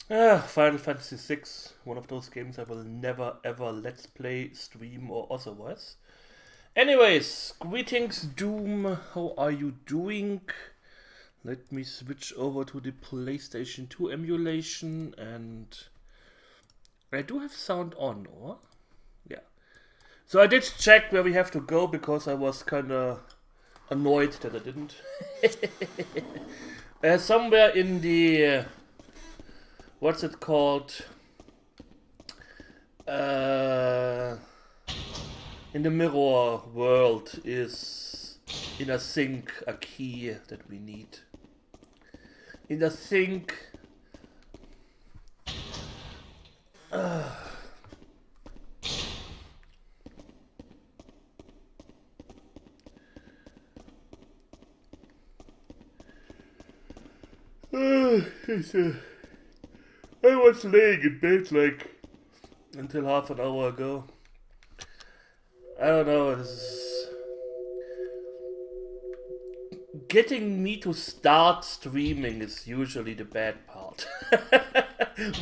Final Fantasy VI, one of those games I will never ever let's play, stream, or otherwise. Anyways, greetings Doom, how are you doing? Let me switch over to the PlayStation 2 emulation, and I do have sound on, or? Yeah. So I did check where we have to go because I was kinda annoyed that I didn't. Somewhere in the... what's it called? In the mirror world is in a sink a key that we need. In the sink. I was laying in bed like until half an hour ago. I don't know, this is getting me to start streaming is usually the bad part.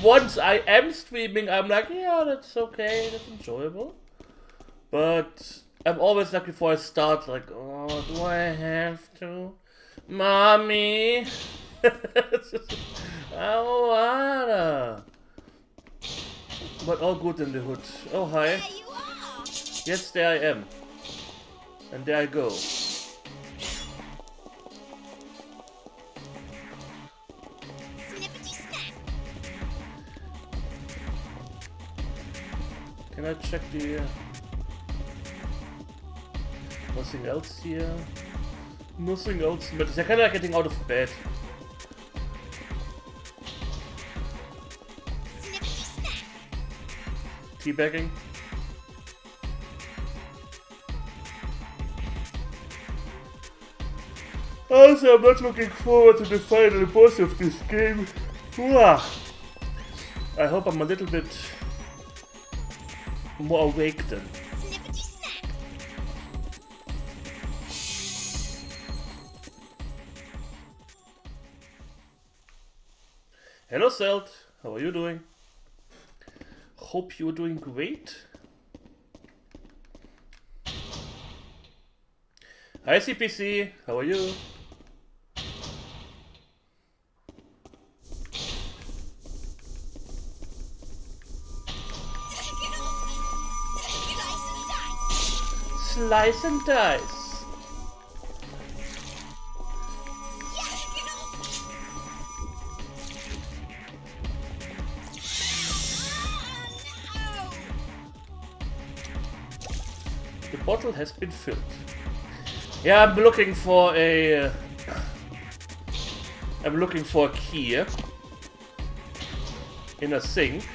Once I am streaming, I'm like, yeah, that's okay, that's enjoyable. But I'm always like before I start, like, oh, do I have to? Mommy! I wanna. But all good in the hood. Oh, hi. Yes, there I am. And there I go. Can I check the... nothing else here? Nothing else matters. I kind of like getting out of bed. Teabagging. Also, I'm not looking forward to the final boss of this game. Wah. I hope I'm a little bit more awake then. Hello Selt, how are you doing? Hope you're doing great. Hi CPC, how are you? Slice and dice. The bottle has been filled. Yeah, I'm looking for a key in a sink.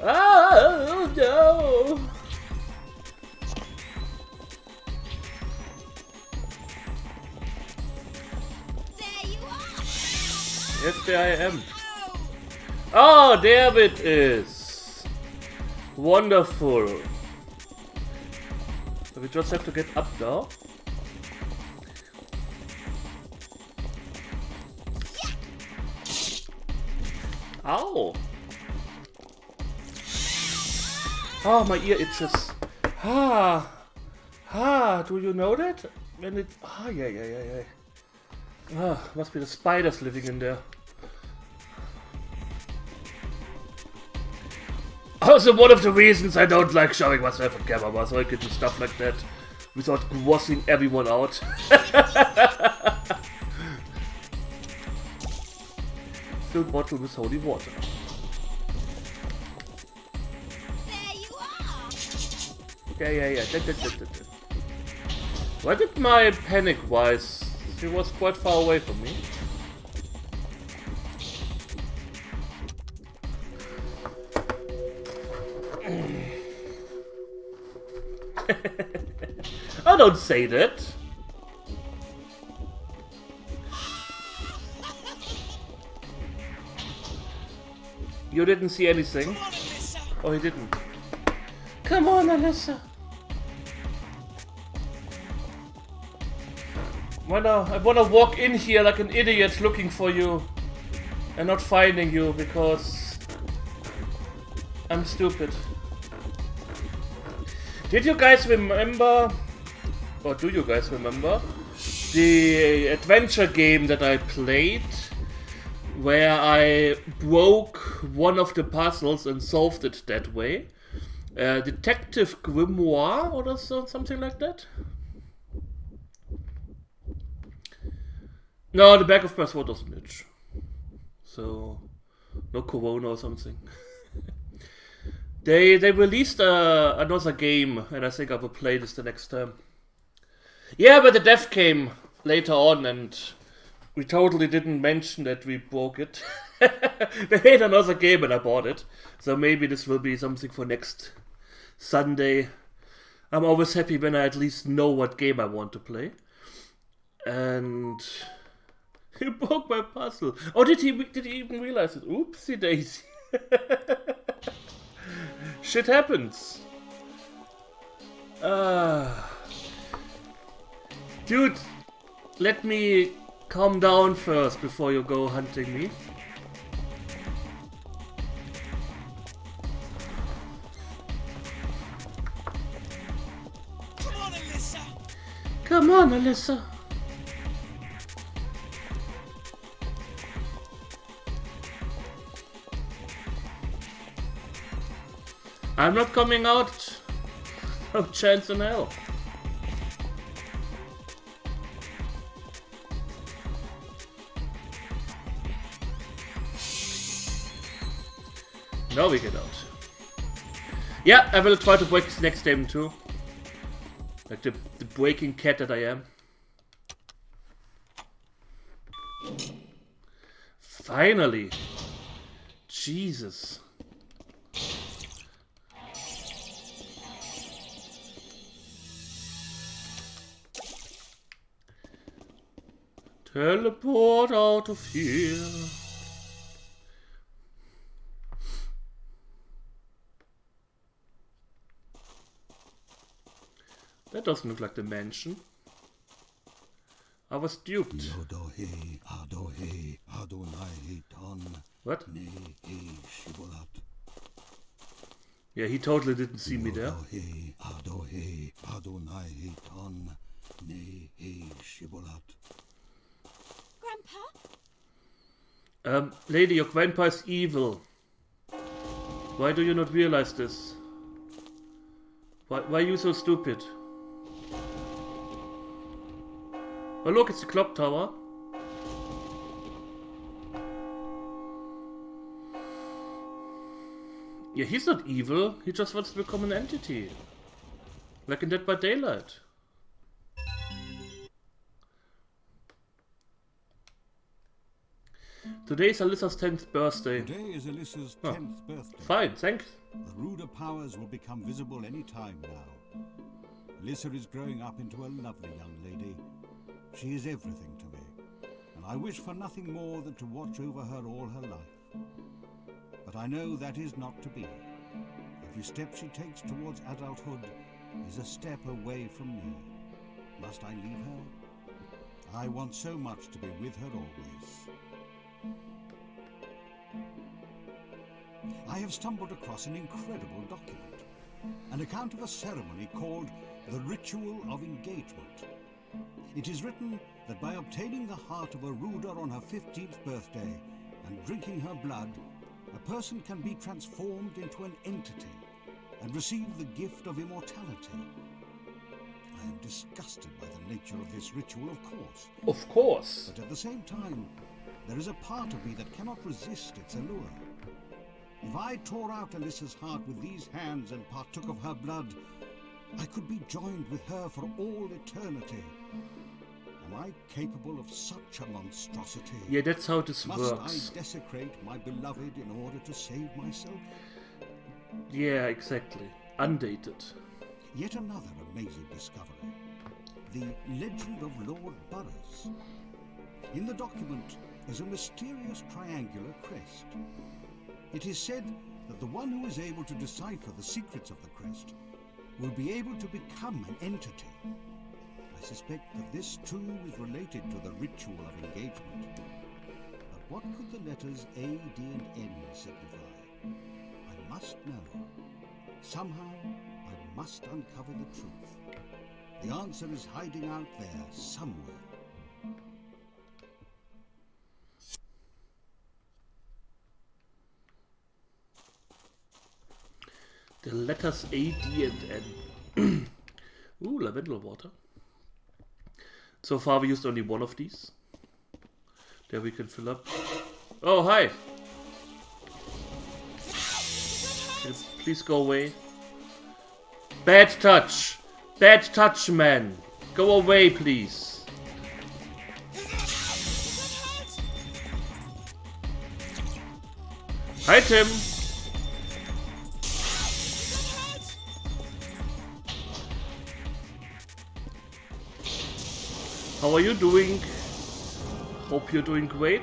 Oh no! Yes, there I am. Oh, there it is. Wonderful. So we just have to get up now. Ow. Oh, my ear itches. Do you know that? When it... yeah. Must be the spiders living in there. Also, one of the reasons I don't like showing myself on camera, so I can do stuff like that without grossing everyone out. Fill bottle with holy water. There you are. Yeah. Why did my panic wise? She was quite far away from me. Oh, don't say that. You didn't see anything? Oh, he didn't. Come on, Alyssa. I wanna walk in here like an idiot looking for you and not finding you because I'm stupid. Did you guys remember, or do you guys remember, the adventure game that I played where I broke one of the puzzles and solved it that way? Detective Grimoire or something like that? No, the back of my sword doesn't itch. So, no corona or something. They released another game, and I think I will play this the next time. Yeah, but the dev came later on, and we totally didn't mention that we broke it. They made another game, and I bought it. So maybe this will be something for next Sunday. I'm always happy when I at least know what game I want to play. And he broke my puzzle. Oh, did he even realize it? Oopsie daisy. Shit happens. Dude, let me calm down first before you go hunting me. Come on, Alyssa! Come on, Alyssa. I'm not coming out. No chance in hell. Now we get out. Yeah, I will try to break this next game too. Like the breaking cat that I am. Finally. Jesus. Teleport out of here. That doesn't look like the mansion. I was duped. What? Yeah, he totally didn't see me there. Grandpa? Lady, your grandpa is evil. Why do you not realize this? Why are you so stupid? Oh look, it's the clock tower. Yeah, he's not evil. He just wants to become an entity. Like in Dead by Daylight. Today is Alyssa's 10th birthday. Today is Alyssa's 10th birthday. Fine, thanks. The ruder powers will become visible any time now. Alyssa is growing up into a lovely young lady. She is everything to me, and I wish for nothing more than to watch over her all her life. But I know that is not to be. Every step she takes towards adulthood is a step away from me. Must I leave her? I want so much to be with her always. I have stumbled across an incredible document, an account of a ceremony called the Ritual of Engagement. It is written that by obtaining the heart of a ruder on her 15th birthday and drinking her blood, a person can be transformed into an entity and receive the gift of immortality. I am disgusted by the nature of this ritual, of course. Of course. But at the same time, there is a part of me that cannot resist its allure. If I tore out Alyssa's heart with these hands and partook of her blood, I could be joined with her for all eternity. Am I capable of such a monstrosity? Yeah, that's how this Must works. I desecrate my beloved in order to save myself? Yeah, exactly. Undated. Yet another amazing discovery. The legend of Lord Burroughs. In the document is a mysterious triangular crest. It is said that the one who is able to decipher the secrets of the crest will be able to become an entity. I suspect that this too is related to the ritual of engagement. But what could the letters A, D, and N signify? I must know. Somehow, I must uncover the truth. The answer is hiding out there somewhere. The letters A, D, and N. Ooh, lavender water. So far we used only one of these. There we can fill up. Oh, hi! Can you please go away? Bad touch! Bad touch, man! Go away, please! Hi, Tim! How are you doing? Hope you're doing great.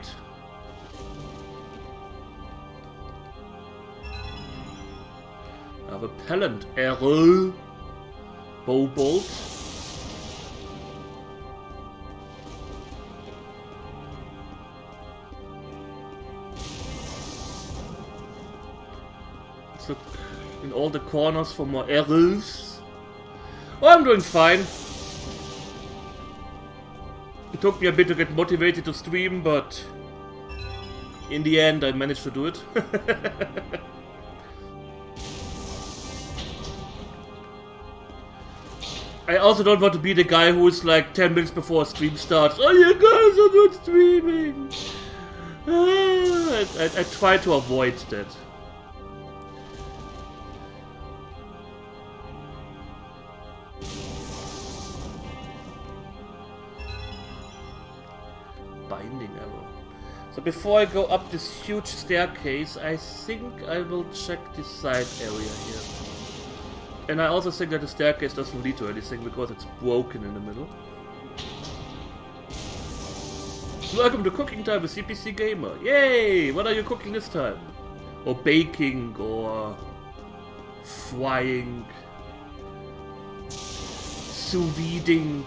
I have a pellant arrow. Bow bolt. Let's look in all the corners for more arrows. Oh, I'm doing fine. It took me a bit to get motivated to stream, but in the end I managed to do it. I also don't want to be the guy who is like 10 minutes before a stream starts. Oh, you guys are not streaming! I try to avoid that. Binding arrow. So before I go up this huge staircase, I think I will check this side area here. And I also think that the staircase doesn't lead to anything because it's broken in the middle. Welcome to Cooking Time with CPC Gamer. Yay! What are you cooking this time? Or baking, or frying, sous videing.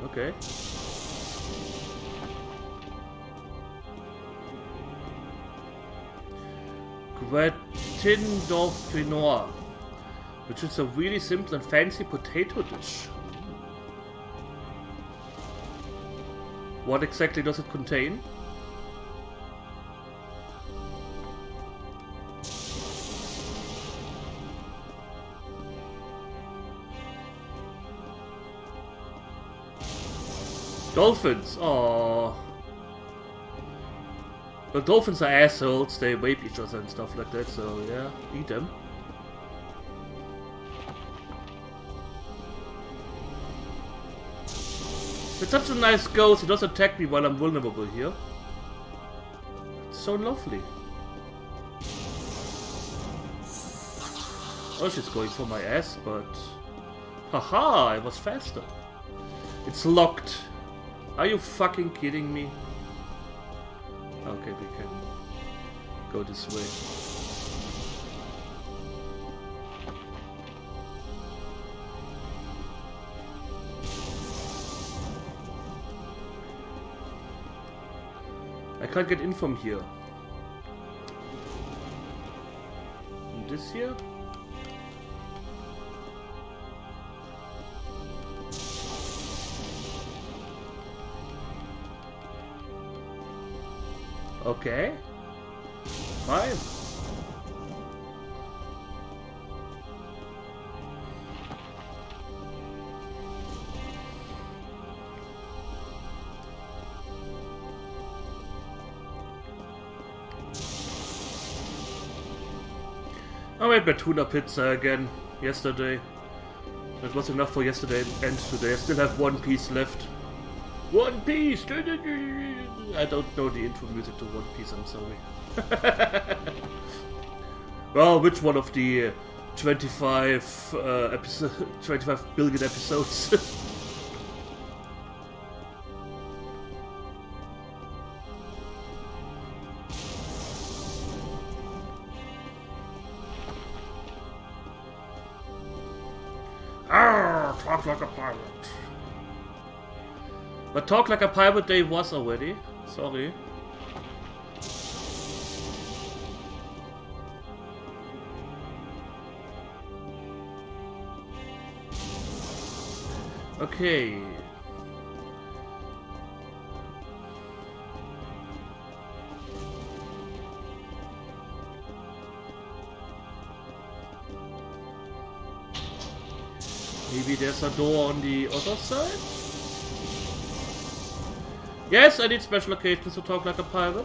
Okay. Gratin dauphinoise, which is a really simple and fancy potato dish. What exactly does it contain? Dolphins! Aww. Well, dolphins are assholes, they rape each other and stuff like that, so yeah, eat them. It's such a nice ghost, he doesn't attack me while I'm vulnerable here. It's so lovely. Oh, she's going for my ass, but... Haha, I was faster. It's locked. Are you fucking kidding me? Okay, we can go this way. I can't get in from here. And this here? Okay. Fine. I made my tuna pizza again yesterday. That was enough for yesterday and today. I still have one piece left. One Piece! I don't know the intro music to One Piece, I'm sorry. Well, which one of the 25 episode, 25 billion episodes. Talk like a pirate. But Talk Like a Pirate Day was already. Sorry. Okay. Maybe there's a door on the other side? Yes, I need special occasions to talk like a pirate.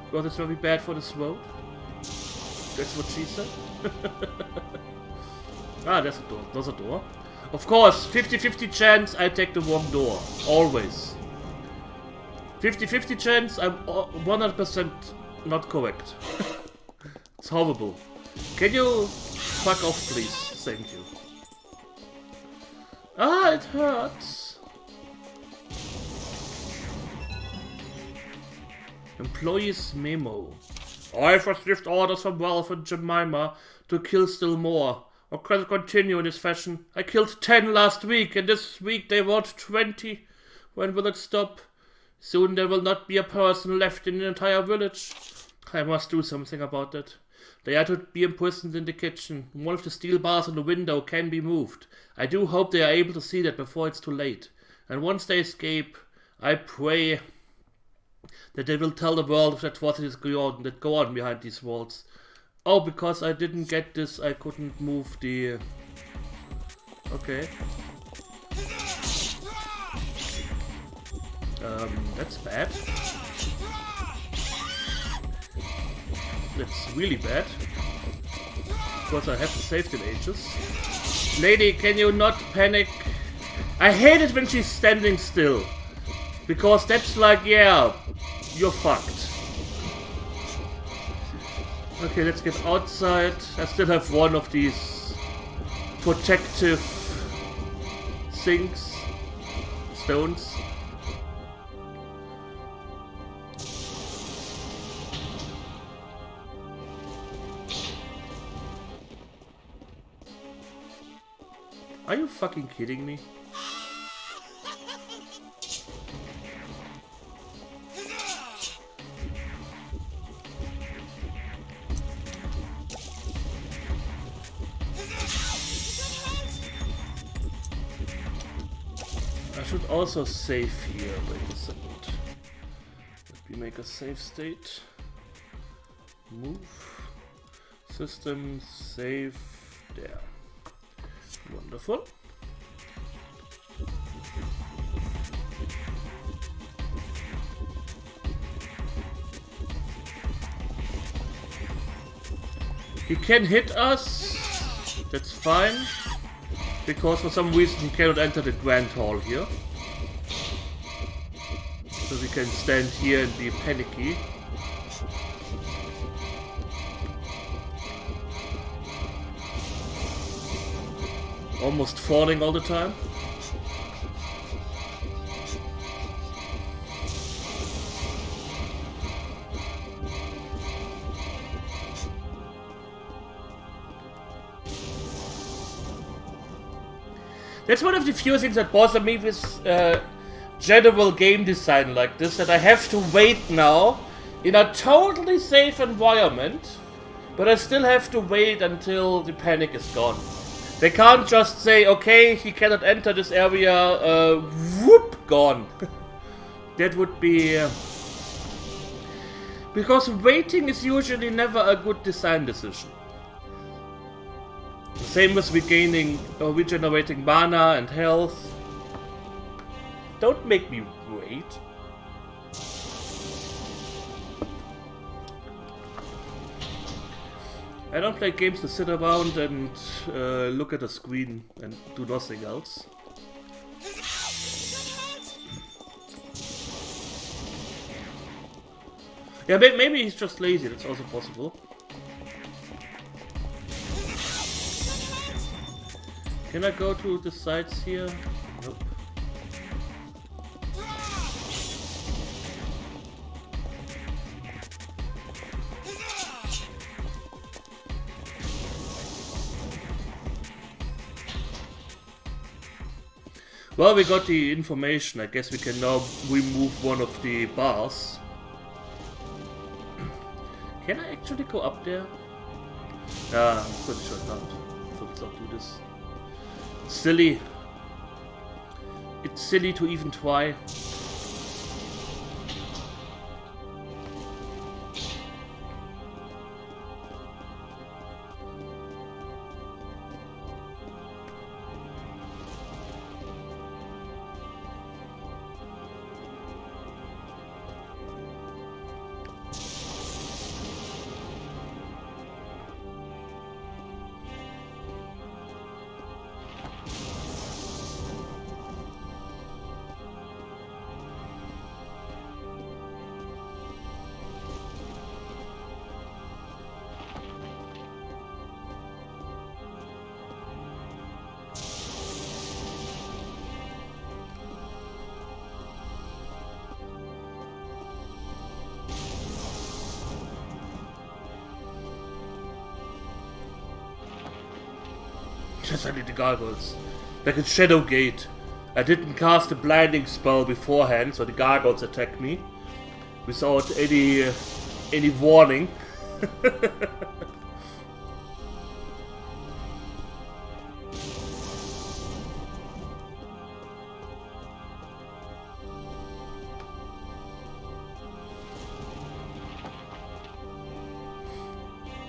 Because it's very bad for the throat. That's what she said. Ah, there's a door. There's a door. Of course, 50-50 chance I take the wrong door. Always. 50-50 chance I'm 100% not correct. It's horrible. Can you fuck off, please? Thank you. Ah, it hurts. Employees memo. I've received orders from Ralph and Jemima to kill still more. Or can it continue in this fashion? I killed 10 last week, and this week they want 20. When will it stop? Soon there will not be a person left in the entire village. I must do something about that. They are to be imprisoned in the kitchen. One of the steel bars on the window can be moved. I do hope they are able to see that before it's too late. And once they escape, I pray that they will tell the world of the atrocities that go on behind these walls. Oh, because I didn't get this, I couldn't move the... Okay. That's bad. That's really bad. Because I haven't saved in ages. Lady, can you not panic? I hate it when she's standing still. Because that's like, yeah, you're fucked. Okay, let's get outside. I still have one of these protective things. Stones. Are you fucking kidding me? I should also save here. Wait a second. Let me make a save state. Move. System save there. Wonderful. He can hit us. That's fine. Because for some reason he cannot enter the Grand Hall here. So we can stand here and be panicky. Almost falling all the time. That's one of the few things that bother me with general game design like this, that I have to wait now in a totally safe environment, but I still have to wait until the panic is gone. They can't just say, okay, he cannot enter this area, whoop, gone. That would be... because waiting is usually never a good design decision. The same with regaining or regenerating mana and health. Don't make me wait. I don't play games to sit around and look at a screen and do nothing else. Yeah, maybe he's just lazy, that's also possible. Can I go to the sides here? Nope. Well, we got the information. I guess we can now remove one of the bars. Can I actually go up there? I'm pretty sure I can't. So let's not do this. Silly. It's silly to even try. Just I need the gargoyles. Like in Shadow Gate. I didn't cast a blinding spell beforehand, so the gargoyles attack me. Without any warning.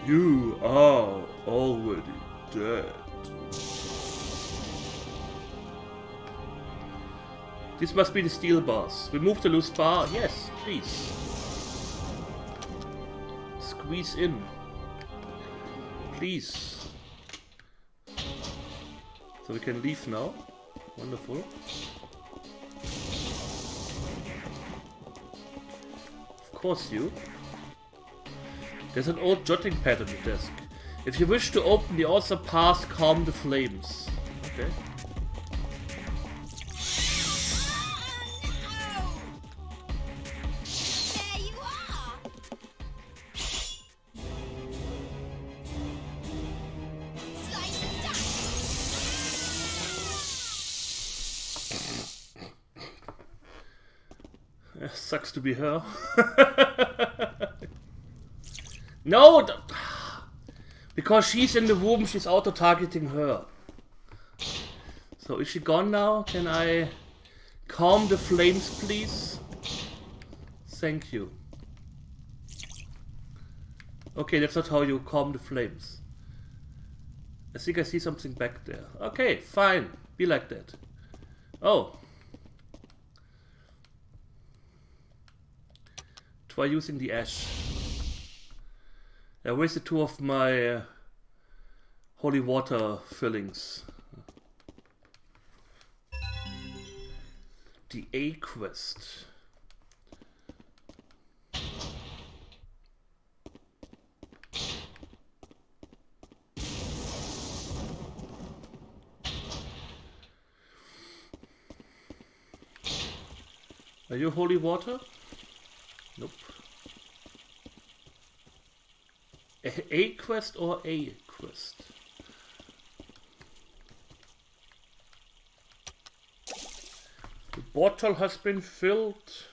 You are already dead. This must be the steel bars. Remove the loose bar. Yes, please. Squeeze in. Please. So we can leave now. Wonderful. Of course you. There's an old jotting pad on the desk. If you wish to open the author pass, calm the flames. Okay. There you are! Slice and dice! Sucks to be her. No! Because she's in the room, she's auto-targeting her. So is she gone now? Can I calm the flames, please? Thank you. Okay, that's not how you calm the flames. I think I see something back there. Okay, fine. Be like that. Oh. Try using the ash. I wasted two of my holy water fillings. The A quest. Are you holy water? Nope. A quest or A quest? The bottle has been filled.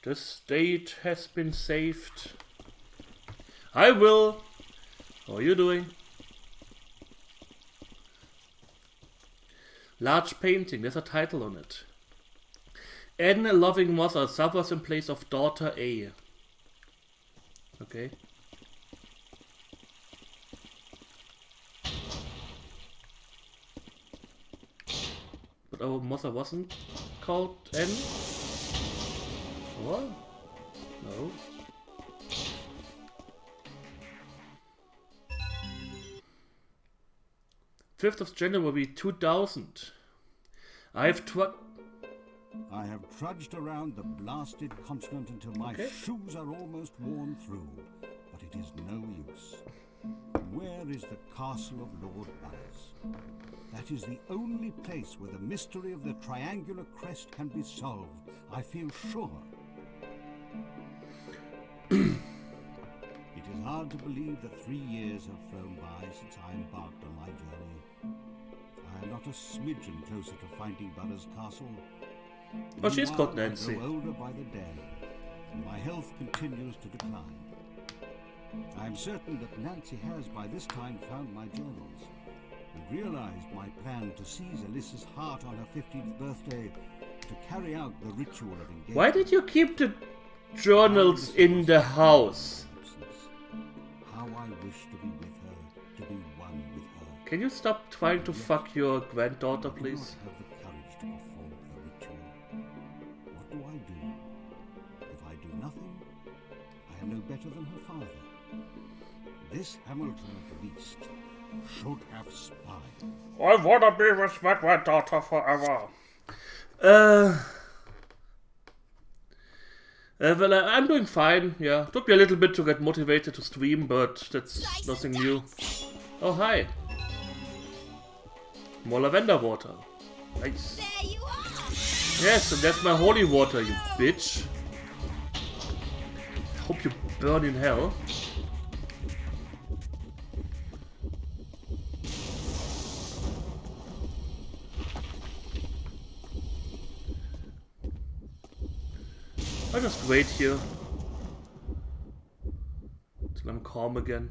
The state has been saved. I will. How are you doing? Large painting. There's a title on it. N, a loving mother, suffers in place of daughter A. Okay. But our mother wasn't called N? What? No. Fifth of January 2000. I have trudged around the blasted continent until my shoes are almost worn through, but it is no use. Where is the castle of Lord Barris? That is the only place where the mystery of the triangular crest can be solved, I feel sure. It is hard to believe that 3 years have flown by since I embarked on my journey. I am not a smidgen closer to finding Barris Castle. Oh, she's called Meanwhile, Nancy. I grow older by the day, and my health continues to decline. I am certain that Nancy has by this time found my journals and realized my plan to seize Alyssa's heart on her 15th birthday to carry out the ritual of engagement. Why did you keep the journals in the house? How I wish to be with her, to be one with her. Can you stop trying to fuck your granddaughter, I do please? not have the courage to perform the ritual. What do I do? If I do nothing, I am no better than her father. This Hamilton at least should have spied. I wanna be with my granddaughter forever. Well, I'm doing fine, yeah. Took me a little bit to get motivated to stream, but that's nothing new. Oh, hi. More lavender water. Nice. There you are! Yes, and that's my holy water, you bitch. Hope you burn in hell. I'll just wait here till I'm calm again.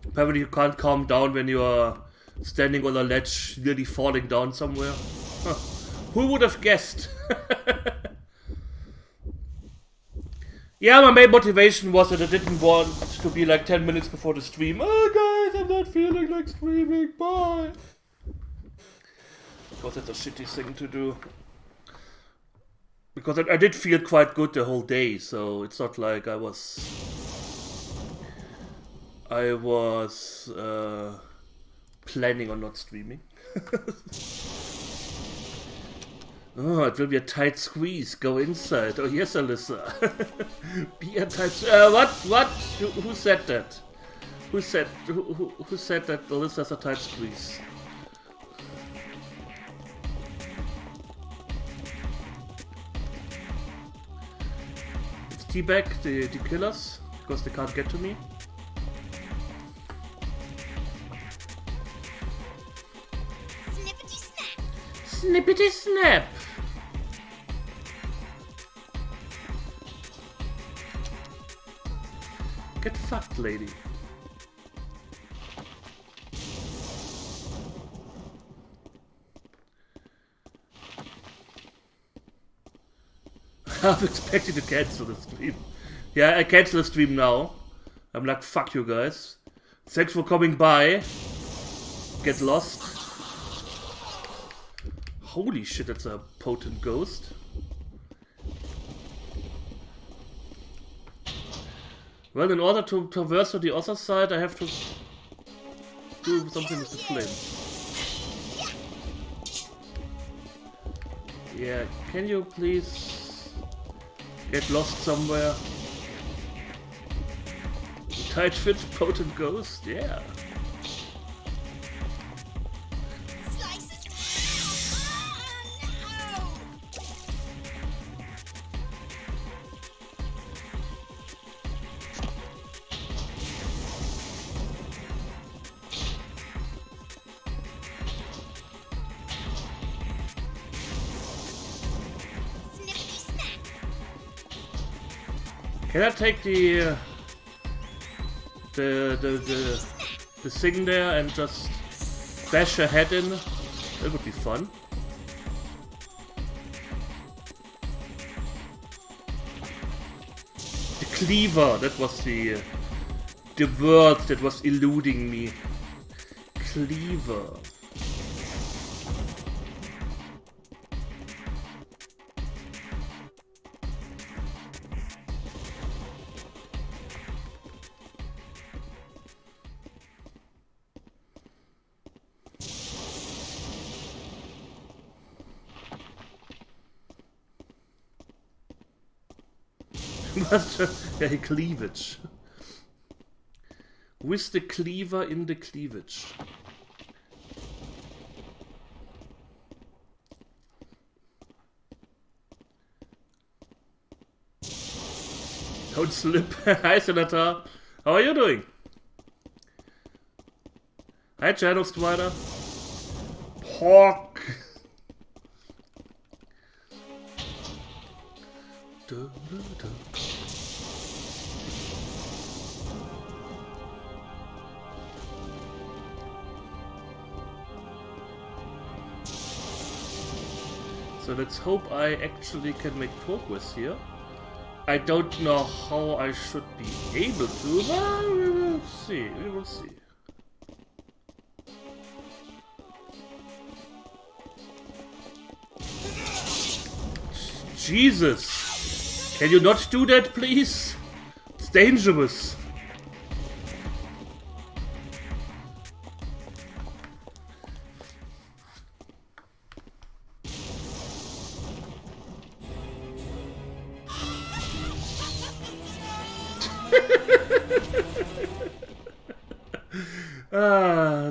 Apparently you can't calm down when you are standing on a ledge nearly falling down somewhere. Huh. Who would have guessed? Yeah, my main motivation was that I didn't want to be like 10 minutes before the stream. Oh guys, I'm not feeling like streaming, bye. Because it's a shitty thing to do. Because I did feel quite good the whole day, so it's not like I was planning on not streaming. Oh, it will be a tight squeeze. Go inside. Oh yes, Alyssa. Be a tight. What? Who said that? Who said that Alyssa's a tight squeeze? It's teabag the killers because they can't get to me. Snippety snap! Snippety snap. Get fucked, lady. I'm expecting to cancel the stream. Yeah, I cancel the stream now. I'm like, fuck you guys. Thanks for coming by. Get lost. Holy shit, that's a potent ghost. Well, in order to traverse to the other side, I have to do something with the flame. Yeah, can you please get lost somewhere? Tight fit, potent ghost, yeah. Slice it! Oh, no! Snippety snap! Can I take the thing there and just bash her head in? That would be fun. The cleaver, that was the word that was eluding me. Cleaver. Yeah, cleavage. With the cleaver in the cleavage. Don't slip. Hi, Senator. How are you doing? Hi, Shadow Strider. Pork. So let's hope I actually can make progress here. I don't know how I should be able to, but we will see. We will see. Jesus! Can you not do that, please? It's dangerous.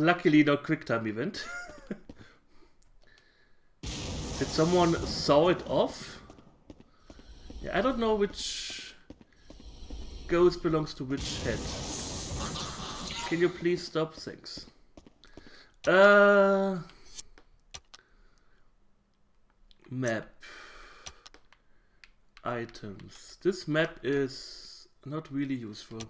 Luckily no quick time event. Did someone saw it off? Yeah, I don't know which ghost belongs to which head. Can you please stop? Thanks. Map. Items. This map is not really useful.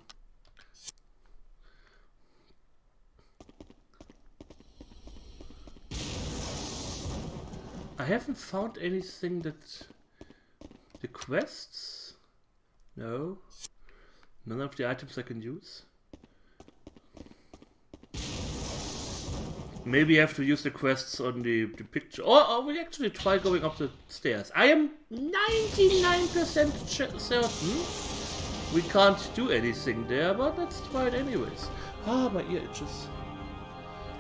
I haven't found anything that... The quests? No. None of the items I can use. Maybe I have to use the quests on the picture. Or we actually try going up the stairs. I am 99% certain we can't do anything there, but let's try it anyways. Ah, my ear itches.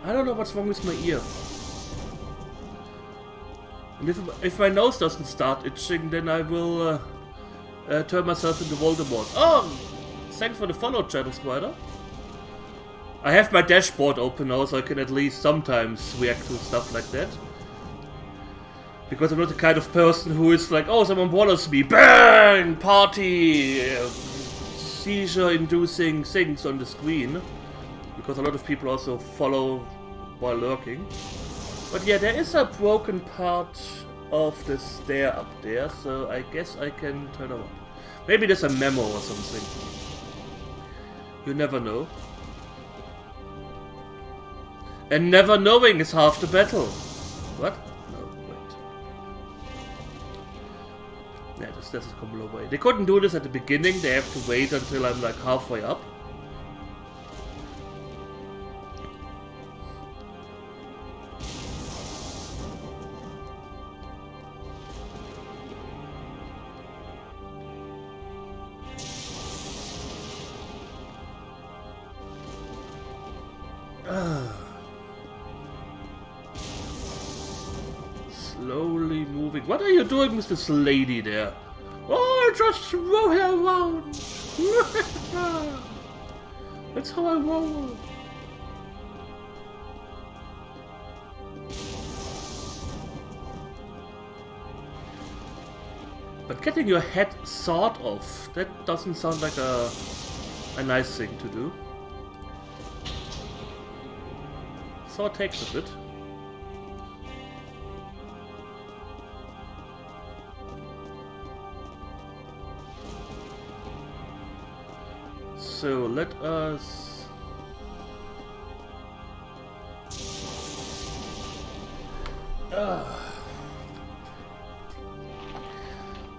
I don't know what's wrong with my ear. And if my nose doesn't start itching, then I will turn myself into Voldemort. Oh, thanks for the follow, Shadow Spider. I have my dashboard open now, so I can at least sometimes react to stuff like that. Because I'm not the kind of person who is like, oh, someone bothers me, bang, party, seizure-inducing things on the screen. Because a lot of people also follow while lurking. But yeah, there is a broken part of the stair up there, so I guess I can turn around. Maybe there's a memo or something. You never know. And never knowing is half the battle. What? No, wait. Yeah, this doesn't come away. They couldn't do this at the beginning, they have to wait until I'm like halfway up. Slowly moving. What are you doing with this lady there? Oh, just throw her around. That's how I roll. But getting your head sawed off, that doesn't sound like a nice thing to do. Saw takes a bit. So let us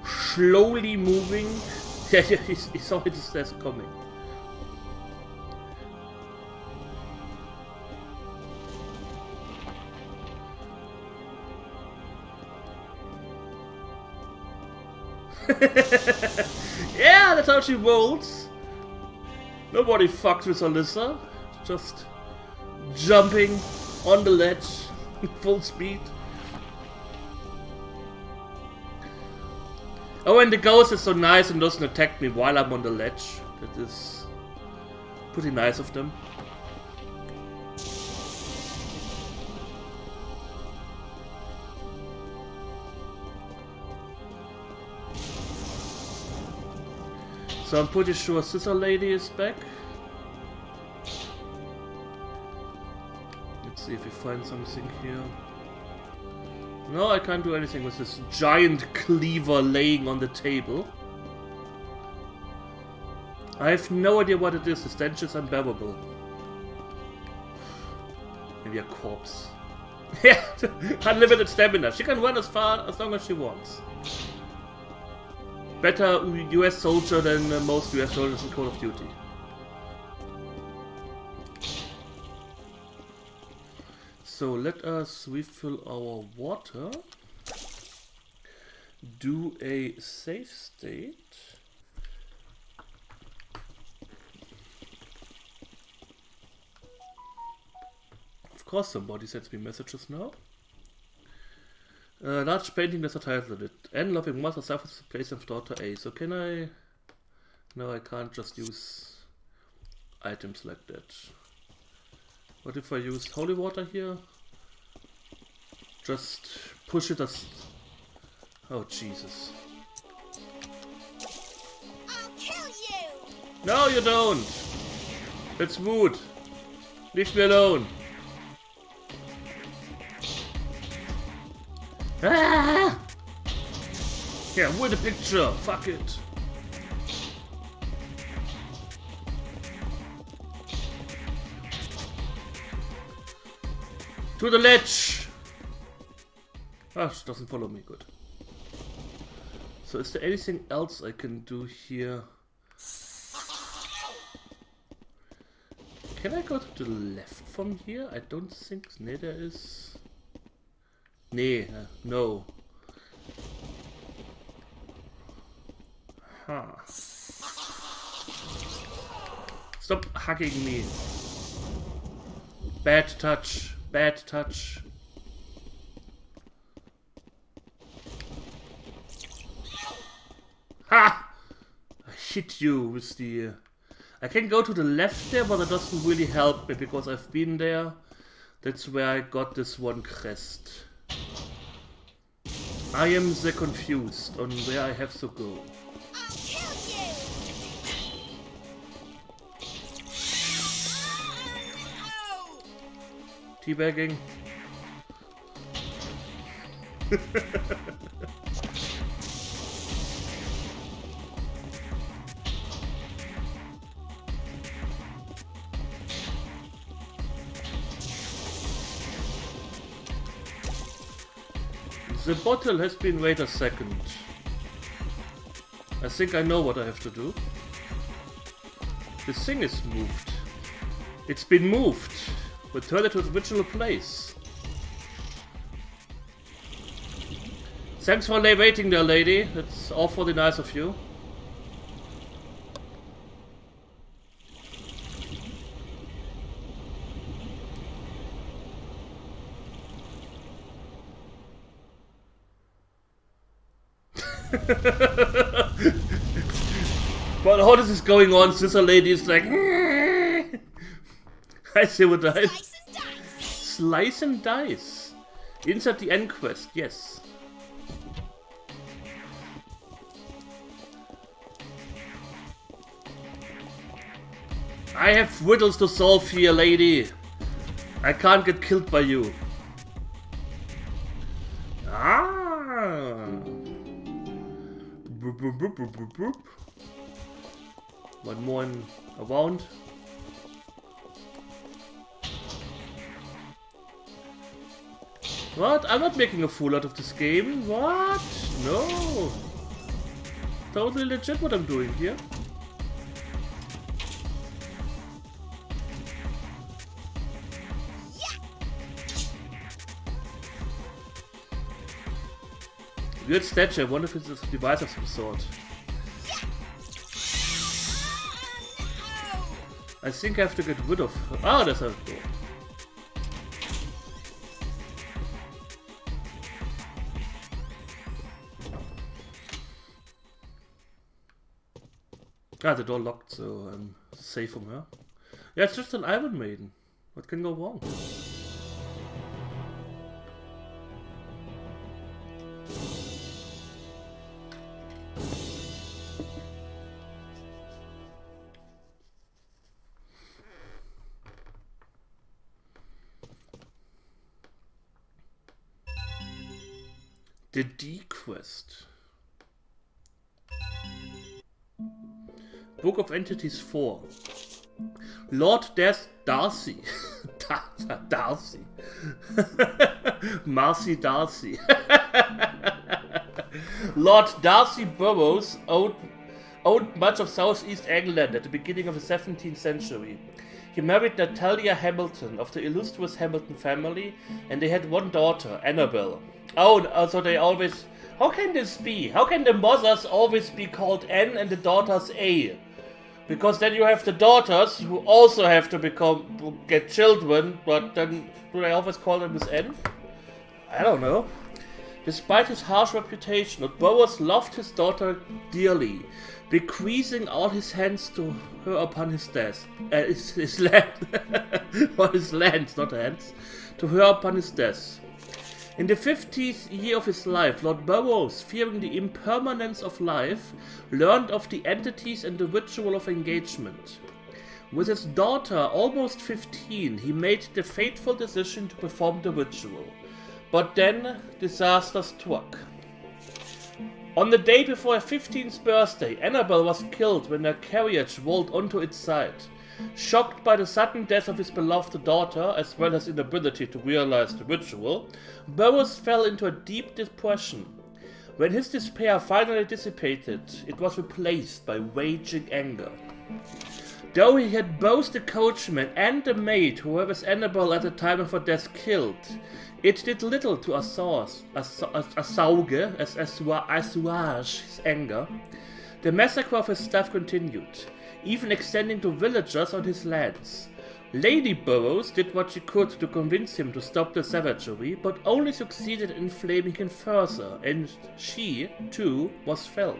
slowly moving. Yeah, he saw his stairs coming. Yeah, that's how she rolls. Nobody fucks with Alyssa. Just jumping on the ledge full speed. Oh, and the ghost is so nice and doesn't attack me while I'm on the ledge. That is pretty nice of them. So I'm pretty sure Scissor Lady is back. Let's see if we find something here. No, I can't do anything with this giant cleaver laying on the table. I have no idea what it is. The stench is unbearable. Maybe a corpse. Yeah, unlimited stamina. She can run as far as long as she wants. Better US soldier than most US soldiers in Call of Duty. So let us refill our water. Do a save state. Of course somebody sends me messages now. Large painting, there's a title on it. N loving mother suffers the place of daughter A. So can I... No, I can't just use items like that. What if I use holy water here? Just push it as... Oh, Jesus. I'll kill you! No, you don't! It's mood. Leave me alone. Ah! Yeah, with the picture. Fuck it. To the ledge. Ah, she doesn't follow me. Good. So, is there anything else I can do here? Can I go to the left from here? I don't think. Nee, there is. Nee, no. Huh. Stop hugging me. Bad touch. Bad touch. Ha! I hit you with the... I can go to the left there, but that doesn't really help me because I've been there. That's where I got this one crest. I am the confused on where I have to go. I'll kill you! Oh, Teabagging. The bottle has been wait a second. I think I know what I have to do. This thing is moved. It's been moved. Return it to its original place. Thanks for waiting there, lady. That's awfully nice of you. But how this is going on, Scissor Lady is like... I see what I... slice and dice! Slice and dice. Insert the end quest, yes. I have riddles to solve here, lady. I can't get killed by you. Ah. Boop, boop, boop, boop, boop, boop. One more in a round. What? I'm not making a fool out of this game. What? No. Totally legit what I'm doing here. Weird statue. I wonder if it's a device of some sort. I think I have to get rid of... Ah, there's a door. Ah, the door locked, so I'm safe from her. Yeah, it's just an Iron Maiden. What can go wrong? The D quest. Book of Entities 4. Lord Darcy. Darcy. Marcy Darcy. Lord Darcy Burroughs owned much of southeast England at the beginning of the 17th century. He married Natalia Hamilton of the illustrious Hamilton family, and they had one daughter, Annabel. Oh, so they always... How can this be? How can the mothers always be called N and the daughters A? Because then you have the daughters who also have to get children, but then do they always call them with N? I don't know. Despite his harsh reputation, Burroughs loved his daughter dearly, bequeathing all his hands to her upon his death. His land, or his lands, not hands, to her upon his death. In the 50th year of his life, Lord Burroughs, fearing the impermanence of life, learned of the entities and the ritual of engagement. With his daughter, almost 15, he made the fateful decision to perform the ritual. But then, disaster struck. On the day before her 15th birthday, Annabel was killed when her carriage rolled onto its side. Shocked by the sudden death of his beloved daughter, as well as inability to realize the ritual, Burroughs fell into a deep depression. When his despair finally dissipated, it was replaced by raging anger. Though he had both the coachman and the maid who were with Annabel at the time of her death killed, it did little to assuage his anger. The massacre of his staff continued, even extending to villagers on his lands. Lady Burroughs did what she could to convince him to stop the savagery, but only succeeded in inflaming him further, and she, too, was felled.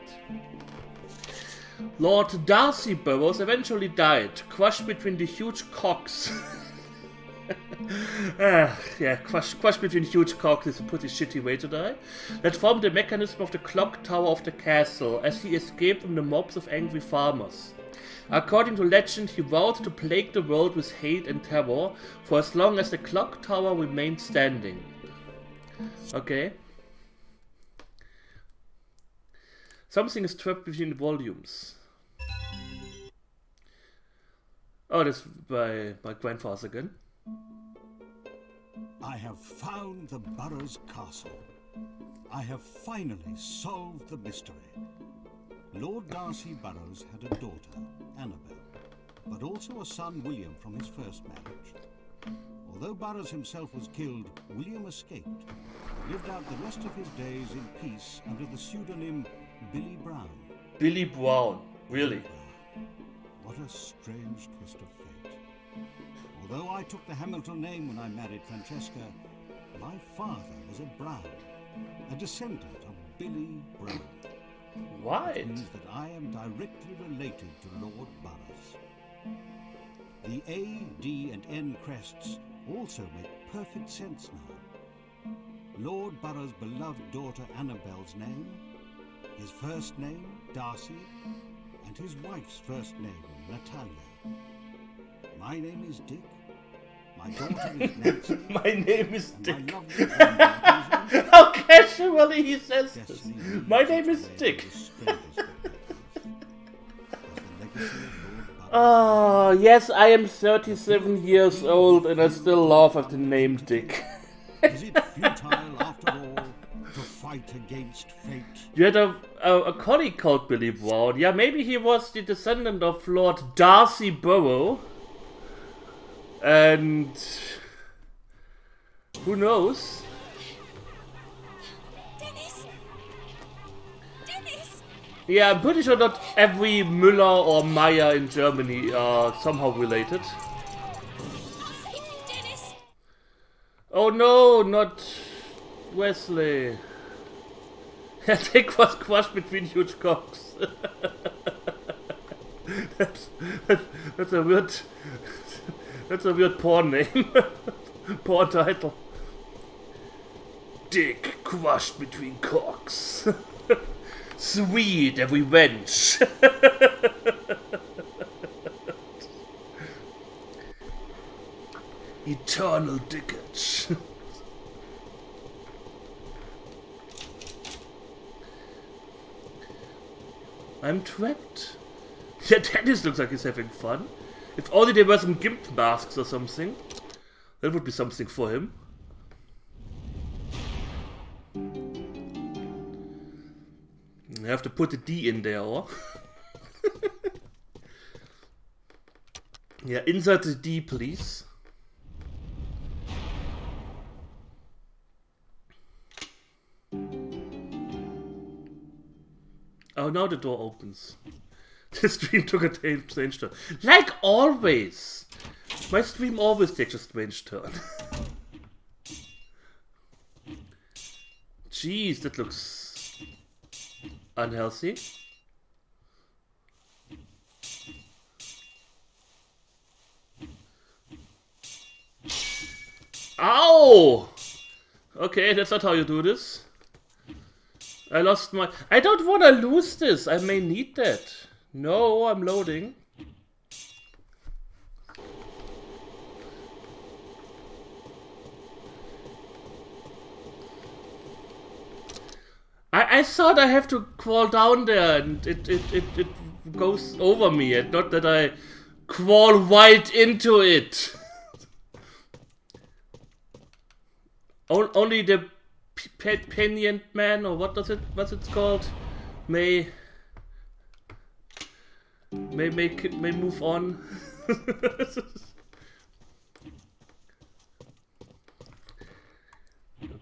Lord Darcy Burroughs eventually died, crushed between the huge cocks. Crushed between huge cocks is a pretty shitty way to die. That formed the mechanism of the clock tower of the castle, as he escaped from the mobs of angry farmers. According to legend, he vowed to plague the world with hate and terror for as long as the clock tower remained standing. Okay. Something is trapped between the volumes. Oh, that's by my grandfather again. I have found the Burroughs Castle. I have finally solved the mystery. Lord Darcy Burroughs had a daughter, Annabel, but also a son, William, from his first marriage. Although Burroughs himself was killed, William escaped and lived out the rest of his days in peace under the pseudonym Billy Brown. Billy Brown, really? What a strange twist of fate. Although I took the Hamilton name when I married Francesca, my father was a Brown, a descendant of Billy Brown. What? Which means that I am directly related to Lord Burroughs. The A, D, and N crests also make perfect sense now. Lord Burroughs' beloved daughter Annabel's name, his first name, Darcy, and his wife's first name, Natalia. My name is Dick. My daughter is Nancy. My name is Dick. My lovely granddaughter is How casually he says this. My name is Dick. Oh, yes, I am 37 years old and I still laugh at the name Dick. Is it futile after all to fight against fate? You had a colleague called Billy Brown. Yeah, maybe he was the descendant of Lord Darcy Burrow. And who knows? Dennis! Yeah, I'm pretty sure not every Müller or Meyer in Germany are somehow related. I'll save you, Dennis! Oh no, not Wesley. Dick was crushed between huge cocks. that's, that's a weird. That's a weird porn name. Porn title. Dick crushed between cocks. Sweet revenge. Eternal dickage. I'm trapped. Yeah, Dennis looks like he's having fun. If only there were some gimp masks or something. That would be something for him. I have to put the D in there, or? Yeah, insert the D, please. Oh, now the door opens. The stream took a strange turn. Like always! My stream always takes a strange turn. Jeez, that looks unhealthy. Ow! Okay, that's not how you do this. I lost my... I don't want to lose this. I may need that. No, I'm loading. I thought I have to crawl down there and it goes over me and not that I crawl right into it. Only the penient man, or what's it called, may move on.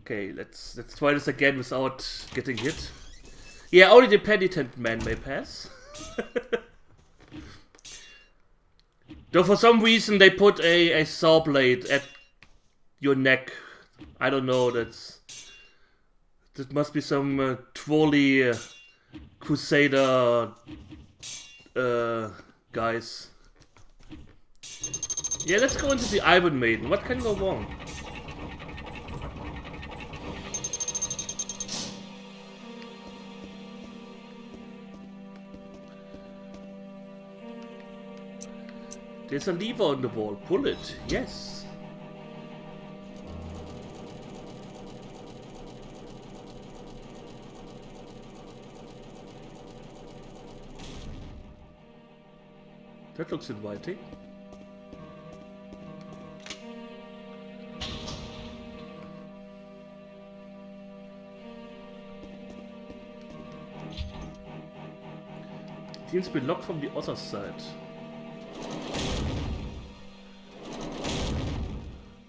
Okay, let's try this again without getting hit. Yeah, only the penitent man may pass. Though for some reason they put a saw blade at your neck. I don't know, that must be some trolley crusader guys. Yeah, let's go into the Iron Maiden. What can go wrong? There's a lever on the wall. Pull it. Yes. That looks inviting. Seems to be locked from the other side.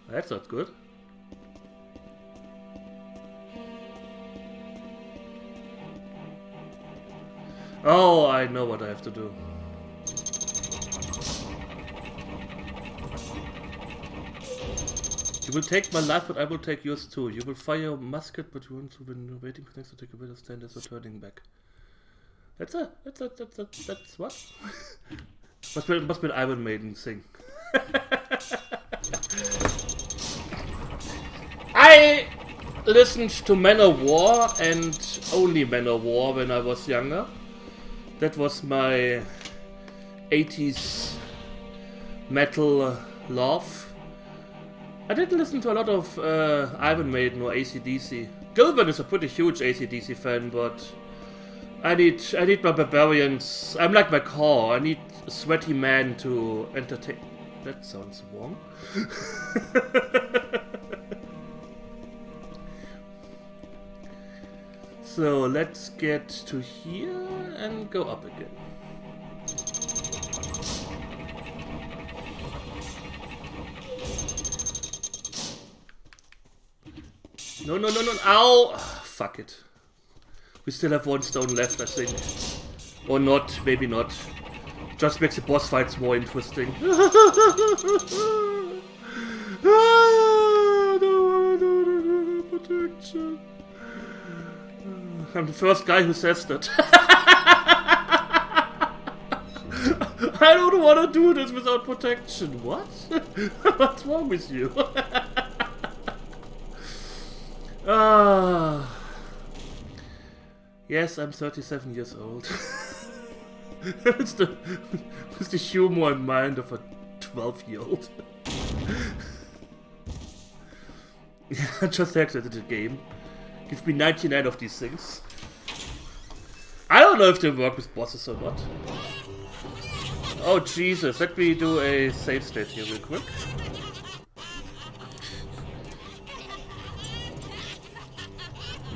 That's not good. Oh, I know what I have to do. You will take my life, but I will take yours too. You will fire a musket, but you want to when waiting for next to take a better stand as a turning back. That's what? must be an Iron Maiden thing. I listened to Manowar and only Manowar when I was younger. That was my 80s metal love. I didn't listen to a lot of Iron Maiden or AC/DC. Gilbert is a pretty huge AC/DC fan, but I need my barbarians. I'm like my car. I need a sweaty man to entertain. That sounds wrong. So let's get to here and go up again. No. Ow! Fuck it. We still have one stone left, I think. Or not, maybe not. Just makes the boss fights more interesting. Protection. I'm the first guy who says that. I don't want to do this without protection. What? What's wrong with you? Yes, I'm 37 years old. it's the humor and mind of a 12-year-old. I just exited the game. Give me 99 of these things. I don't know if they work with bosses or not. Oh Jesus, let me do a save state here real quick.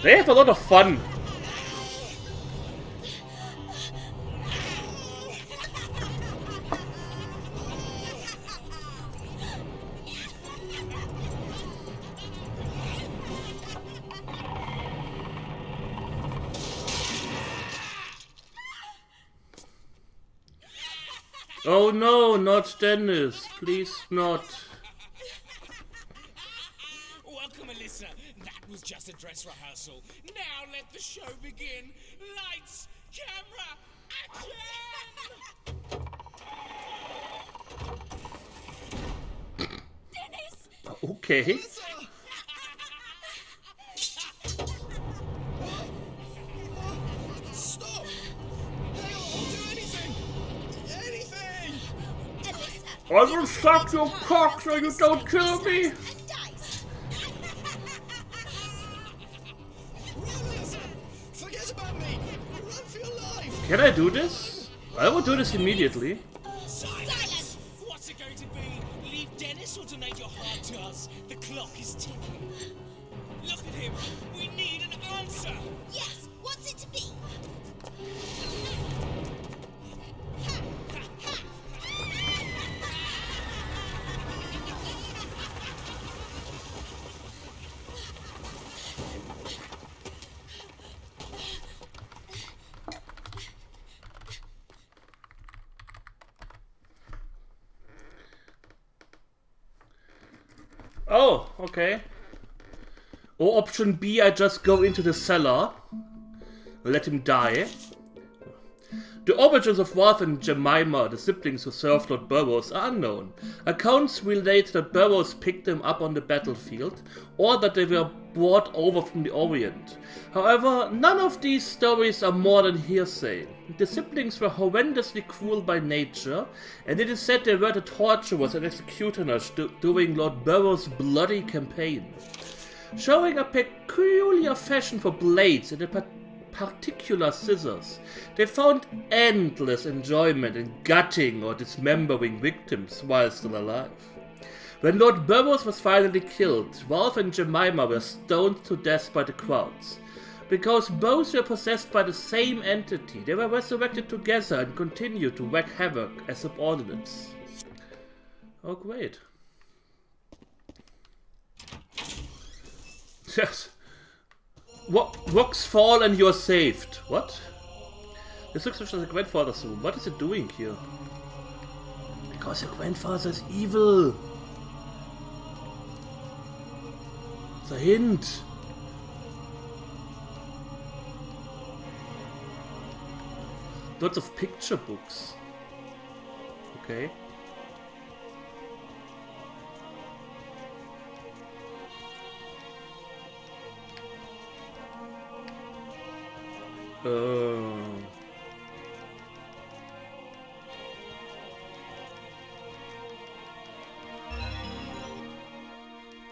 They have a lot of fun. Oh no, not Dennis. Please not. Welcome, Alyssa. That was just a dress rehearsal. Now let the show begin. Lights, camera, action! Dennis! Okay. Stop! I'll do anything! Anything! Alyssa! I will suck your cock so you don't kill me. And dice! Run, Alyssa! Forget about me! Run for your life! Can I do this? I will do this immediately. Silence! What's it going to be? Leave Dennis or donate your heart to us? The clock is ticking. Look at him! We need an answer! Yes! What's it to be? Oh, okay. Or option B, I just go into the cellar, let him die. The origins of Ralph and Jemima, the siblings who served Lord Burroughs, are unknown. Accounts relate that Burroughs picked them up on the battlefield, or that they were brought over from the Orient. However, none of these stories are more than hearsay. The siblings were horrendously cruel by nature, and it is said they were the torturers and executioners during Lord Burroughs' bloody campaign. Showing a peculiar fashion for blades and a particular scissors, they found endless enjoyment in gutting or dismembering victims while still alive. When Lord Burroughs was finally killed, Ralph and Jemima were stoned to death by the crowds. Because both were possessed by the same entity, they were resurrected together and continued to wreak havoc as subordinates. Oh great. Yes. What? Rocks fall and you're saved. What? This looks like a grandfather's room. What is it doing here? Because your grandfather is evil. It's a hint. Lots of picture books. Okay.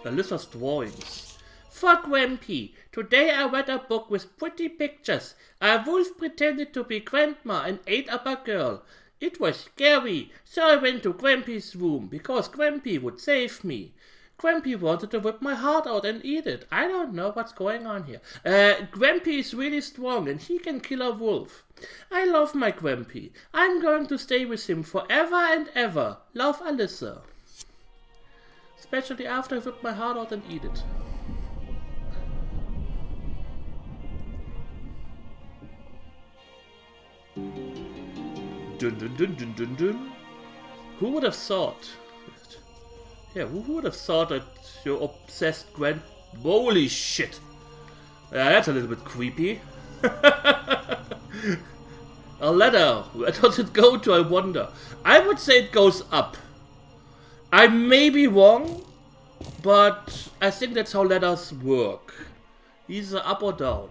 Alyssa's drawings. Fuck Wampy. Today I read a book with pretty pictures. A wolf pretended to be grandma and ate up a girl. It was scary, so I went to Grampy's room because Grampy would save me. Grampy wanted to rip my heart out and eat it. I don't know what's going on here. Grampy is really strong and he can kill a wolf. I love my Grampy. I'm going to stay with him forever and ever. Love, Alyssa. Especially after I rip my heart out and eat it. Dun dun dun dun dun dun. Who would have thought? Yeah, who would have thought that your obsessed Holy shit! Yeah, that's a little bit creepy. A ladder. Where does it go to, I wonder? I would say it goes up. I may be wrong, but I think that's how ladders work. Either up or down.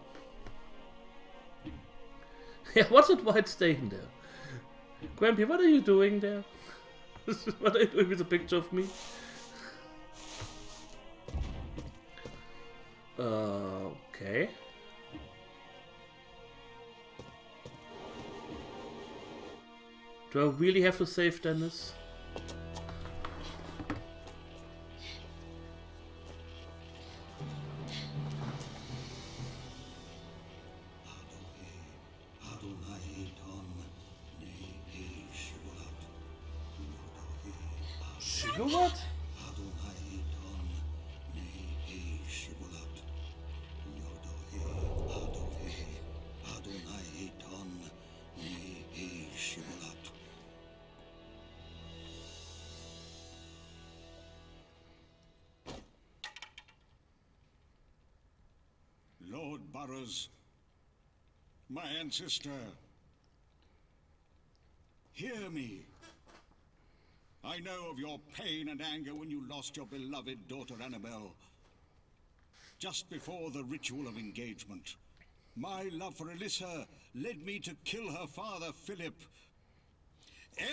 Yeah, what's it white staying there? Grampy, what are you doing there? What are you doing with a picture of me? Okay. Do I really have to save Dennis? What? Lord Burroughs, my ancestor, hear me. I know of your pain and anger when you lost your beloved daughter Annabelle. Just before the ritual of engagement, my love for Alyssa led me to kill her father, Philip.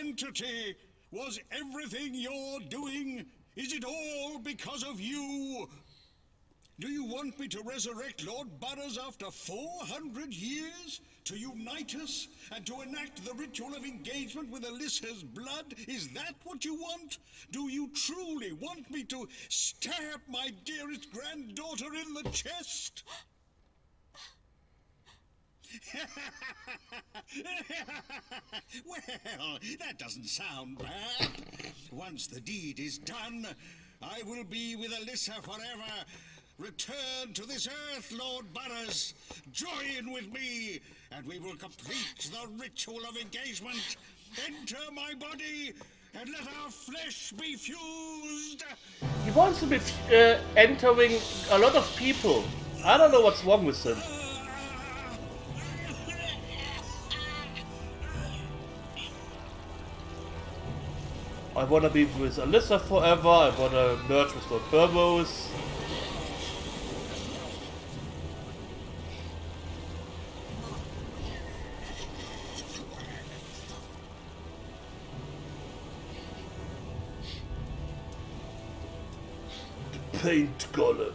Entity, was everything you're doing, is it all because of you? Do you want me to resurrect Lord Burroughs after 400 years? To unite us and to enact the ritual of engagement with Alyssa's blood? Is that what you want? Do you truly want me to stab my dearest granddaughter in the chest? Well, that doesn't sound bad. Once the deed is done, I will be with Alyssa forever. Return to this earth, Lord Burroughs. Join with me, and we will complete the ritual of engagement. Enter my body, and let our flesh be fused. He wants to be entering a lot of people. I don't know what's wrong with him. I wanna be with Alyssa forever. I wanna merge with Lord Burroughs. Paint golem.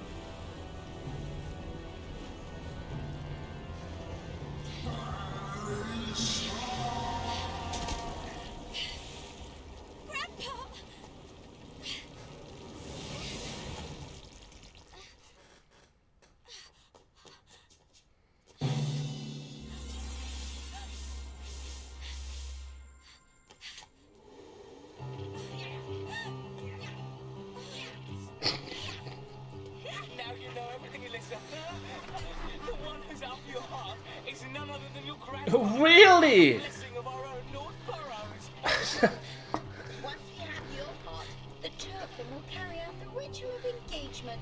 Grandpa! Now you know everything, Alyssa. The one who's after your heart is none other than your grandfather. Really? Blessing of our own Lord Burroughs. Once we have your part, the two of them will carry out the ritual of engagement,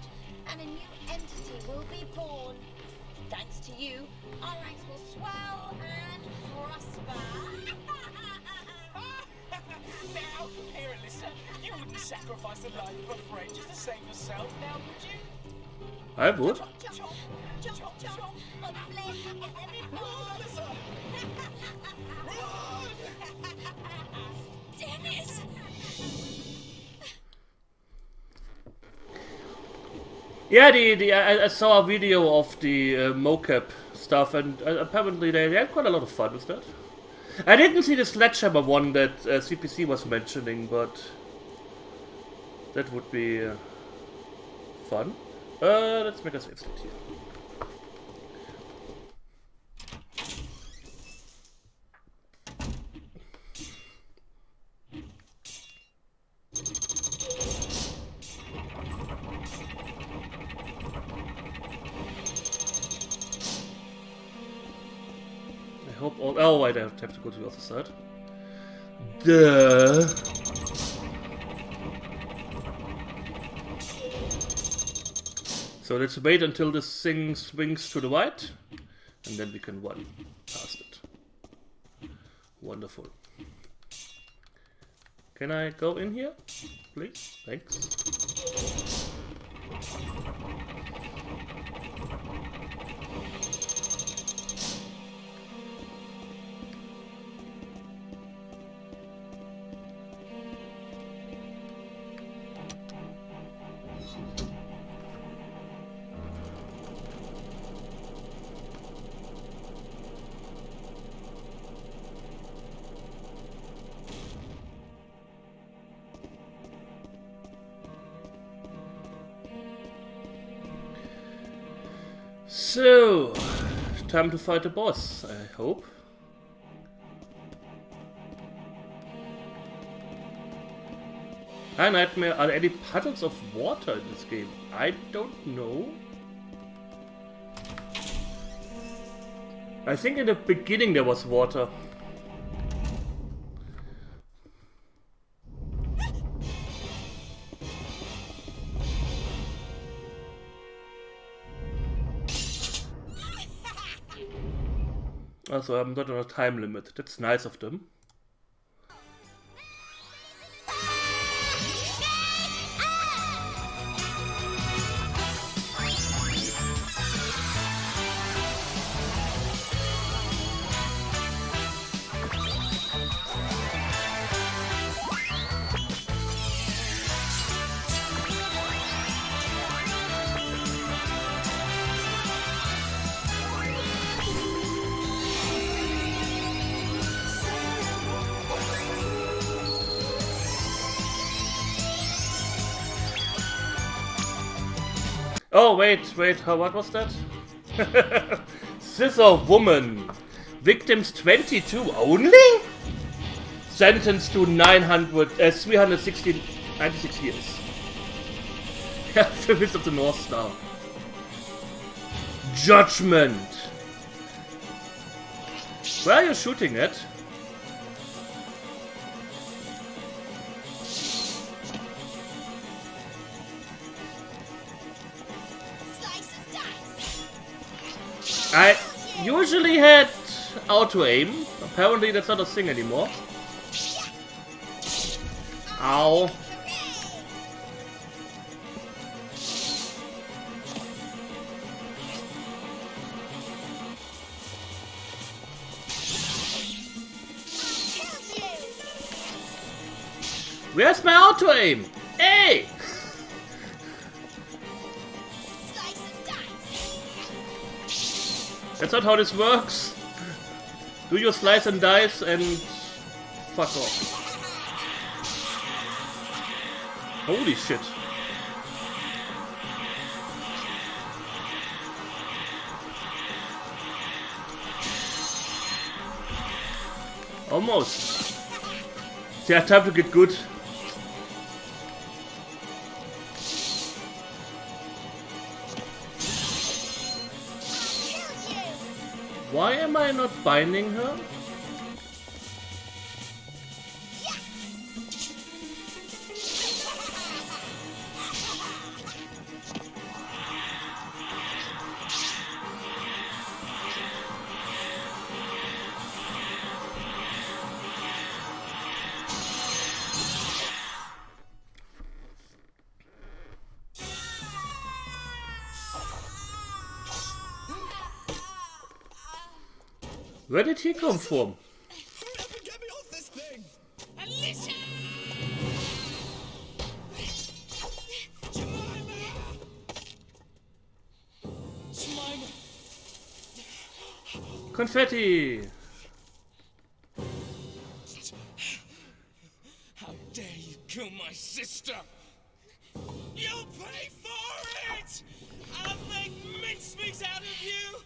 and a new entity will be born. Thanks to you, our ranks will swell and prosper. Now, here, Alyssa, you wouldn't sacrifice the life of a friend just to save yourself, now would you? I would. Chomp, chomp, chomp, chomp, a flesh and every bone. Dennis! Yeah, I saw a video of the mocap stuff, and apparently they had quite a lot of fun with that. I didn't see the sledgehammer one that CPC was mentioning, but that would be fun. Let's make a save state here. I hope all. Oh, wait, I have to go to the other side. Duh. So let's wait until this thing swings to the right, and then we can run past it. Wonderful. Can I go in here? Please? Thanks. So, time to fight the boss, I hope. Hi Nightmare, are there any puddles of water in this game? I don't know. I think in the beginning there was water. Also, I'm not on a time limit. That's nice of them. Oh, wait, what was that? Scissor Woman. Victims 22 only? Sentenced to 96 years. Fist of the North Star. Judgment. Where are you shooting at? I usually had auto aim. Apparently that's not a thing anymore. Ow. Where's my auto aim? Hey! That's not how this works. Do your slice and dice and fuck off. Holy shit. Almost. Yeah, time to get good. Why am I not binding her? Where did he come from? Get me off this thing! Alicia! Jemima! Confetti! How dare you kill my sister! You'll pay for it! I'll make mincemeat out of you!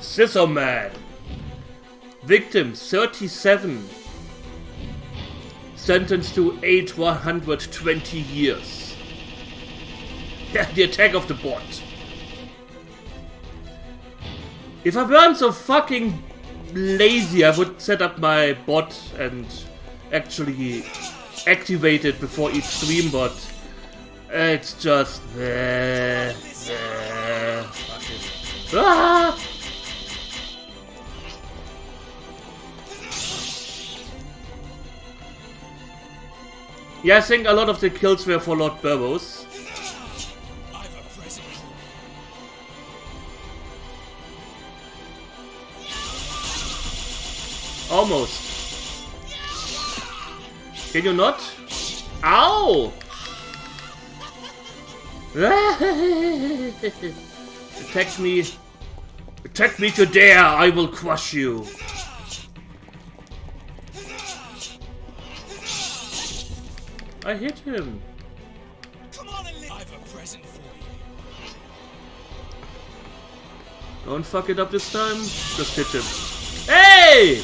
Scissor Man. Victim 37. Sentenced to 120 years. Yeah, the attack of the bot. If I weren't so fucking lazy, I would set up my bot and actually activate it before each stream, but it's just Yeah, I think a lot of the kills were for Lord Burrows. I've a present for you. Almost. Can you not? Ow! Attack me. Attack me to dare, I will crush you. I hit him. Come on and live. I've a present for you. Don't fuck it up this time. Just hit him. Hey!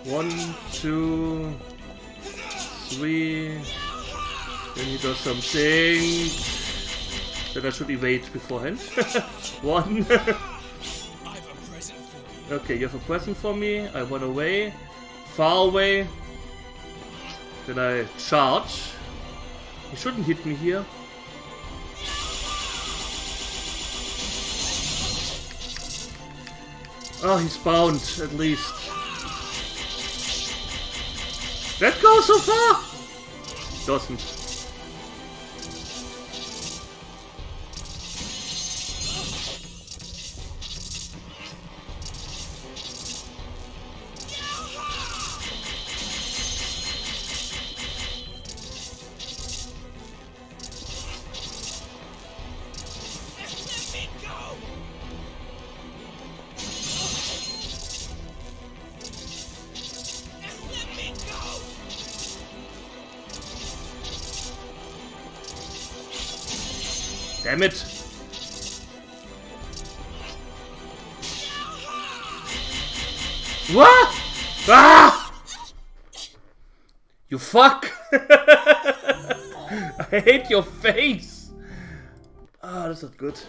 1, 2, 3. Then he does something that I should evade beforehand. 1. I've a present for you. Okay, you have a present for me. I run away. Far away. Then I charge. He shouldn't hit me here. Oh, he's bound, at least. That goes so far! Doesn't. Damn it! What? Ah! You fuck! I hate your face! Ah, that's not good.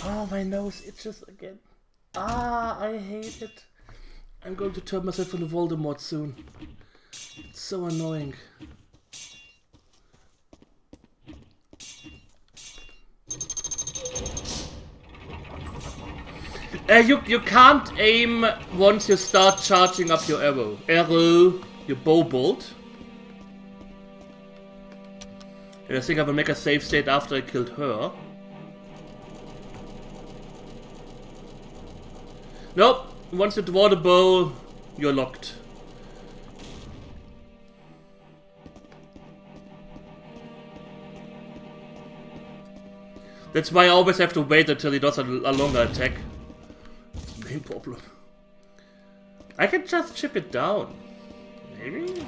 Oh, my nose itches again. Ah, I hate it. I'm going to turn myself into Voldemort soon. It's so annoying. You can't aim once you start charging up your arrow. Your bow bolt. And I think I will make a save state after I killed her. Nope. Once you draw the bow, you're locked. That's why I always have to wait until he does a longer attack. That's the main problem. I can just chip it down. Maybe?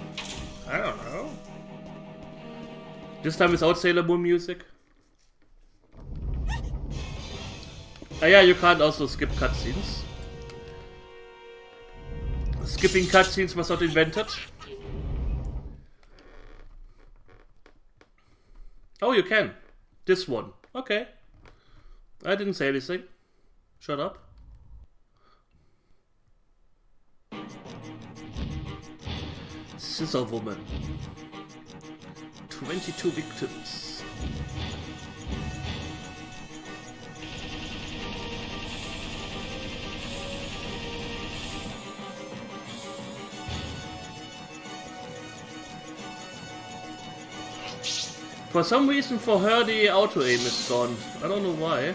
I don't know. This time without Sailor Moon music. Ah yeah, you can't also skip cutscenes. Skipping cutscenes was not invented. Oh, you can. This one. Okay. I didn't say anything. Shut up. Scissor Woman. 22 victims. For some reason, for her, the auto-aim is gone. I don't know why.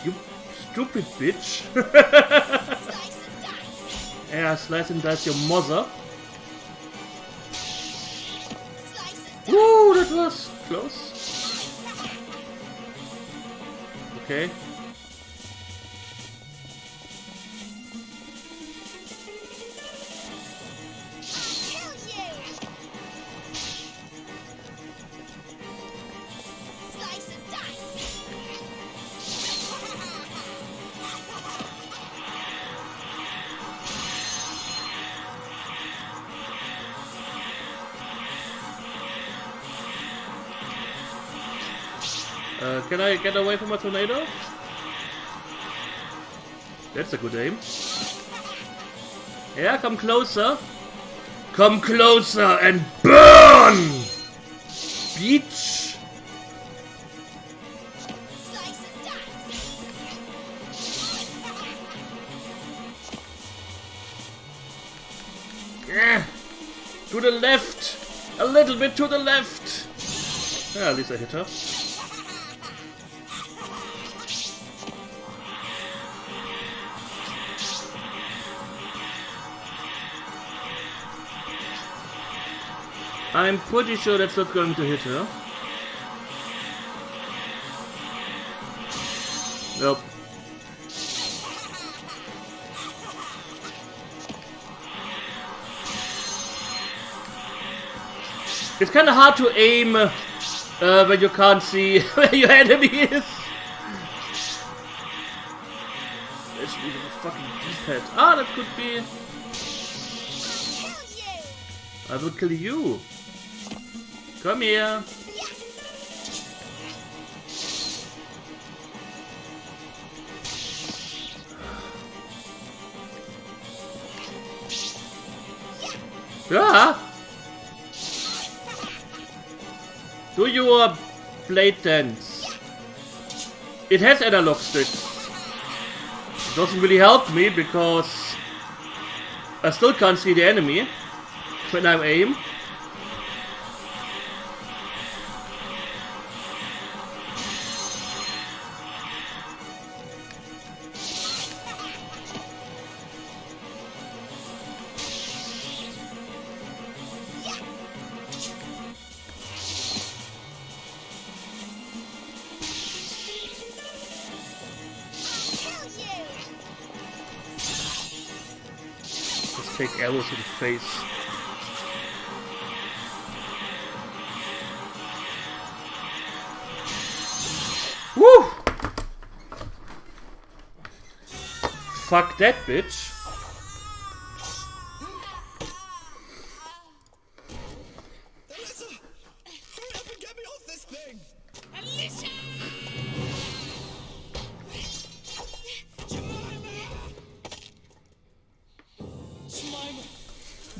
You stupid bitch. Yeah, slice and dice your mother. Woo, that was close. Okay. Can I get away from a tornado? That's a good aim. Yeah, come closer. Come closer and burn! beach. Slice and dice. Yeah. To the left. A little bit to the left. Yeah, at least I hit her. I'm pretty sure that's not going to hit her. Nope. It's kind of hard to aim when you can't see where your enemy is. Let's leave a fucking D-pad. Ah, that could be... I will kill you. Come here. Yeah. Do your blade dance. It has analog sticks. It doesn't really help me because I still can't see the enemy when I aim. Take arrows to the face. Woo! Fuck that bitch. Alyssa! Hurry up and get me off this thing! Alyssa!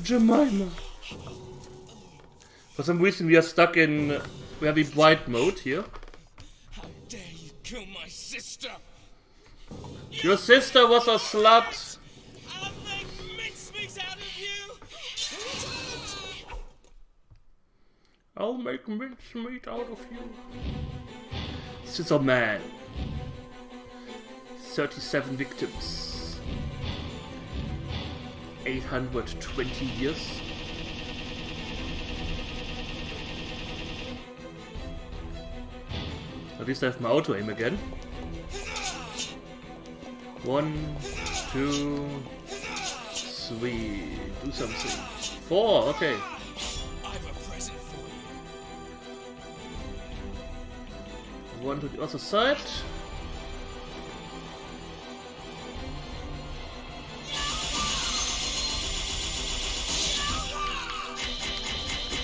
Jemima. For some reason we are stuck in very bright mode here. How dare you kill my sister! Your sister was a slut. I'll make mincemeat out of you! I'll make mincemeat out of you. Scissor Man. 37 victims. 820 years. At least I have my auto aim again. 1, 2, 3. Do something. 4. Okay. I've a present for you. 1 to the other side.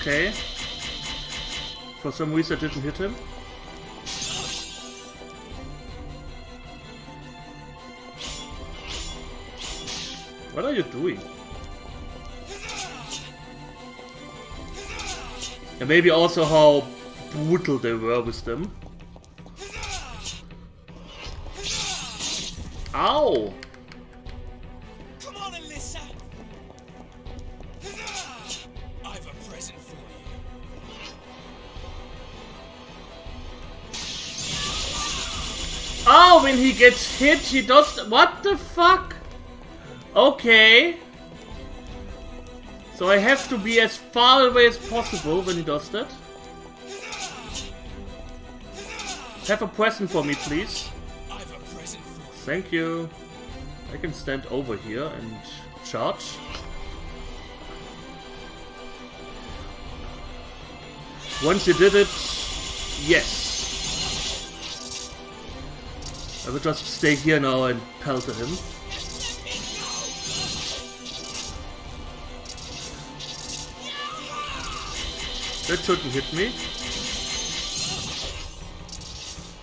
Okay. For some reason I didn't hit him. What are you doing? And maybe also how brutal they were with them. Ow! Come on, Alyssa! I've a present for you. Oh, when he gets hit, he does... What the fuck? Okay. So I have to be as far away as possible when he does that. Have a present for me, please. I've a present for you. Thank you. I can stand over here and charge. Once you did it, yes. I will just stay here now and pelt at him. That shouldn't hit me.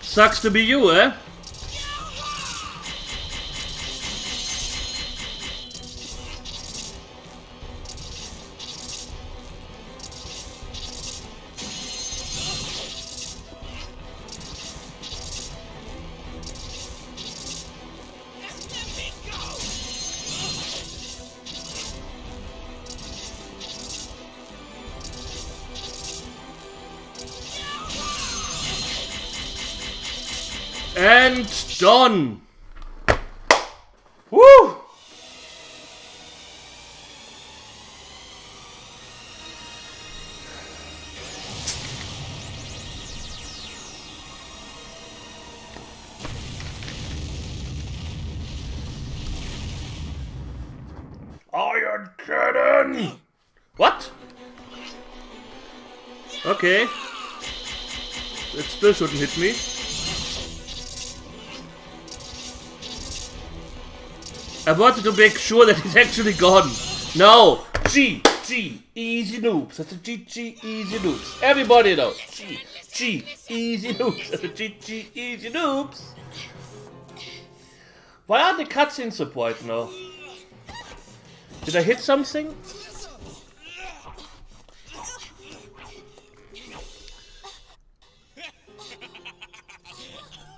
Sucks to be you, eh? And done. Woo! Iron Cannon! What? Okay. It still shouldn't hit me. I wanted to make sure that he's actually gone. No! G! Easy noobs. That's a G, easy noobs. Everybody knows. G, easy noobs. That's a G, easy noobs. Why aren't the cutscenes so bright now? Did I hit something?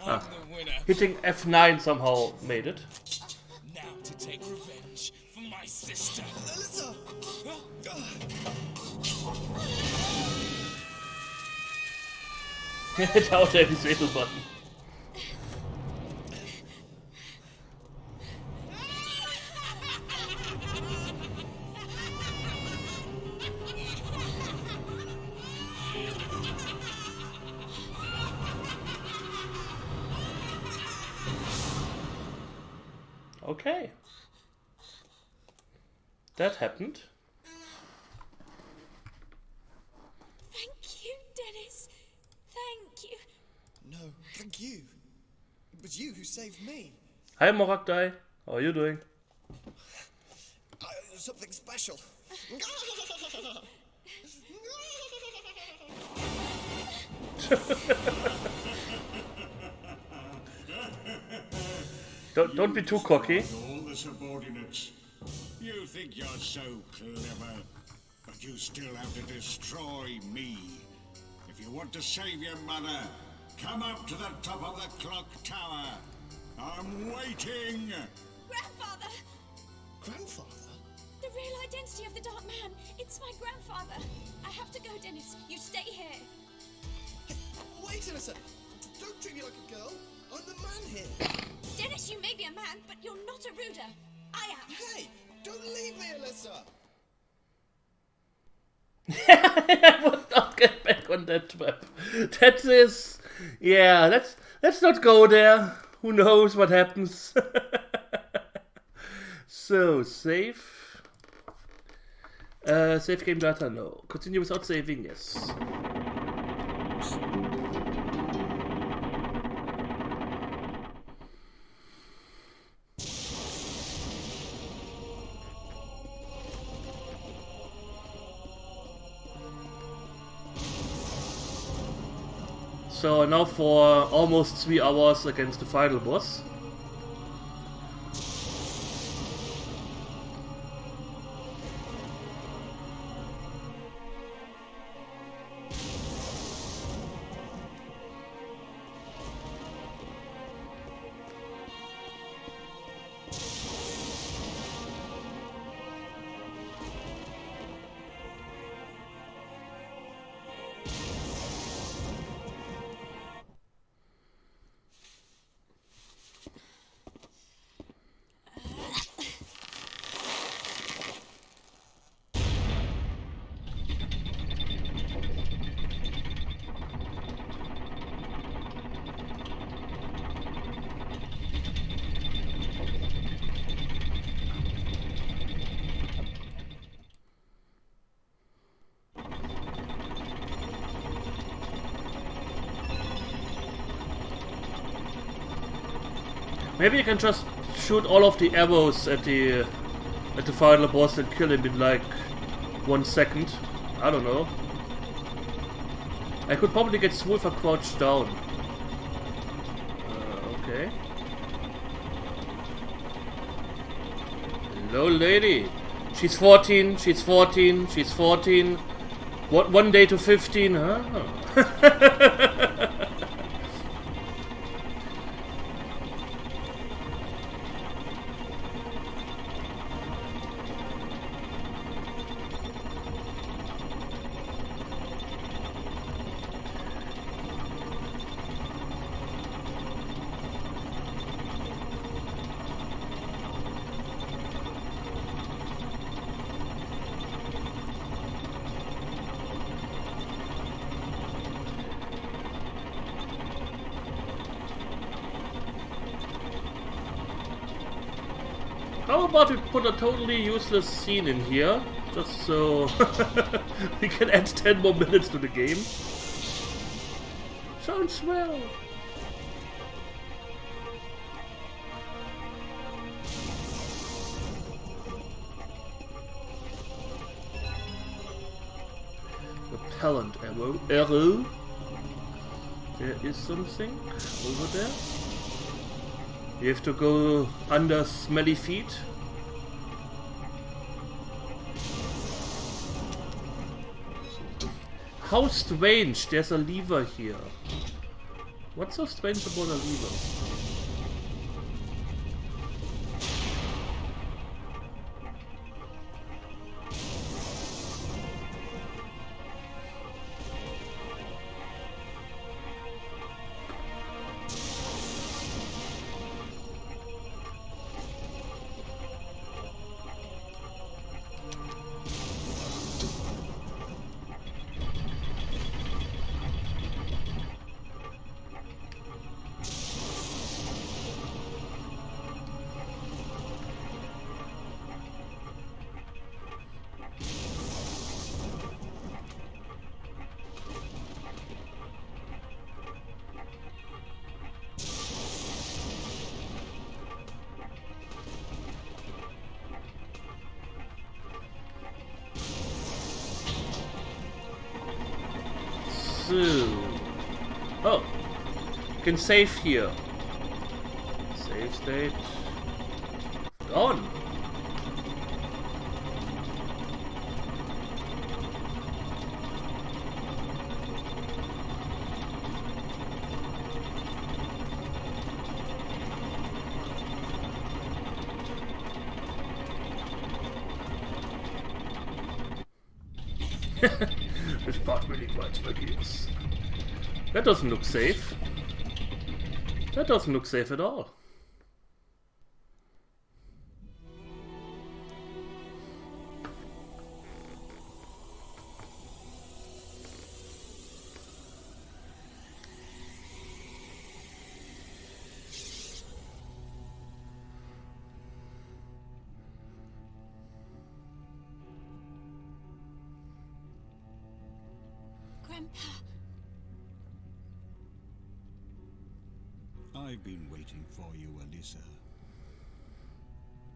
I'm the winner. Hitting F9 somehow made it. Now to take revenge for my sister. Alyssa! Hit out der Disable-Button. Okay. That happened. Thank you, Dennis. Thank you. No, thank you. It was you who saved me. Hi Morakdai, how are you doing? Something special. Don't be too cocky. All the subordinates. You think you're so clever, but you still have to destroy me. If you want to save your mother, come up to the top of the clock tower. I'm waiting. Grandfather! Grandfather? The real identity of the Dark Man. It's my grandfather. I have to go, Dennis. You stay here. Hey, wait, Alyssa. Don't treat me like a girl. I'm the man here. Dennis, you may be a man, but you're not a ruder. I am. Hey, don't leave me, Alyssa. I would not get back on that trap. That is... Yeah, let's not go there. Who knows what happens. So, save. Save game data, no. Continue without saving, yes. So now for almost 3 hours against the final boss. Maybe you can just shoot all of the arrows at the final boss and kill him in like 1 second. I don't know. I could probably get Swolfer crouched down. Okay. Hello, lady. She's 14. She's 14. She's 14. What? 1 day to 15, huh? How about we put a totally useless scene in here, just so we can add 10 more minutes to the game? Sounds well. Repellent arrow. There is something over there. You have to go under smelly feet. How strange, there's a lever here. What's so strange about a lever? Oh, you can save here. Save state. Gone. This part really grinds my gears. That doesn't look safe. That doesn't look safe at all. Grandpa. I've been waiting for you, Alyssa.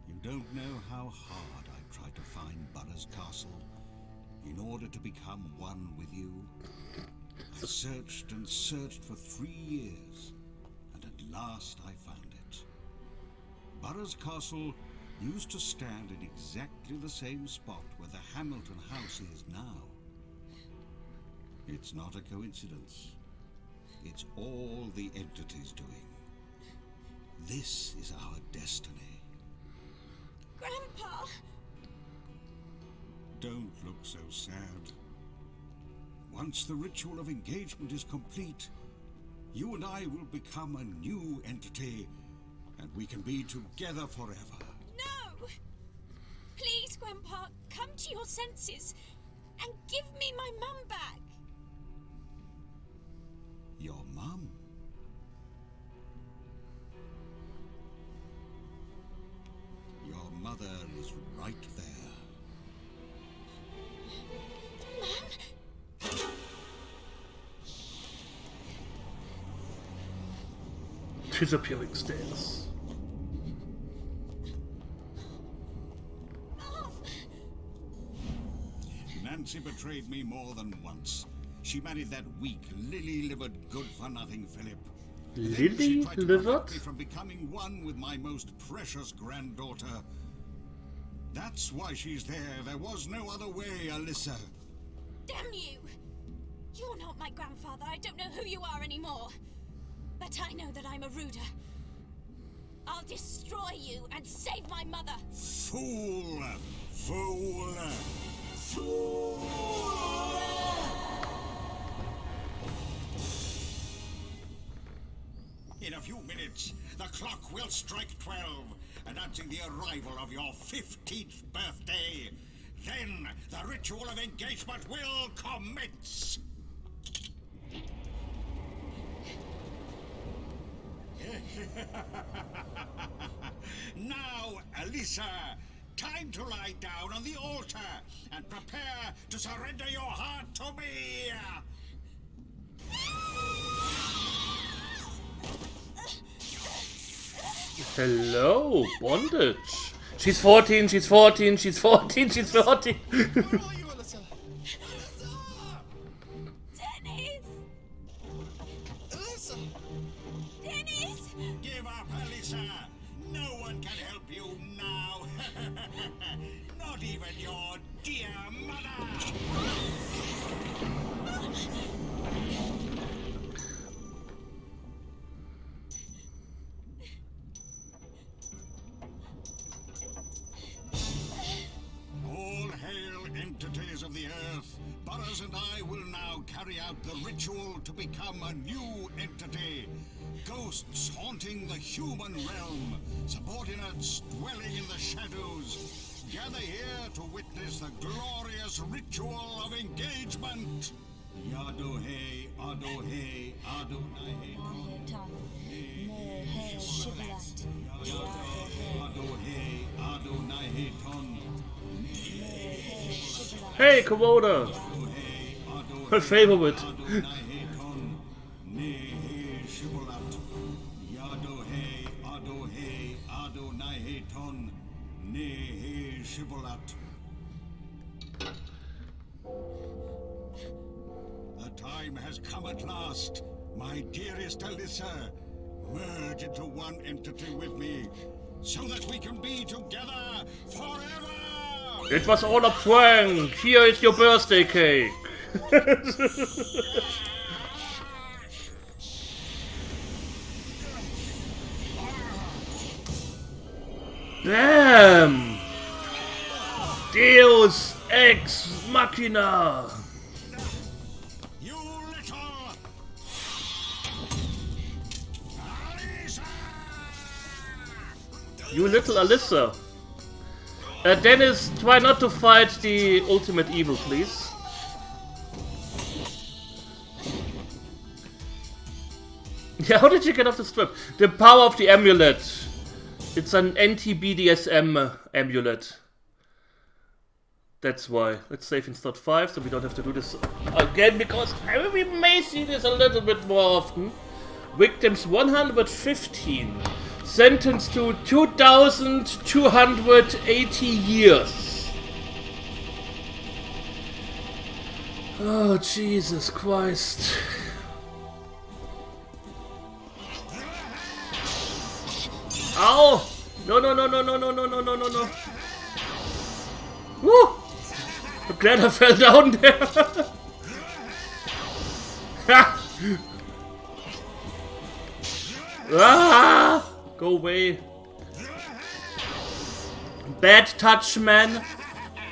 You don't know how hard I tried to find Burroughs Castle in order to become one with you. I searched and searched for 3 years, and at last I found it. Burroughs Castle used to stand in exactly the same spot where the Hamilton house is now. It's not a coincidence. It's all the entity's doing. This is our destiny. Grandpa! Don't look so sad. Once the ritual of engagement is complete, you and I will become a new entity, and we can be together forever. No! Please, Grandpa, come to your senses and give me my mum back. Your mum? Your mother is right there. Mum? Disappearing stairs. Mum! Nancy betrayed me more than once. She married that weak, lily-livered, good-for-nothing Philip. Lily-livered? She tried to prevent me from becoming one with my most precious granddaughter. That's why she's there. There was no other way, Alyssa. Damn you! You're not my grandfather. I don't know who you are anymore. But I know that I'm a Ruder. I'll destroy you and save my mother. Fool! Fool! Fool! In a few minutes, the clock will strike 12, announcing the arrival of your 15th birthday. Then, the ritual of engagement will commence. Now, Alyssa, time to lie down on the altar and prepare to surrender your heart to me. Hello, bondage. She's 14, she's 14, she's 14, she's 14. Where are you, Alyssa? Dennis! Alyssa! Dennis! Give up, Alyssa. No one can help you now. Not even your dear mother. All hail, entities of the earth. Burroughs and I will now carry out the ritual to become a new entity. Ghosts haunting the human realm, subordinates dwelling in the shadows. Gather here to witness the glorious ritual of engagement. Yadohe, Adohe, Adonai, Adohe, Adonai, Hey, Komoda! Her favorite. The time has come at last, my dearest Alyssa. Merge into one entity with me, so that we can be together forever! It was all a prank. Here is your birthday cake. Bam! Deus ex machina. You little... Alyssa! You little Alyssa. Dennis, try not to fight the ultimate evil, please. Yeah, how did you get off the strip? The power of the amulet. It's an anti-BDSM amulet. That's why. Let's save in slot 5 so we don't have to do this again, because we may see this a little bit more often. Victims 115. Sentenced to 2,280 years. Oh, Jesus Christ. Ow! No, no, no, no, no, no, no, no, no, no, no. Woo! I'm glad I fell down there. Ah! Go away. Bad touch, man.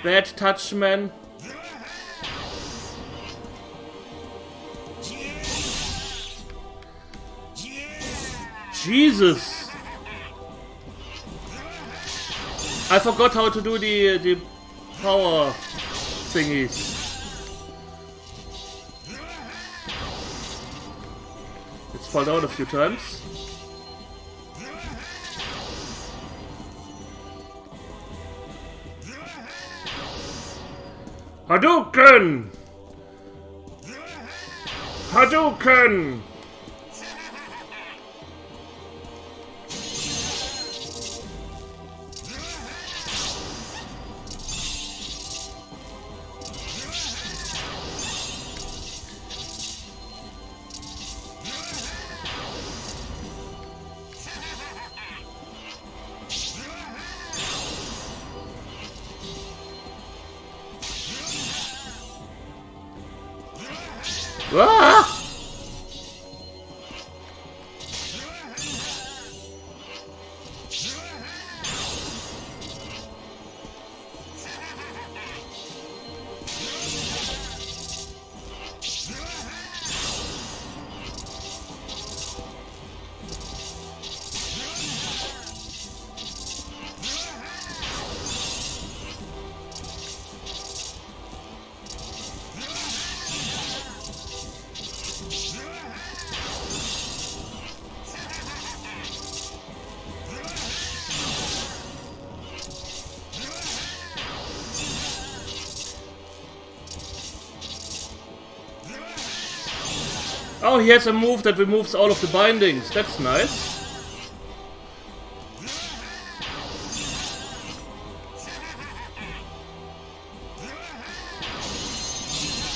Bad touch, man. Jesus. I forgot how to do the power thingies. It's fall down a few times. Hadouken! Hadouken! Ah! Oh, he has a move that removes all of the bindings. That's nice.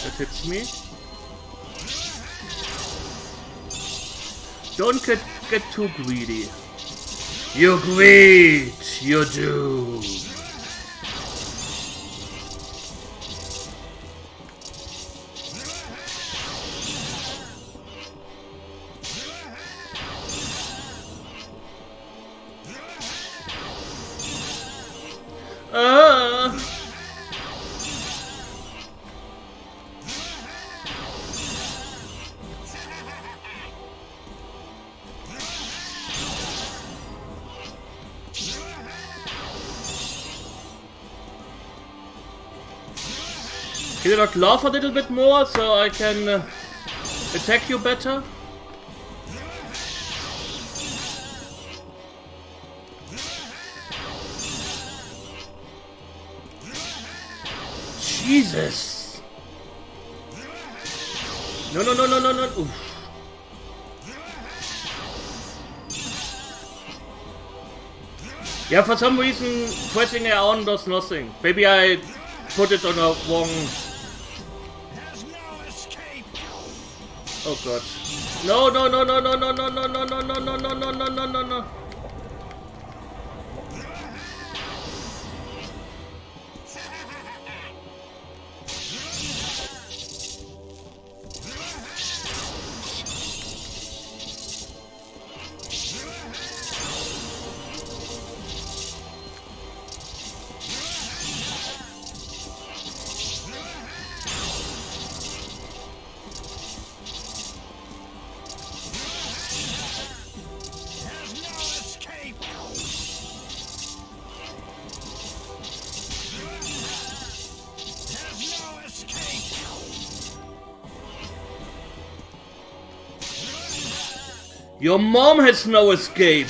That hits me. Don't get too greedy. You greed, you do. Can you not laugh a little bit more so I can attack you better? Jesus! No, no, no, no, no, no. Oof. Yeah, for some reason pressing it on does nothing. Maybe I put it on a wrong... Oh god. No, no, no, no, no, no, no, no, no, no, no, no, no, no, no, no, no, no. Your mom has no escape!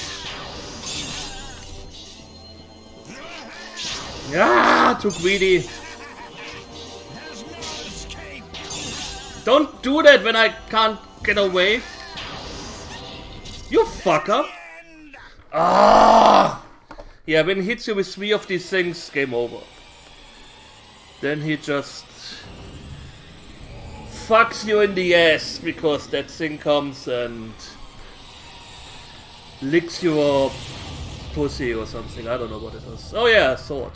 Ah, too greedy. Don't do that when I can't get away. You fucker! Ah! Yeah, when he hits you with 3 of these things, game over. Then he just fucks you in the ass because that thing comes and licks your pussy or something. I don't know what it was. Oh yeah, sword.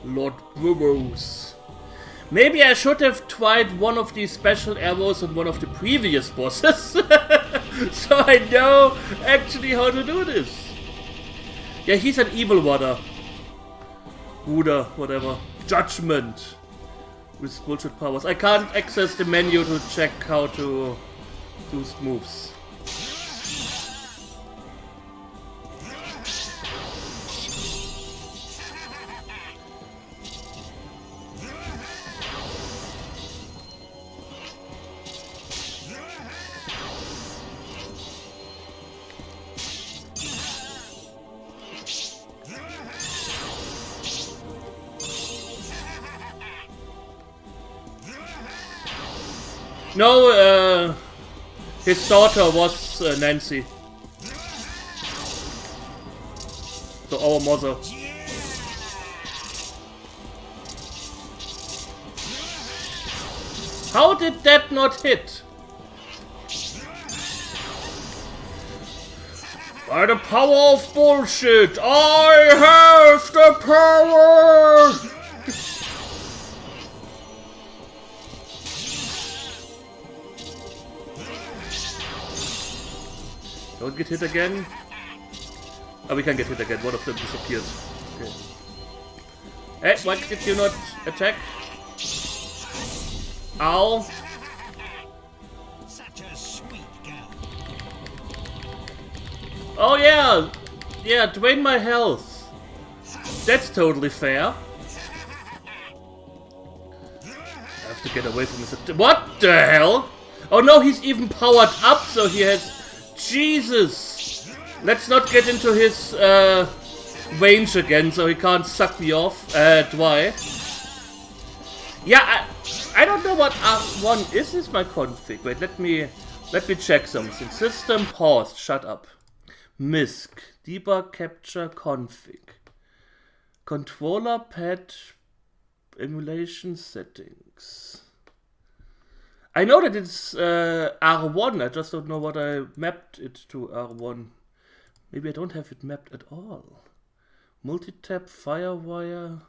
Lord Burrows. Maybe I should have tried one of these special arrows on one of the previous bosses. So I know actually how to do this. Yeah, he's an evil water. Buddha, whatever. Judgment. With bullshit powers. I can't access the menu to check how to do moves. No, his daughter was Nancy. So our mother. How did that not hit? By the power of bullshit, I have the power! Don't get hit again. Oh, we can get hit again. One of them disappeared. Okay. Hey, why did you not attack? Ow. Such a sweet girl. Oh yeah. Yeah, drain my health. That's totally fair. I have to get away from this. What the hell? Oh no, he's even powered up, so he has Jesus! Let's not get into his range again, so he can't suck me off dry. Yeah, I don't know what R1 is. Is my config? Wait, let me check something. System paused. Shut up. MISC debug capture config. Controller pad emulation settings. I know that it's R1. I just don't know what I mapped it to R1. Maybe I don't have it mapped at all. Multitap Firewire.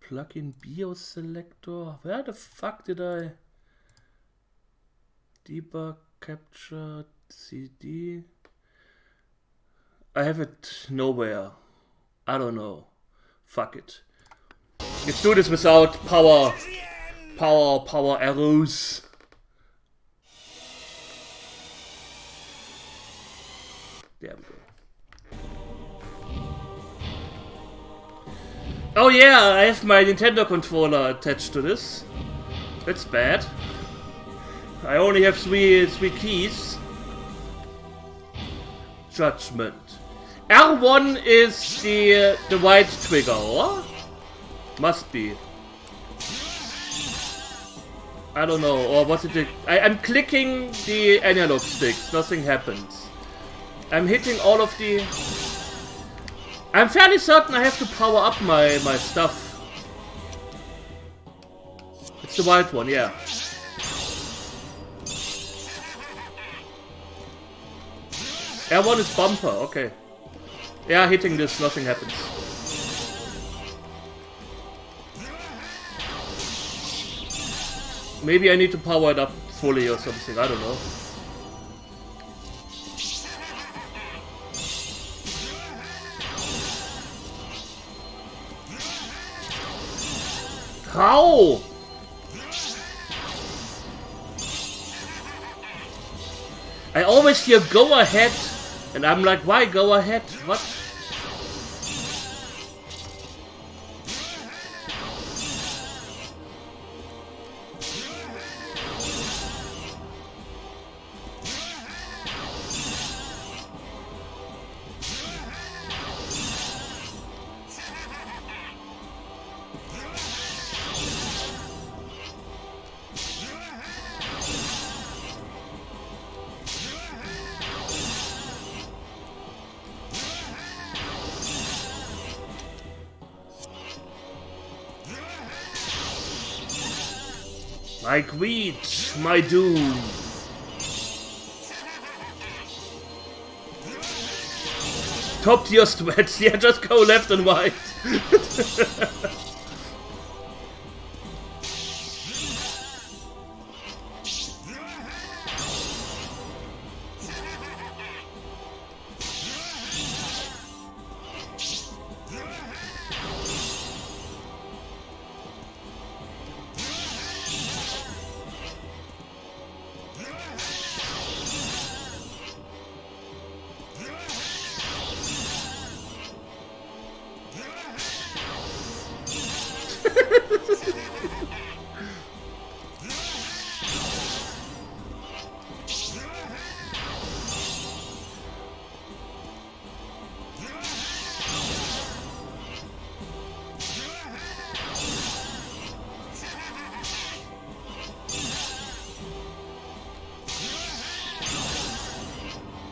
Plugin BIOS selector. Where the fuck did I? Debug capture CD. I have it nowhere. I don't know. Fuck it. Let's do this without power arrows. There we go. Oh yeah, I have my Nintendo controller attached to this. That's bad. I only have three keys. Judgment. R1 is the right trigger, or? Must be. I don't know, or was it I'm clicking the analog sticks, nothing happens. I'm hitting all of the... I'm fairly certain I have to power up my stuff. It's the white one, yeah. R1 is bumper, okay. Yeah, hitting this, nothing happens. Maybe I need to power it up fully or something, I don't know. How? I always hear go ahead, and I'm like, why go ahead? What? My greed, my doom. Top tier sweats, yeah, just go left and right.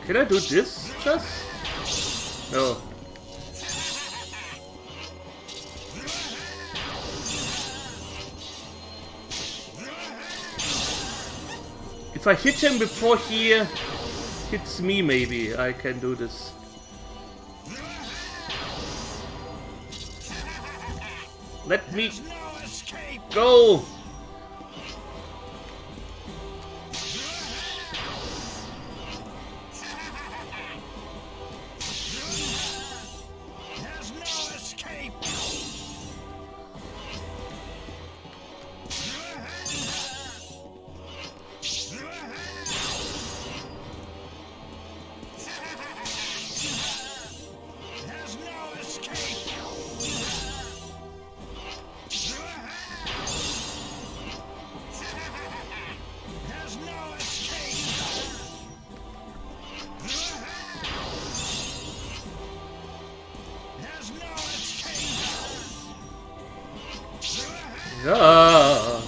Can I do this just? No. If I hit him before he hits me, maybe I can do this. Let me go! Yeah.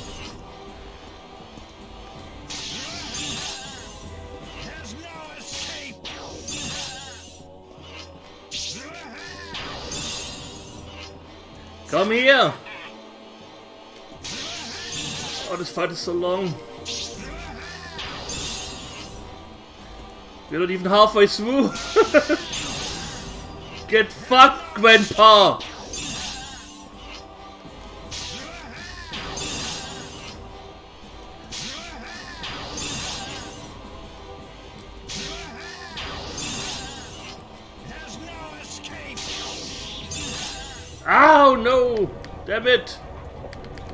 There's no escape. Come here. Oh, this fight is so long. We're not even halfway through. Get fucked, Grandpa. There's no escape. Ow, no! Damn it!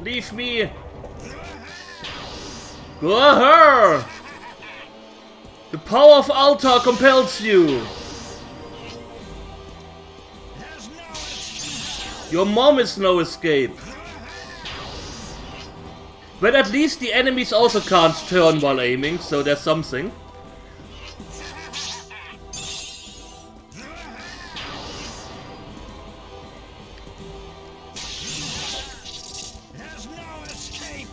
Leave me! Go her! The power of Altar compels you! There's no escape. Your mom is no escape. But at least the enemies also can't turn while aiming, so there's something. There's no escape.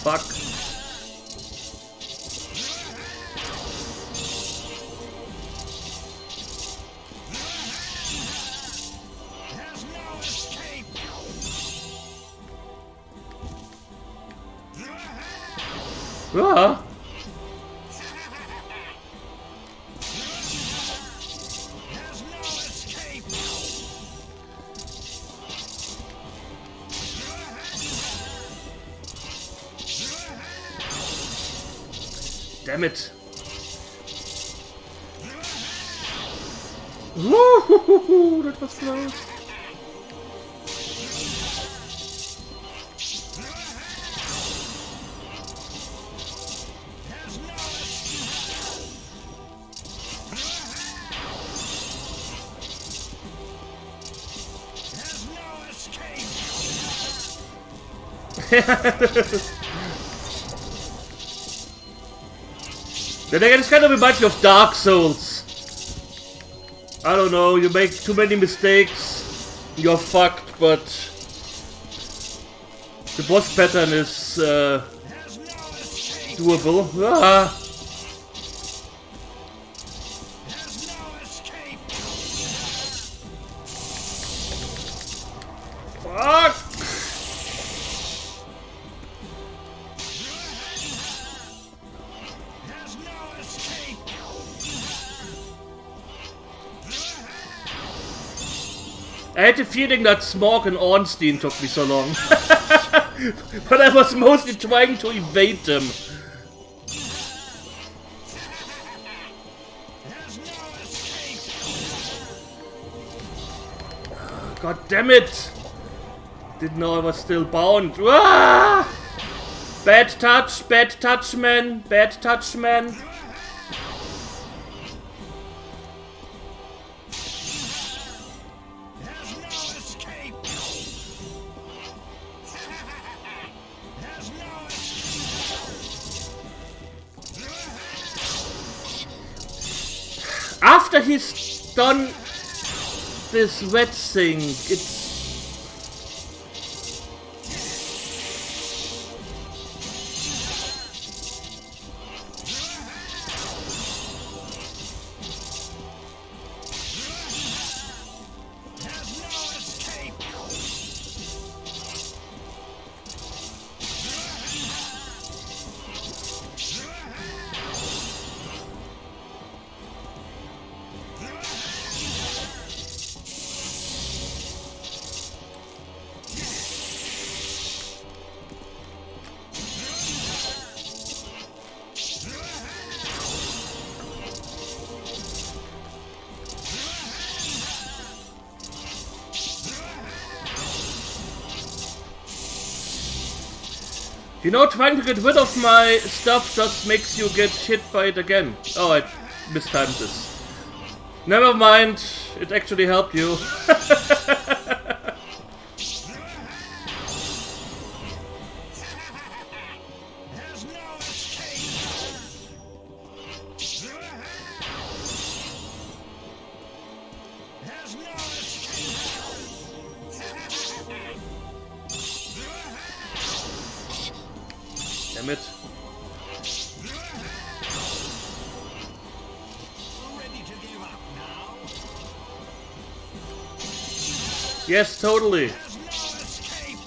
Fuck. There's no escape. Ah. There's no escape. Damn it. Woo-hoo-hoo-hoo, that was close. There's no escape. There's no escape. Then again, it's kind of reminds me of Dark Souls. I don't know, you make too many mistakes, you're fucked, but the boss pattern is There's no escape. doable. Ah. There's no escape. Fuck! There's no escape. I had the feeling that Smog and Ornstein took me so long. But I was mostly trying to evade them. There's no escape. God damn it! Didn't know I was still bound. Ah! Bad touch, man. Bad touch, man. There's no escape. There's no escape. After he's done this red thing, it's... There's no escape. You know, trying to get rid of my stuff just makes you get hit by it again. Oh, I mistimed this. Never mind, it actually helped you. There's no escape. Damn it. Ready to give up now? Yes, totally. There's no escape.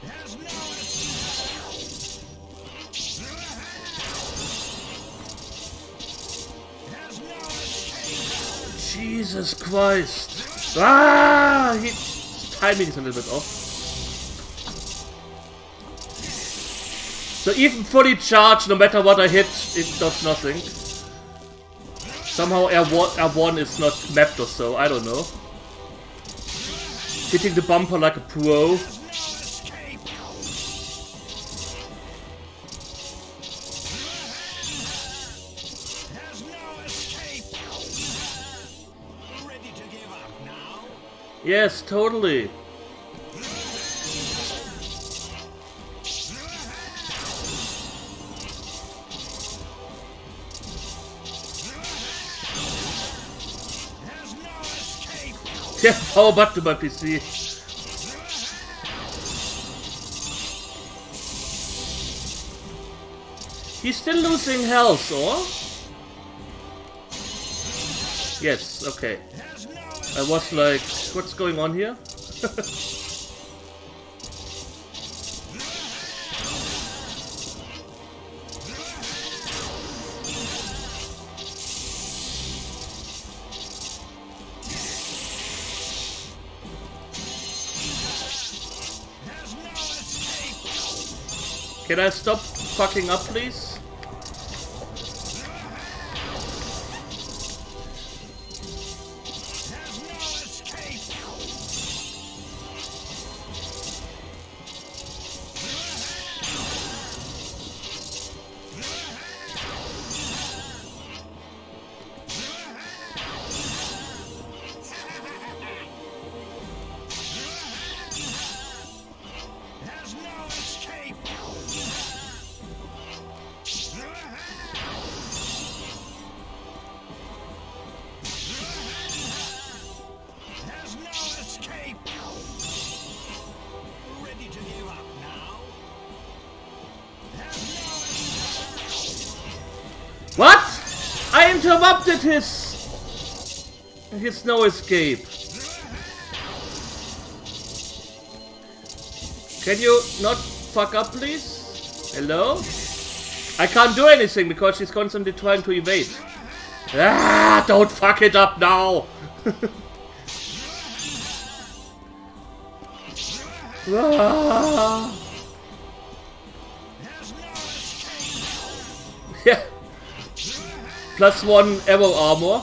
There's no escape. There's no escape. Jesus Christ. Ah! Timing is a little bit off. So even fully charged, no matter what I hit, it does nothing. Somehow R1 is not mapped or so, I don't know. Hitting the bumper like a pro. There's no escape. There's no escape. Ready to give up now? Yes, totally. There's no escape. Yeah, power back to my PC. He's still losing health, or? Yes, okay. There's no I was like, what's going on here? There's no escape. Can I stop fucking up, please? There's no escape. There's no escape. There's no escape. Ready to give up now? There's no escape. What? I interrupted his no escape. Can you not fuck up, please? Hello? I can't do anything because she's constantly trying to evade. Ah, don't fuck it up now! Ah. There's no escape. Yeah. +1 arrow armor.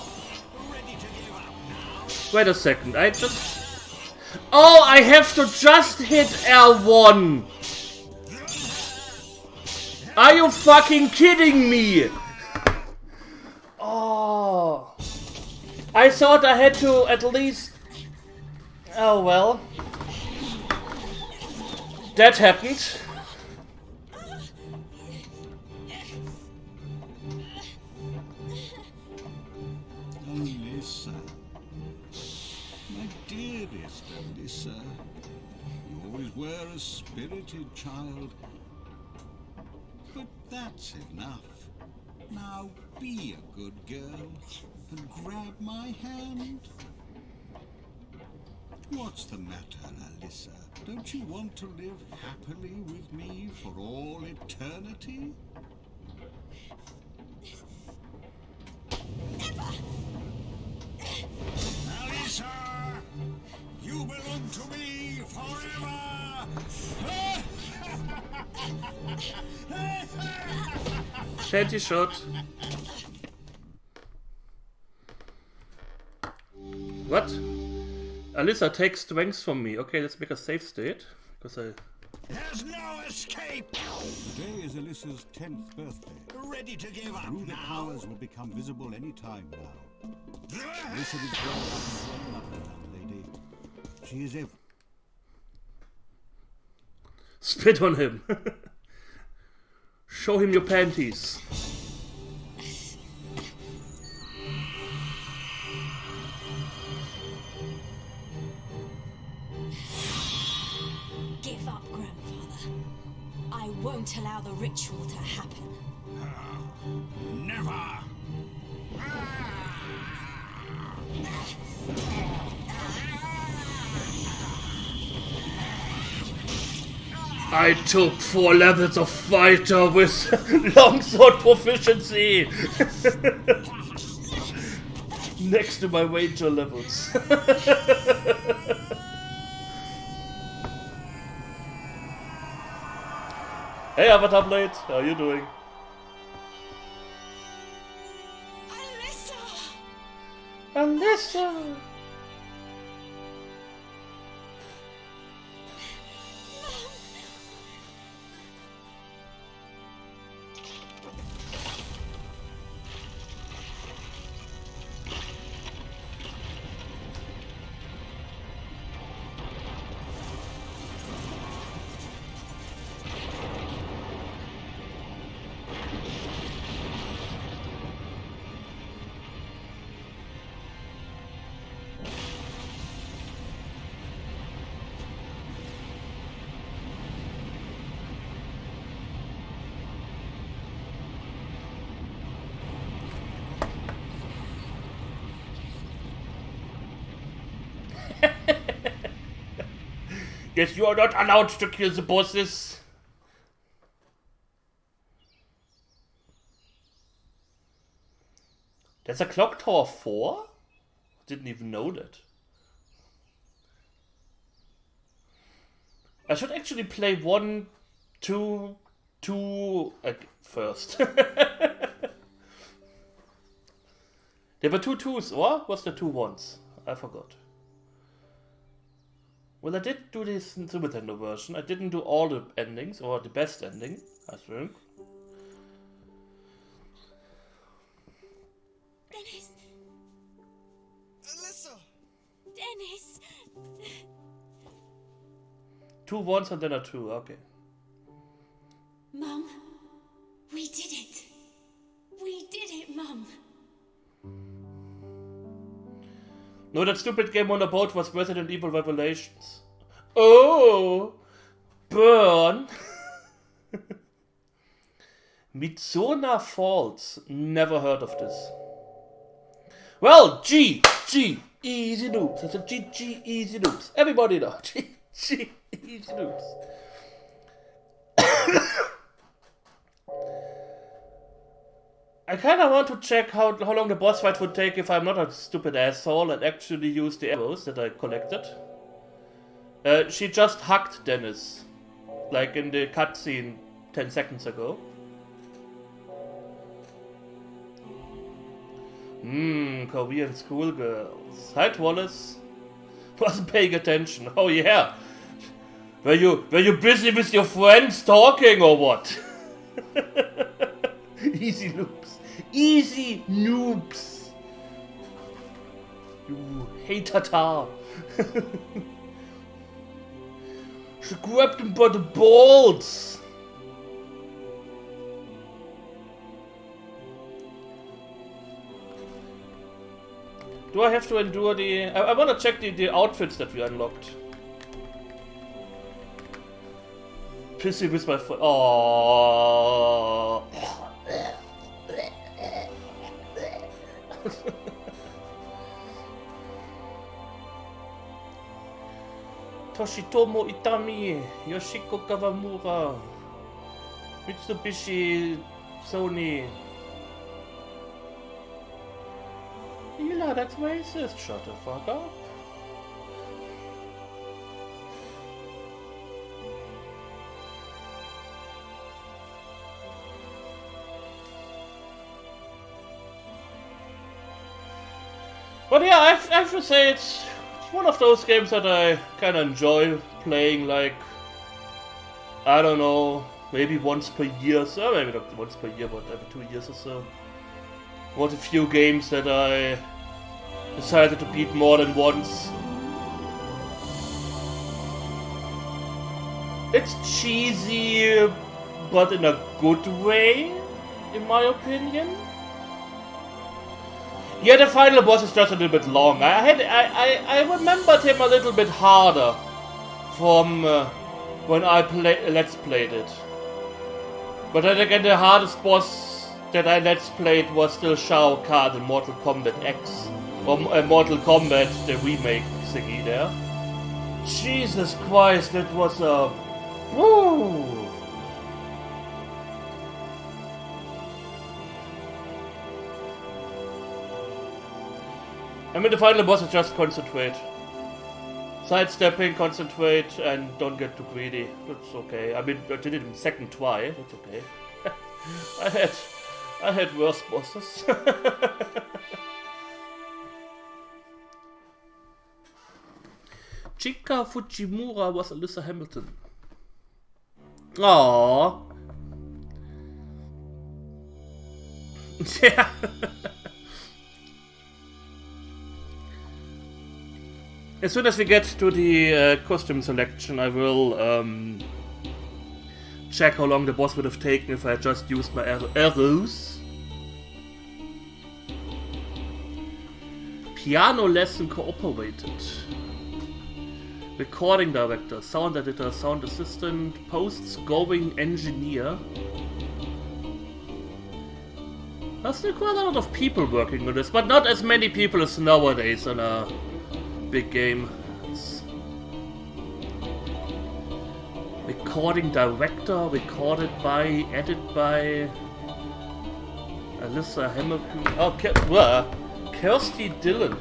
Ready to give up now? Wait a second, I just... Oh, I have to just hit R1! Are you fucking kidding me? Oh... I thought I had to at least... Oh well. That happened. Alyssa. My dearest Alyssa. You always were a spirited child. But that's enough. Now be a good girl and grab my hand. What's the matter, Alyssa? Don't you want to live happily with me for all eternity? Alyssa! You belong to me forever! Shanty shot. What? Alyssa takes strength from me. Okay, let's make a safe state. Because I... There's no escape! Today is Alyssa's 10th birthday. Ready to give up now? Powers will become visible any time now. Alyssa is growing up into a lovely young lady. She is every... Spit on him. Show him your panties. won't allow the ritual to happen. Never! I took 4 levels of fighter with longsword proficiency. Next to my ranger levels. Hey Avatar Blade, how are you doing? Alyssa! Yes, you are not allowed to kill the bosses. There's a clock tower 4? Didn't even know that. I should actually play 1, 2, 2 first. There were 2 2s, or was there 2 1s? I forgot. Well, I did do this in the Nintendo version. I didn't do all the endings, or the best ending, I think. Dennis! Alyssa! Dennis! 2 1s and then a 2, okay. Mum, we did it. We did it, Mum. No, that stupid game on the boat was Resident Evil Revelations. Oh! Burn! Mitsona Falls. Never heard of this. Well, G! Easy noobs. I said G, easy noobs. Everybody know. G, easy noobs. I kinda want to check how long the boss fight would take if I'm not a stupid asshole and actually use the arrows that I collected. She just hugged Dennis. Like in the cutscene 10 seconds ago. Korean schoolgirls. Hi, Wallace. Wasn't paying attention. Oh yeah. Were you busy with your friends talking or what? Easy noobs. Easy noobs. You hater. She grabbed him by the balls. Do I have to endure the... I want to check the outfits that we unlocked. Pissy with my foot. Oh. Toshitomo Itami, Yoshiko Kawamura, Mitsubishi, Sony. Hila, that's racist. Shut the fuck up. But yeah, I have to say it's one of those games that I kind of enjoy playing, like, I don't know, maybe once per year, so maybe not once per year, but every 2 years or so. What a few games that I decided to beat more than once. It's cheesy, but in a good way, in my opinion. Yeah, the final boss is just a little bit long. I remembered him a little bit harder from when I let's played it. But then again, the hardest boss that I let's played was still Shao Kahn in Mortal Kombat X. Or Mortal Kombat, the remake thingy there. Jesus Christ, that was a... Woo! I mean, the final boss is just concentrate. Sidestepping, concentrate, and don't get too greedy. That's okay. I mean, I did it in second try. That's okay. I had worse bosses. Chika Fujimura was Alyssa Hamilton. Aww. Yeah. As soon as we get to the costume selection, I will check how long the boss would have taken if I had just used my arrows. Piano lesson cooperated. Recording director, sound editor, sound assistant, post-scoring engineer. There's still quite a lot of people working on this, but not as many people as nowadays on a big game. Recording director, recorded by, edited by Alyssa Hamilton. Oh, Kirsty Dillon.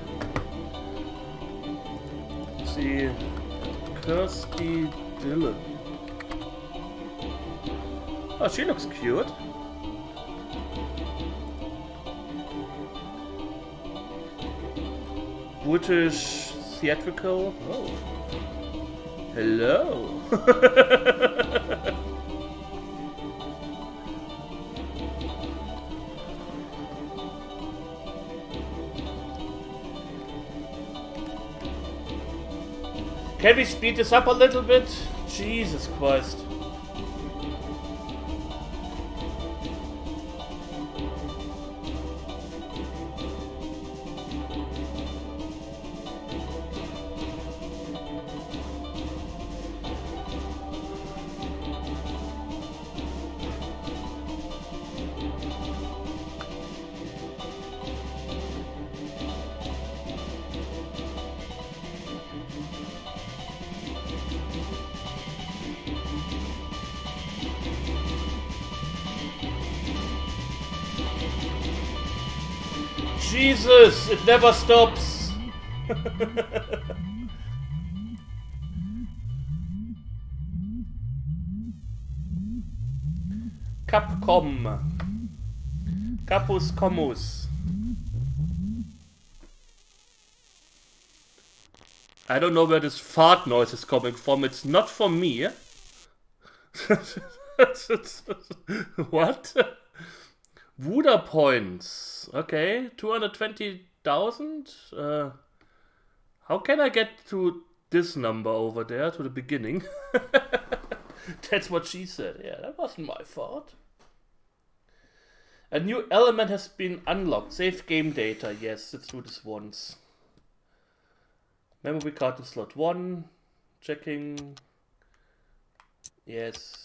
Let's see, Kirsty Dillon. Oh, she looks cute. British theatrical. Oh. Hello. Can we speed this up a little bit? Jesus Christ. Jesus, it never stops. Capcom. Capus Comus. I don't know where this fart noise is coming from. It's not from me. What? Wuda points. Okay, 220,000. How can I get to this number over there, to the beginning? That's what she said. Yeah, that wasn't my fault. A new element has been unlocked. Save game data. Yes, let's do this once. Memory card to slot 1. Checking. Yes.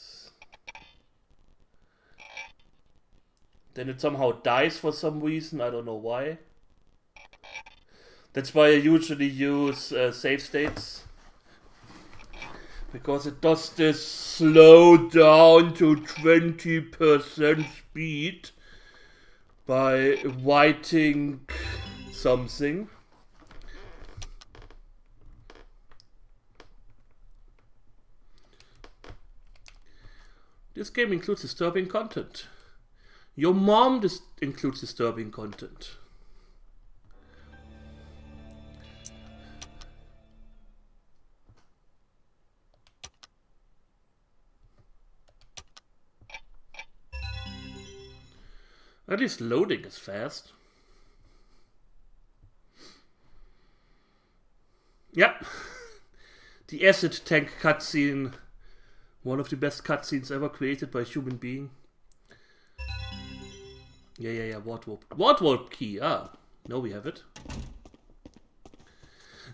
Then it somehow dies for some reason, I don't know why. That's why I usually use save states. Because it does this slow down to 20% speed by writing something. This game includes disturbing content. Your mom includes disturbing content. At least loading is fast. Yeah. The acid tank cutscene. One of the best cutscenes ever created by a human being. Yeah, wardrobe. Wardrobe key, now we have it.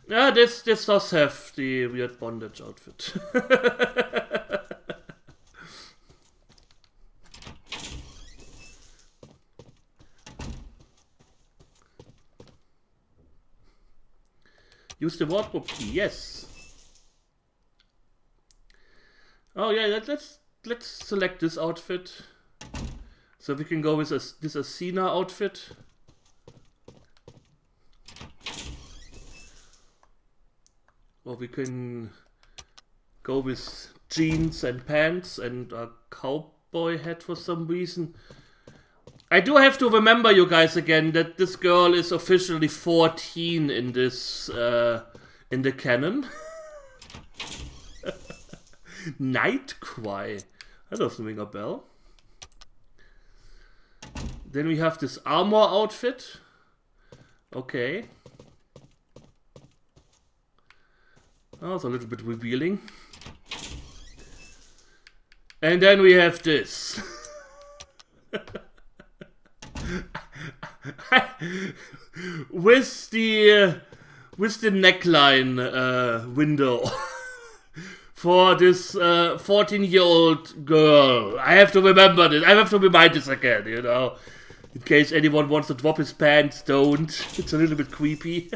Yeah, this does have the weird bondage outfit. Use the wardrobe key, yes. Oh yeah, let's select this outfit. So we can go with this Athena outfit. Or we can go with jeans and pants and a cowboy hat for some reason. I do have to remember you guys again that this girl is officially 14 in this in the canon. Night Cry. That doesn't ring a bell. Then we have this armor outfit. Okay. Oh, it's a little bit revealing. And then we have this. with the neckline window for this 14-year-old girl. I have to remember this. I have to remind this again, you know. In case anyone wants to drop his pants, don't. It's a little bit creepy.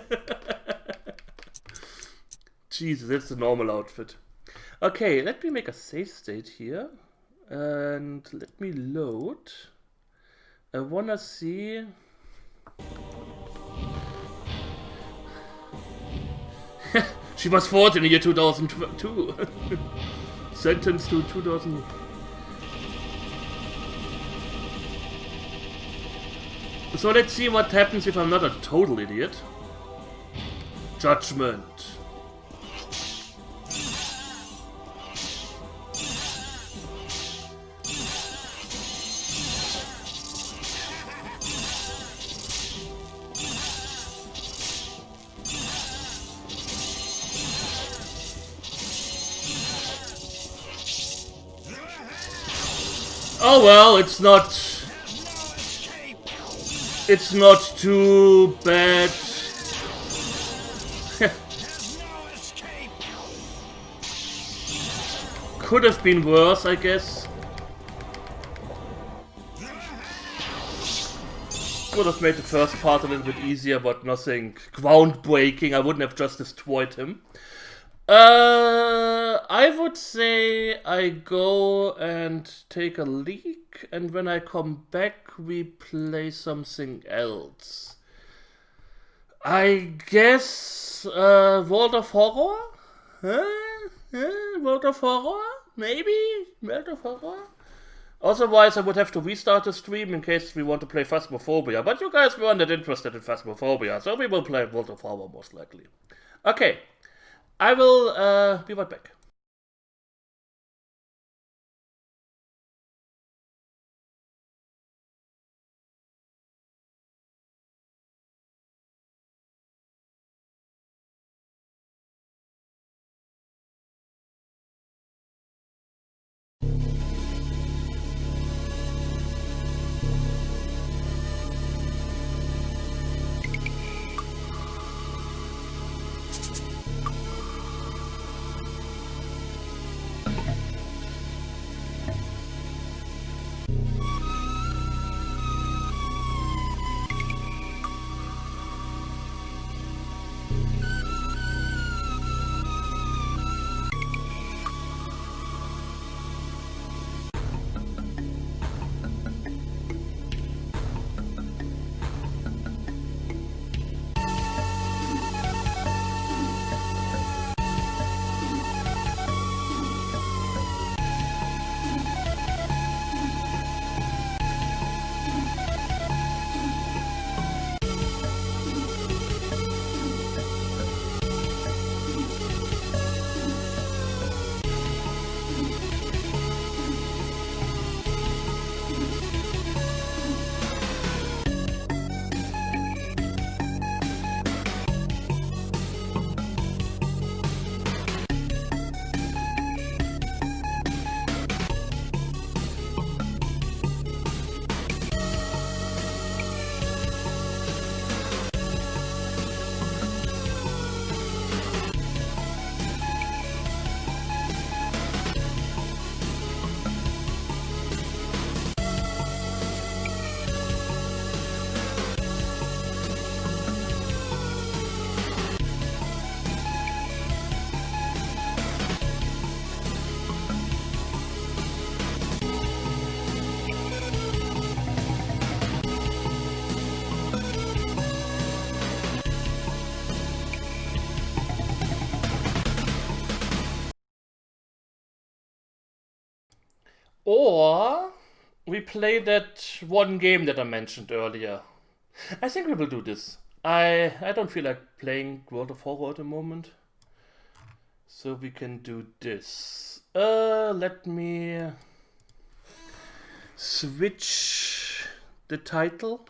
Jesus, that's the normal outfit. Okay, let me make a save state here. And let me load. I wanna see... She was 14 in the year 2002. Sentenced to 2000... So let's see what happens if I'm not a total idiot. Judgment. Oh well, it's not too bad. Could have been worse, I guess. Would have made the first part a little bit easier, but nothing groundbreaking. I wouldn't have just destroyed him. I would say I go and take a leak, and when I come back, we play something else. I guess World of Horror? World of Horror? Maybe? World of Horror? Otherwise, I would have to restart the stream in case we want to play Phasmophobia. But you guys weren't that interested in Phasmophobia, so we will play World of Horror most likely. Okay. I will be right back. Or we play that one game that I mentioned earlier. I think we will do this. I don't feel like playing World of Horror at the moment. So we can do this. Let me switch the title.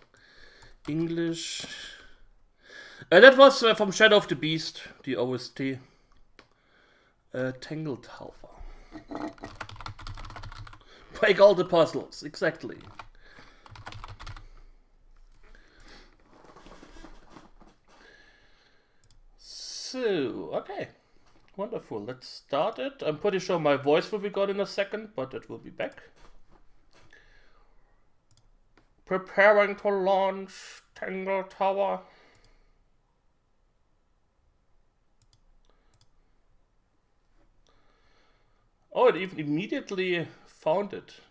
English. That was from Shadow of the Beast, the OST. Tangle Tower. Break all the puzzles, exactly. So, okay. Wonderful, let's start it. I'm pretty sure my voice will be gone in a second, but it will be back. Preparing to launch Tangle Tower. Oh, it even immediately found it.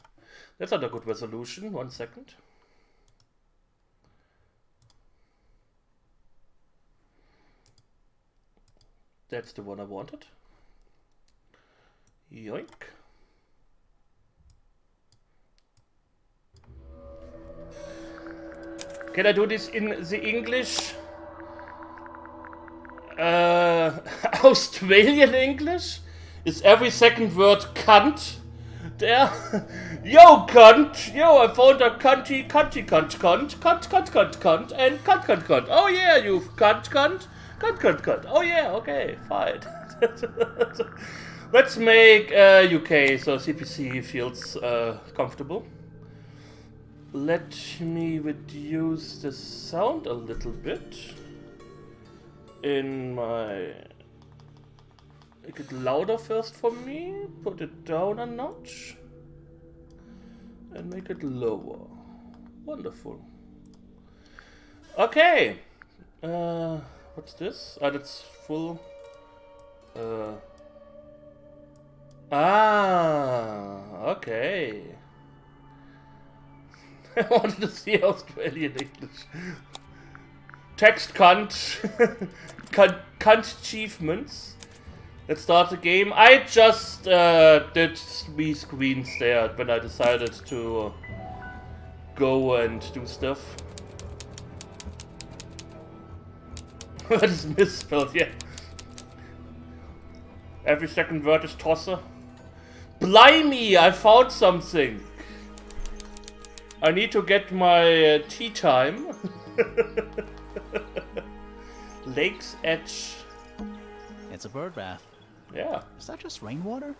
That's not a good resolution. 1 second. That's the one I wanted. Yoink. Can I do this in the English? Australian English? Is every second word cunt there? Yo, cunt! Yo, I found a cunty, cunt, and cunt. Oh yeah, you cunt. Oh yeah, okay, fine. Let's make UK so CPC feels comfortable. Let me reduce the sound a little bit in my... Make it louder first for me, put it down a notch, and make it lower. Wonderful. Okay. What's this? Ah, that's full. Okay. I wanted to see Australian English. Text cunt. Cunt achievements. Let's start the game. I just did 3 screens there when I decided to go and do stuff. That is misspelled, yeah. Every second word is tosser. Blimey, I found something. I need to get my tea time. Lake's Edge. It's a bird bath. Yeah. Is that just rainwater?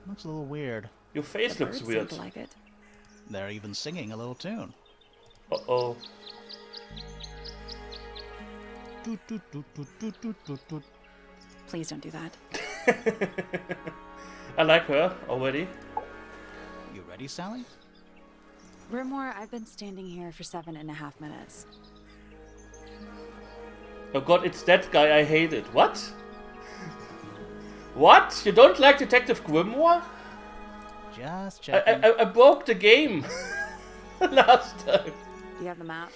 Looks a little weird. Your face The looks birds weird. seem to like it. They're even singing a little tune. Uh-oh. Toot, toot, toot, toot, toot, toot, toot, toot. Please don't do that. I like her already. You ready, Sally? Rimore, I've been standing here for 7.5 minutes. Oh god, it's that guy I hated. What? What? You don't like Detective Grimoire? Just checking. I broke the game last time. Do you have the map?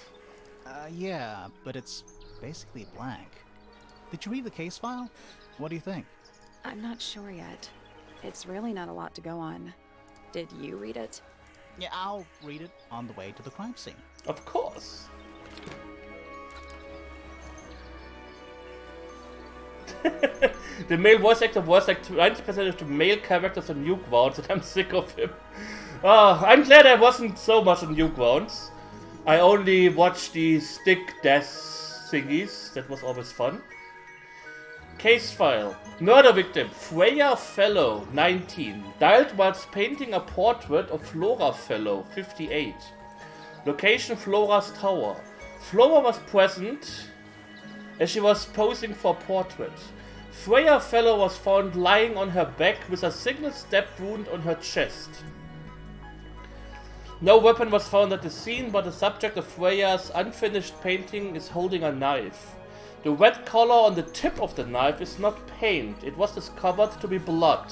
Yeah, but it's basically blank. Did you read the case file? What do you think? I'm not sure yet. It's really not a lot to go on. Did you read it? Yeah, I'll read it on the way to the crime scene. Of course. The male voice actor voiced like 90% of the male characters on Newgrounds, and I'm sick of him. I'm glad I wasn't so much on Newgrounds. I only watched the stick death thingies. That was always fun. Case file. Murder victim Freya Fellow, 19. Died whilst painting a portrait of Flora Fellow, 58. Location Flora's tower. Flora was present as she was posing for a portrait. Freya Fellow was found lying on her back with a single stab wound on her chest. No weapon was found at the scene, but the subject of Freya's unfinished painting is holding a knife. The red color on the tip of the knife is not paint, it was discovered to be blood.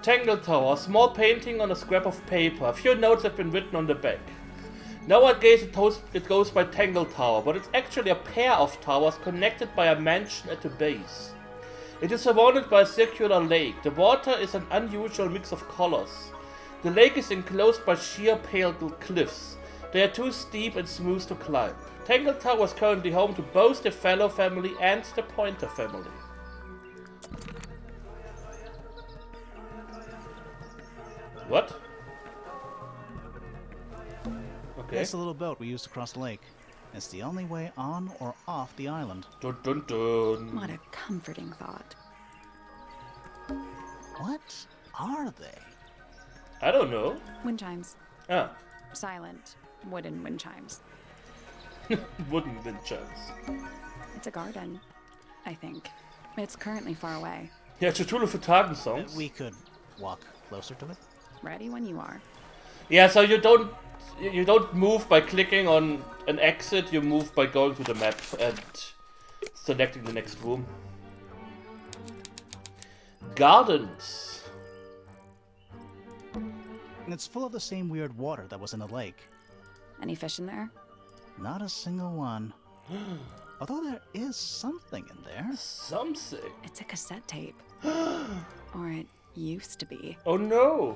Tangle Tower, a small painting on a scrap of paper. A few notes have been written on the back. Nowadays it goes by Tangle Tower, but it's actually a pair of towers connected by a mansion at the base. It is surrounded by a circular lake. The water is an unusual mix of colors. The lake is enclosed by sheer pale cliffs. They are too steep and smooth to climb. Tangle Tower is currently home to both the Fellow family and the Pointer family. What? Okay. It's the little boat we used to cross the lake. It's the only way on or off the island. Dun dun dun. What a comforting thought. What are they? I don't know. Wind chimes. Ah, Silent, wooden wind chimes. wooden wind chimes. It's a garden, I think. It's currently far away. Ja, Cthulhu für Tagen songs. We could walk closer to it. Ready when you are. Yeah, so you don't move by clicking on an exit, you move by going to the map and selecting the next room. Gardens. And it's full of the same weird water that was in the lake. Any fish in there? Not a single one. Although there is something in there. Something. It's a cassette tape. Or it used to be. Oh no.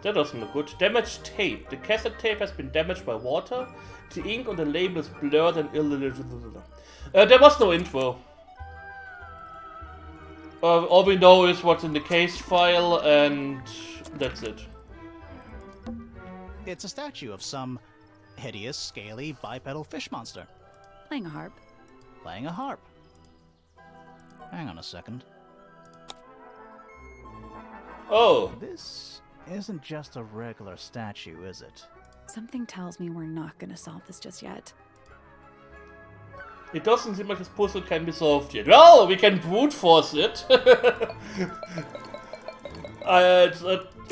That doesn't look good. Damaged tape. The cassette tape has been damaged by water. The ink on the label is blurred and illegible. There was no info. All we know is what's in the case file, and that's it. It's a statue of some hideous, scaly, bipedal fish monster. Playing a harp. Playing a harp. Hang on a second. Oh. This isn't just a regular statue, is it? Something tells me we're not gonna solve this just yet. It doesn't seem like this puzzle can be solved yet. Well, we can brute force it. Okay.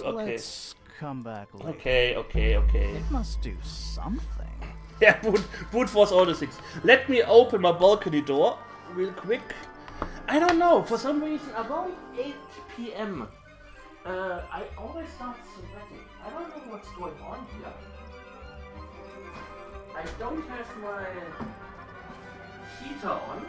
Let's come back later. Okay. It must do something. Yeah, brute force all the things. Let me open my balcony door real quick. I don't know, for some reason around 8 p.m. I always start sweating. I don't know what's going on here. I don't have my heater on.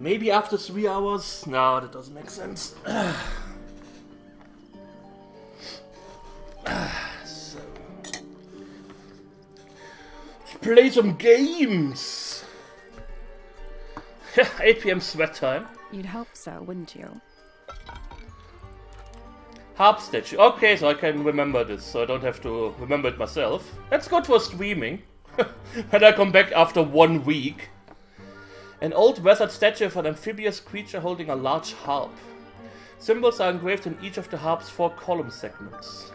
Maybe after 3 hours? No, that doesn't make sense. So, let's play some games. 8 p.m. sweat time. You'd hope so, wouldn't you? Harp statue. Okay, so I can remember this, so I don't have to remember it myself. That's good for streaming. When I come back after 1 week. An old weathered statue of an amphibious creature holding a large harp. Symbols are engraved in each of the harp's 4 column segments.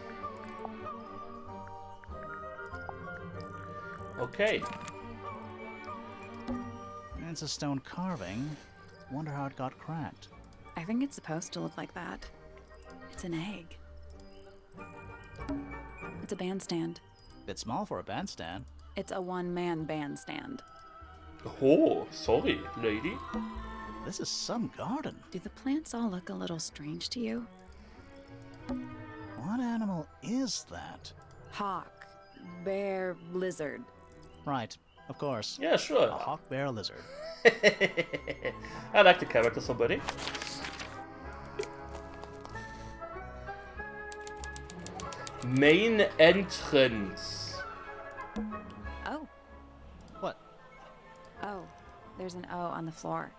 Okay. It's a stone carving. Wonder how it got cracked. I think it's supposed to look like that. It's an egg. It's a bandstand. Bit small for a bandstand. It's a one-man bandstand. Oh, sorry, lady. This is some garden. Do the plants all look a little strange to you? What animal is that? Hawk, bear, lizard. Right, of course. Yeah, sure. A hawk, bear, lizard. I like the character, somebody. Main entrance. Oh. What? Oh, there's an O on the floor.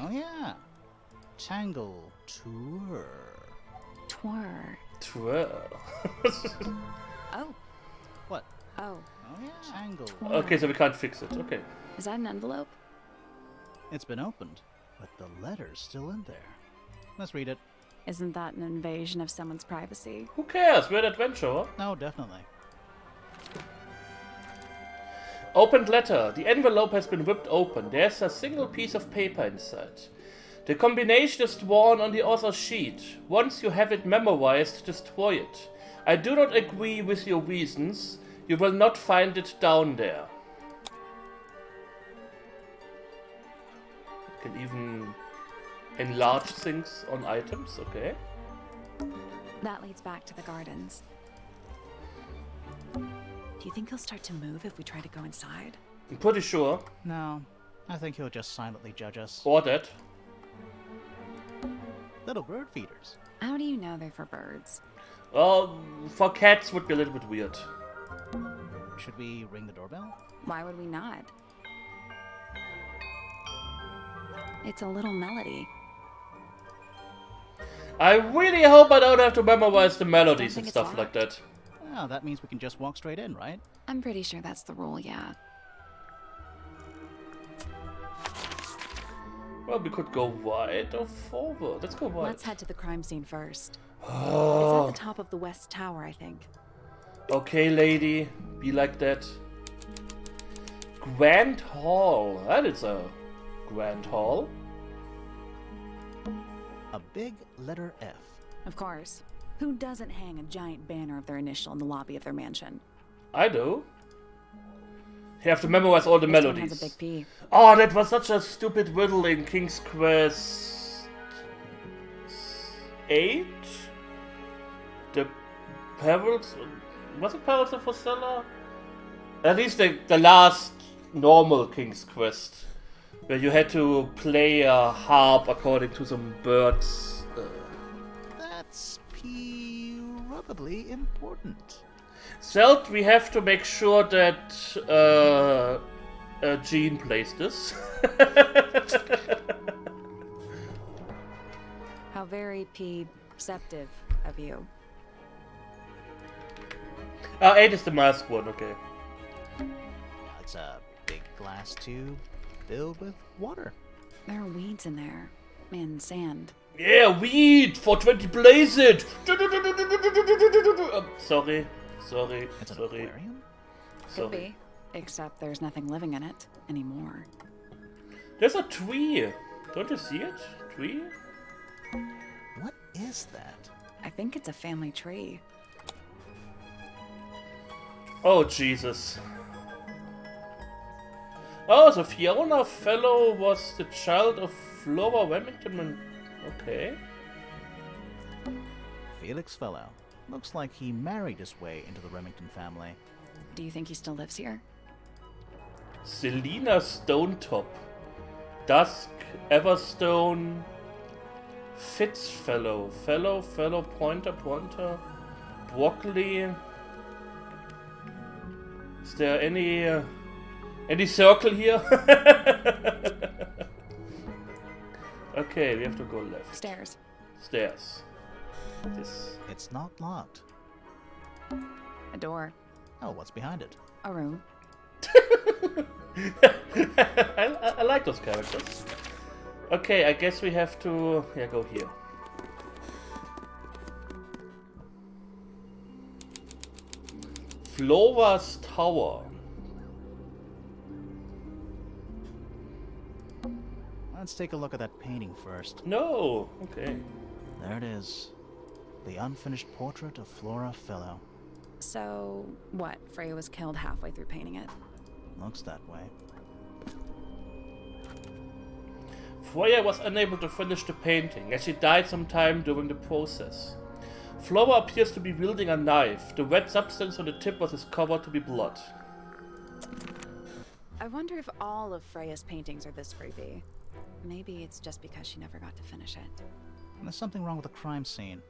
Oh yeah. Tangle tour. Twir. Twirl. Oh. What? Oh. Oh yeah. Tangle. Twirl. Okay, so we can't fix it. Okay. Is that an envelope? It's been opened, but the letter's still in there. Let's read it. Isn't that an invasion of someone's privacy? Who cares? We're an adventurer. No, definitely. Opened letter. The envelope has been ripped open. There's a single piece of paper inside. The combination is drawn on the other sheet. Once you have it memorized, destroy it. I do not agree with your reasons. You will not find it down there. Can even enlarge things on items, okay. That leads back to the gardens. Do you think he'll start to move if we try to go inside? I'm pretty sure. No, I think he'll just silently judge us. Or that. Little bird feeders. How do you know they're for birds? For cats would be a little bit weird. Should we ring the doorbell? Why would we not? It's a little melody. I really hope I don't have to memorize the melodies and think it's stuff like locked. that. Oh, that means we can just walk straight in, right? I'm pretty sure that's the rule, yeah. Well, we could go wide or forward. Let's go wide. Let's head to the crime scene first. It's at Oh, the top of the West Tower, I think. okay, lady. Be like that. Grand Hall. That is a grand hall. A big letter F. Of course. Who doesn't hang a giant banner of their initial in the lobby of their mansion? I do. You have to memorize all the This one melodies. has a big P. Oh, that was such a stupid riddle in King's Quest 8? The Perils... Was it Perils of Fosella? At least the last normal King's Quest. Where you had to play a harp according to some birds. That's probably important. Zelt, we have to make sure that Jean plays this. How very perceptive of you. 8 is the mask one, okay. It's a big glass tube filled with water. There are weeds in there. And sand. Yeah, weed! 420 blaze it! Sorry. It's an aquarium? Could be. Except there's nothing living in it anymore. There's a tree. Don't you see it? Tree? What is that? I think it's a family tree. Oh, Jesus. Oh, the Fiona fellow was the child of Flora Remington. Okay. Felix Fellow. Looks like he married his way into the Remington family. Do you think he still lives here? Selena Stonetop. Dusk, Everstone, Fitzfellow. Fellow, Pointer, Broccoli. Is there any circle here? Okay, we have to go left. Stairs. Stairs. This. It's not locked. A door. Oh, what's behind it? A room. I like those characters. Okay, I guess we have to go here. Flora's Tower. Let's take a look at that painting first. No, okay. There it is. The unfinished portrait of Flora Fellow. So, what? Freya was killed halfway through painting it. Looks that way. Freya was unable to finish the painting, as she died sometime during the process. Flora appears to be wielding a knife. The red substance on the tip was discovered to be blood. I wonder if all of Freya's paintings are this creepy. Maybe it's just because she never got to finish it. And there's something wrong with the crime scene.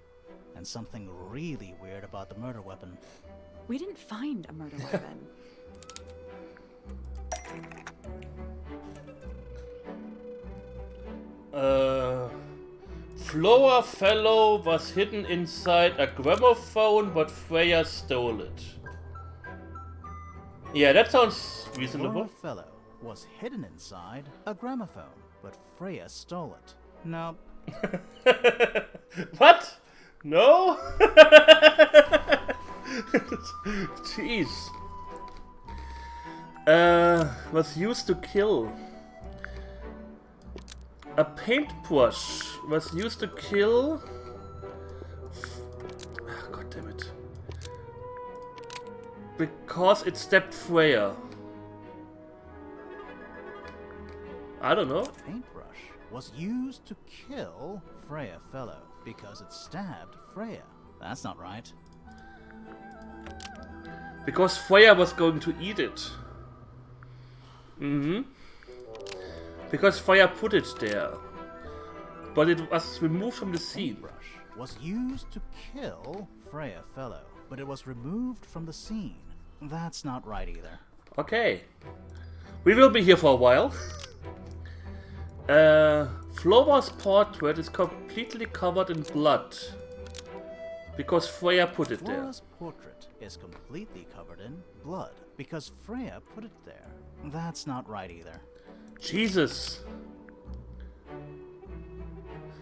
And something really weird about the murder weapon. We didn't find a murder weapon. Flora Fellow was hidden inside a gramophone, but Freya stole it. Yeah, that sounds reasonable. Flora Fellow was hidden inside a gramophone, but Freya stole it. No. What? No? Jeez. Was used to kill. A paintbrush was used to kill. God damn it. Because it stabbed Freya. I don't know. A paintbrush was used to kill Freya Fellow because it stabbed Freya. That's not right. Because Freya was going to eat it. Because Freya put it there. but it was removed from the scene. Paintbrush was used to kill Freya Fellow, but it was removed from the scene. That's not right either. Okay. We will be here for a while. Flora's portrait is completely covered in blood. Because Freya put it there. Flora's portrait is completely covered in blood because Freya put it there. That's not right either. Jesus.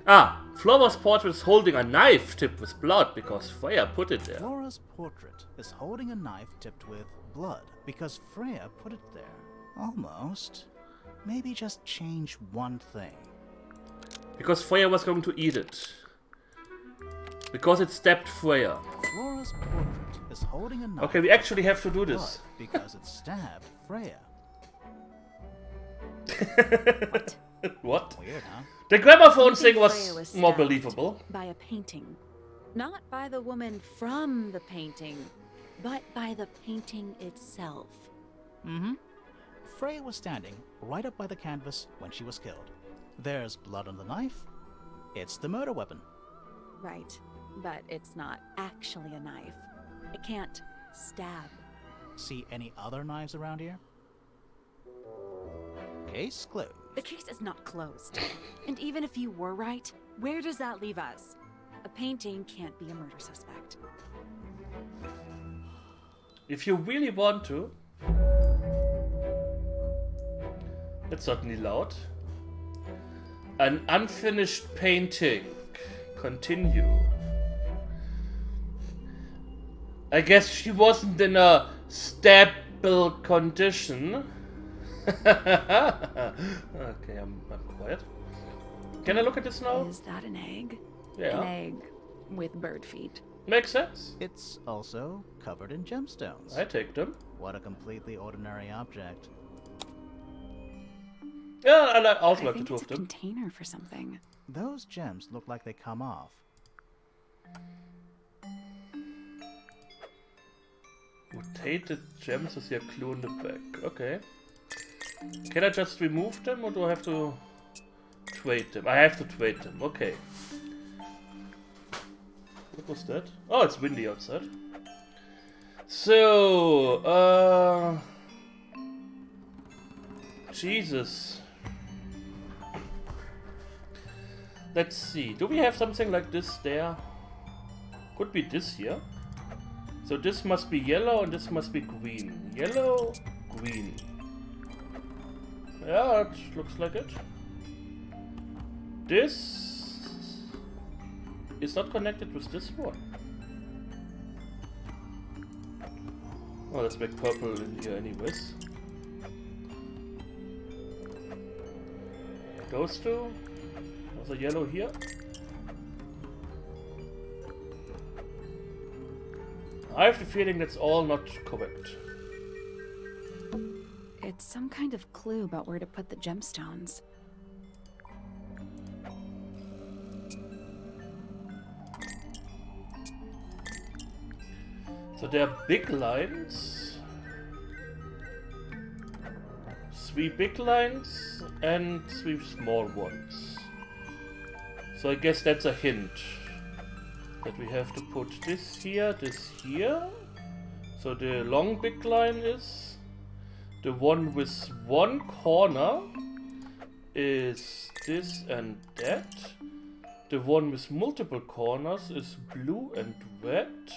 Ah, Flora's portrait is holding a knife tipped with blood because Freya put it there. Flora's portrait is holding a knife tipped with blood because Freya put it there. Almost. Maybe just change one thing. Because Freya was going to eat it. Because it stabbed Freya. Flora's portrait is holding a knife. Okay, we actually have to do blood this. because it stabbed Freya. What? Weird, huh? The gramophone I think thing Freya was was more stabbed believable. by a painting. Not by the woman from the painting, but by the painting itself. Mm-hmm. Freya was standing right up by the canvas when she was killed. There's blood on the knife. It's the murder weapon. Right, but it's not actually a knife. It can't stab. See any other knives around here? Case closed. The case is not closed. And even if you were right, where does that leave us? A painting can't be a murder suspect. If you really want to. That's certainly loud. An unfinished painting. Continue. I guess she wasn't in a stable condition. Okay, I'm quiet. Can I look at this now? Is that an egg? Yeah. An egg with bird feet. Makes sense. It's also covered in gemstones. I take them. What a completely ordinary object. Yeah, I also I like the think two it's of a them. container for something. Those gems look like they come off. Rotated gems is your clue in the back. Okay. Can I just remove them or do I have to trade them? I have to trade them. Okay. What was that? Oh, it's windy outside. So, Jesus. Let's see. Do we have something like this there? Could be this here. So this must be yellow and this must be green. Yellow, green. Yeah, it looks like it. This is not connected with this one. Oh, let's make purple in here anyways. Those two. There's a yellow here. I have the feeling that's all not correct. It's some kind of clue about where to put the gemstones. So there are big lines. 3 big lines and 3 small ones. So I guess that's a hint. That we have to put this here. So the long big line is the one with one corner is this and that. The one with multiple corners is blue and red.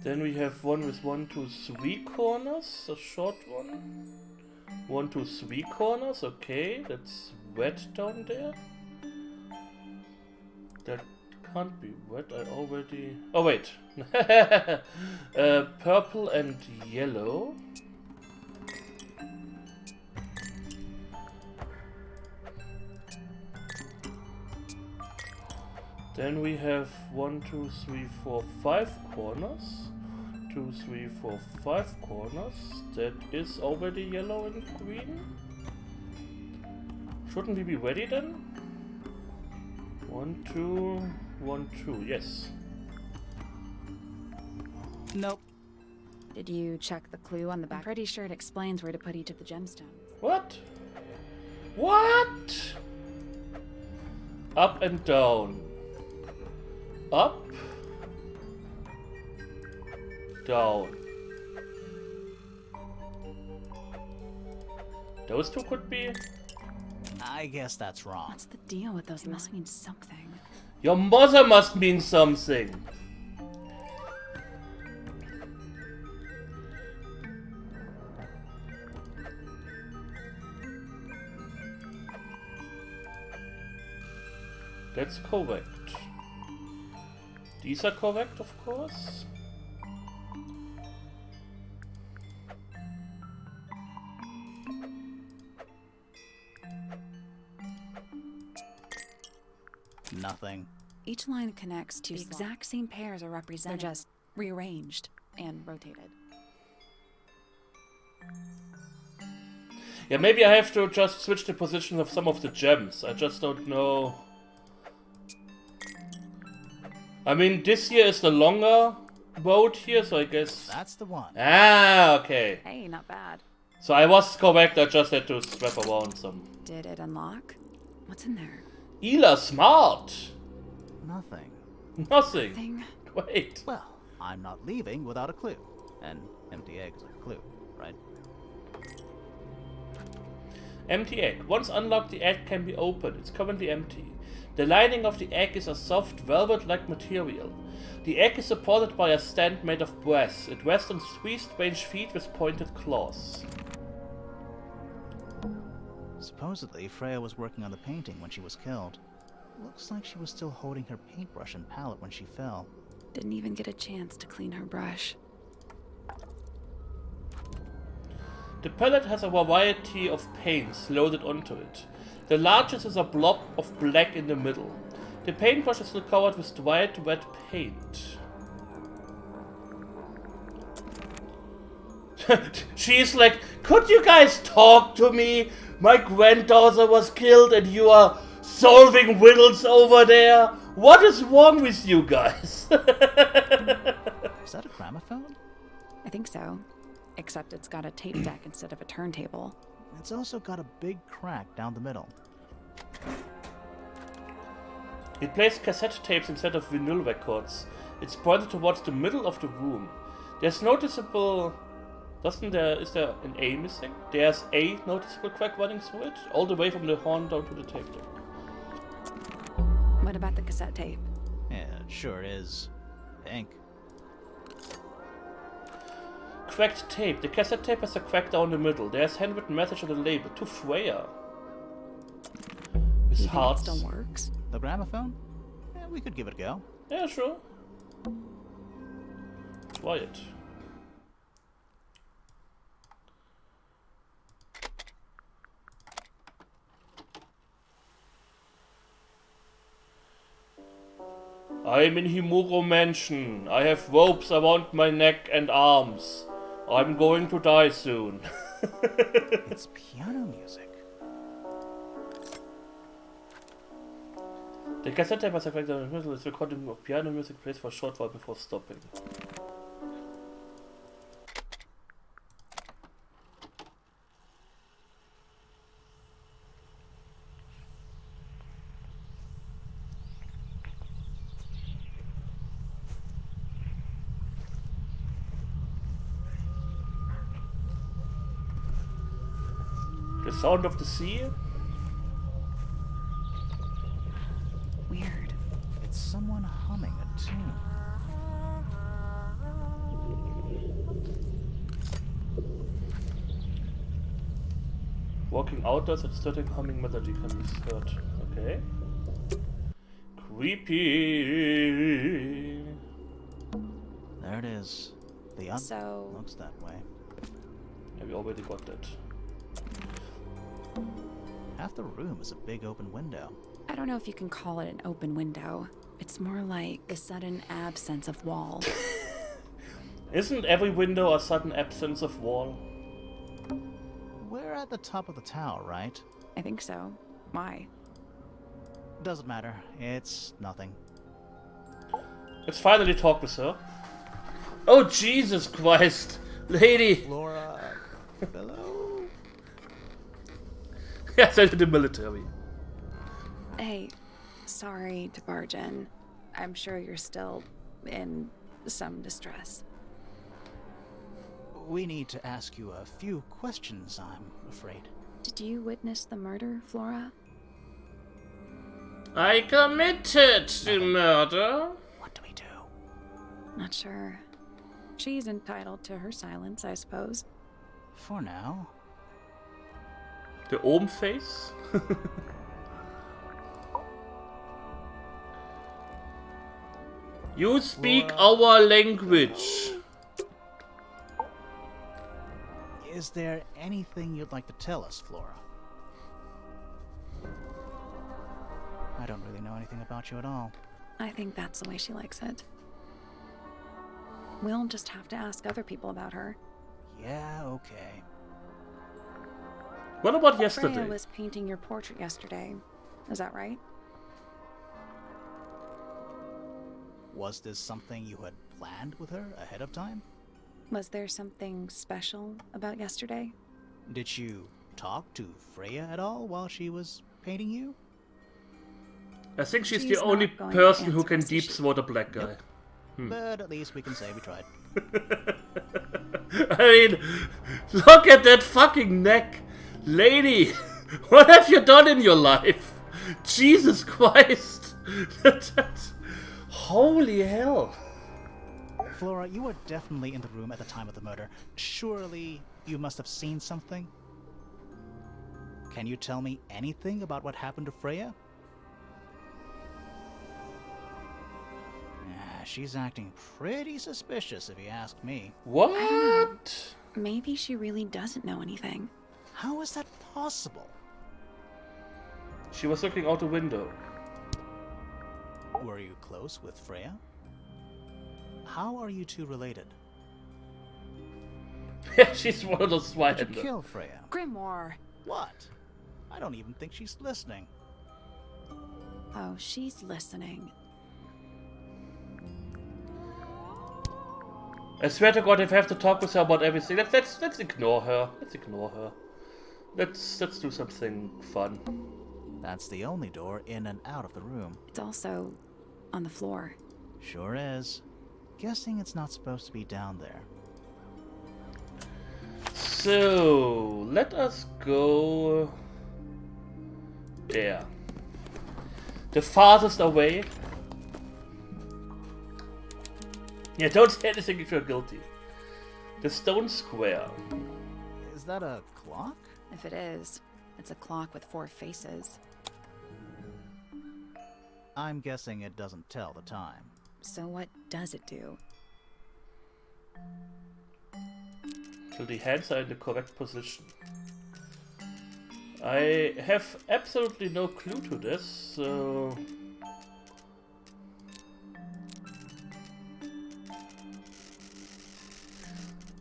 Then we have one with 1, 2, 3 corners, a short one. 1, 2, 3 corners, okay, that's red down there. That can't be red, I already... Oh wait! Purple and yellow. Then we have 1, 2, 3, 4, 5 corners. 2, 3, 4, 5 corners. That is already yellow and green. Shouldn't we be ready then? 1, 2, 1, 2, yes. Nope. Did you check the clue on the back? I'm pretty sure it explains where to put each of the gemstones. What? What? Up and down. Up. Down. Those two could be. I guess that's wrong. What's the deal with those? It must mean something. Your mother must mean something. That's correct. These are correct, of course. Nothing. Each line connects to the exact same pairs are represented. They're just rearranged and rotated. Yeah, maybe I have to just switch the position of some of the gems. I just don't know. I mean, this here is the longer road here, so I guess... That's the one. Ah, okay. Hey, not bad. So I was correct, I just had to swap around some. Did it unlock? What's in there? Ela, smart! Nothing. Nothing. Thing. Wait. Well, I'm not leaving without a clue. An empty egg is a clue, right? Empty egg. Once unlocked, the egg can be opened. It's currently empty. The lining of the egg is a soft velvet-like material. The egg is supported by a stand made of brass. It rests on 3 strange feet with pointed claws. Supposedly, Freya was working on the painting when she was killed. Looks like she was still holding her paintbrush and palette when she fell. Didn't even get a chance to clean her brush. The palette has a variety of paints loaded onto it. The largest is a blob of black in the middle. The paintbrush is still covered with white red paint. She's like, could you guys talk to me? My granddaughter was killed and you are solving riddles over there? What is wrong with you guys? Is that a gramophone? I think so. Except it's got a tape deck instead of a turntable. It's also got a big crack down the middle. It plays cassette tapes instead of vinyl records. It's pointed towards the middle of the room. There's noticeable... is there an A missing? There's a noticeable crack running through it, all the way from the horn down to the tape deck. What about the cassette tape? Yeah, it sure is. Ink. Cracked tape. The cassette tape has a crack down the middle. There's handwritten message on the label to Freya. With You think it hearts. still works? The gramophone? Yeah, we could give it a go. Yeah, sure. Try it. I'm in Himuro Mansion. I have ropes around my neck and arms. I'm going to die soon. It's piano music. The cassette tape has a crack down the middle. It's recording of piano music plays for a short while before stopping. The sound of the sea? Weird. It's someone humming a tune. Walking outdoors and starting humming melody can be heard. Okay. Creepy. There it is. The up So- looks that way. Yeah, we already got that. Half the room is a big open window. I don't know if you can call it an open window. It's more like a sudden absence of wall. Isn't every window a sudden absence of wall? We're at the top of the tower, right? I think so. Why? Doesn't matter. It's nothing. Let's finally talk with her. Oh, Jesus Christ! Lady! Flora, fellow? Yeah, sent to the military. Hey, sorry to barge in. I'm sure you're still in some distress. We need to ask you a few questions, I'm afraid. Did you witness the murder, Flora? I committed to murder. What do we do? Not sure. She's entitled to her silence, I suppose. For now. The Ohm face? You speak our language. Is there anything you'd like to tell us, Flora? I don't really know anything about you at all. I think that's the way she likes it. We'll just have to ask other people about her. Yeah, okay. What about yesterday? Freya was painting your portrait yesterday. Is that right? Was this something you had planned with her ahead of time? Was there something special about yesterday? Did you talk to Freya at all while she was painting you? I think she's She's the only not going to person who answer can us, is deep she? throat a black guy. But at least we can say we tried. I mean, look at that fucking neck. Lady, what have you done in your life? Jesus Christ. Holy hell. Flora, you were definitely in the room at the time of the murder. Surely you must have seen something? Can you tell me anything about what happened to Freya? She's acting pretty suspicious if you ask me. What? Maybe she really doesn't know anything. How is that possible? She was looking out the window. Were you close with Freya? How are you two related? Yeah, she's one of those swine. Did you kill Freya? Grimoire! What? I don't even think she's listening. Oh, she's listening. I swear to God, if I have to talk with her about everything, let's ignore her. Let's ignore her. Let's do something fun. That's the only door in and out of the room. It's also on the floor. Sure is. Guessing it's not supposed to be down there. So, let us go there. The farthest away. Yeah, don't say anything if you're guilty. The stone square. Is that a clock? If it is, it's a clock with 4 faces. I'm guessing it doesn't tell the time. So what does it do? So the hands are in the correct position. I have absolutely no clue to this, so...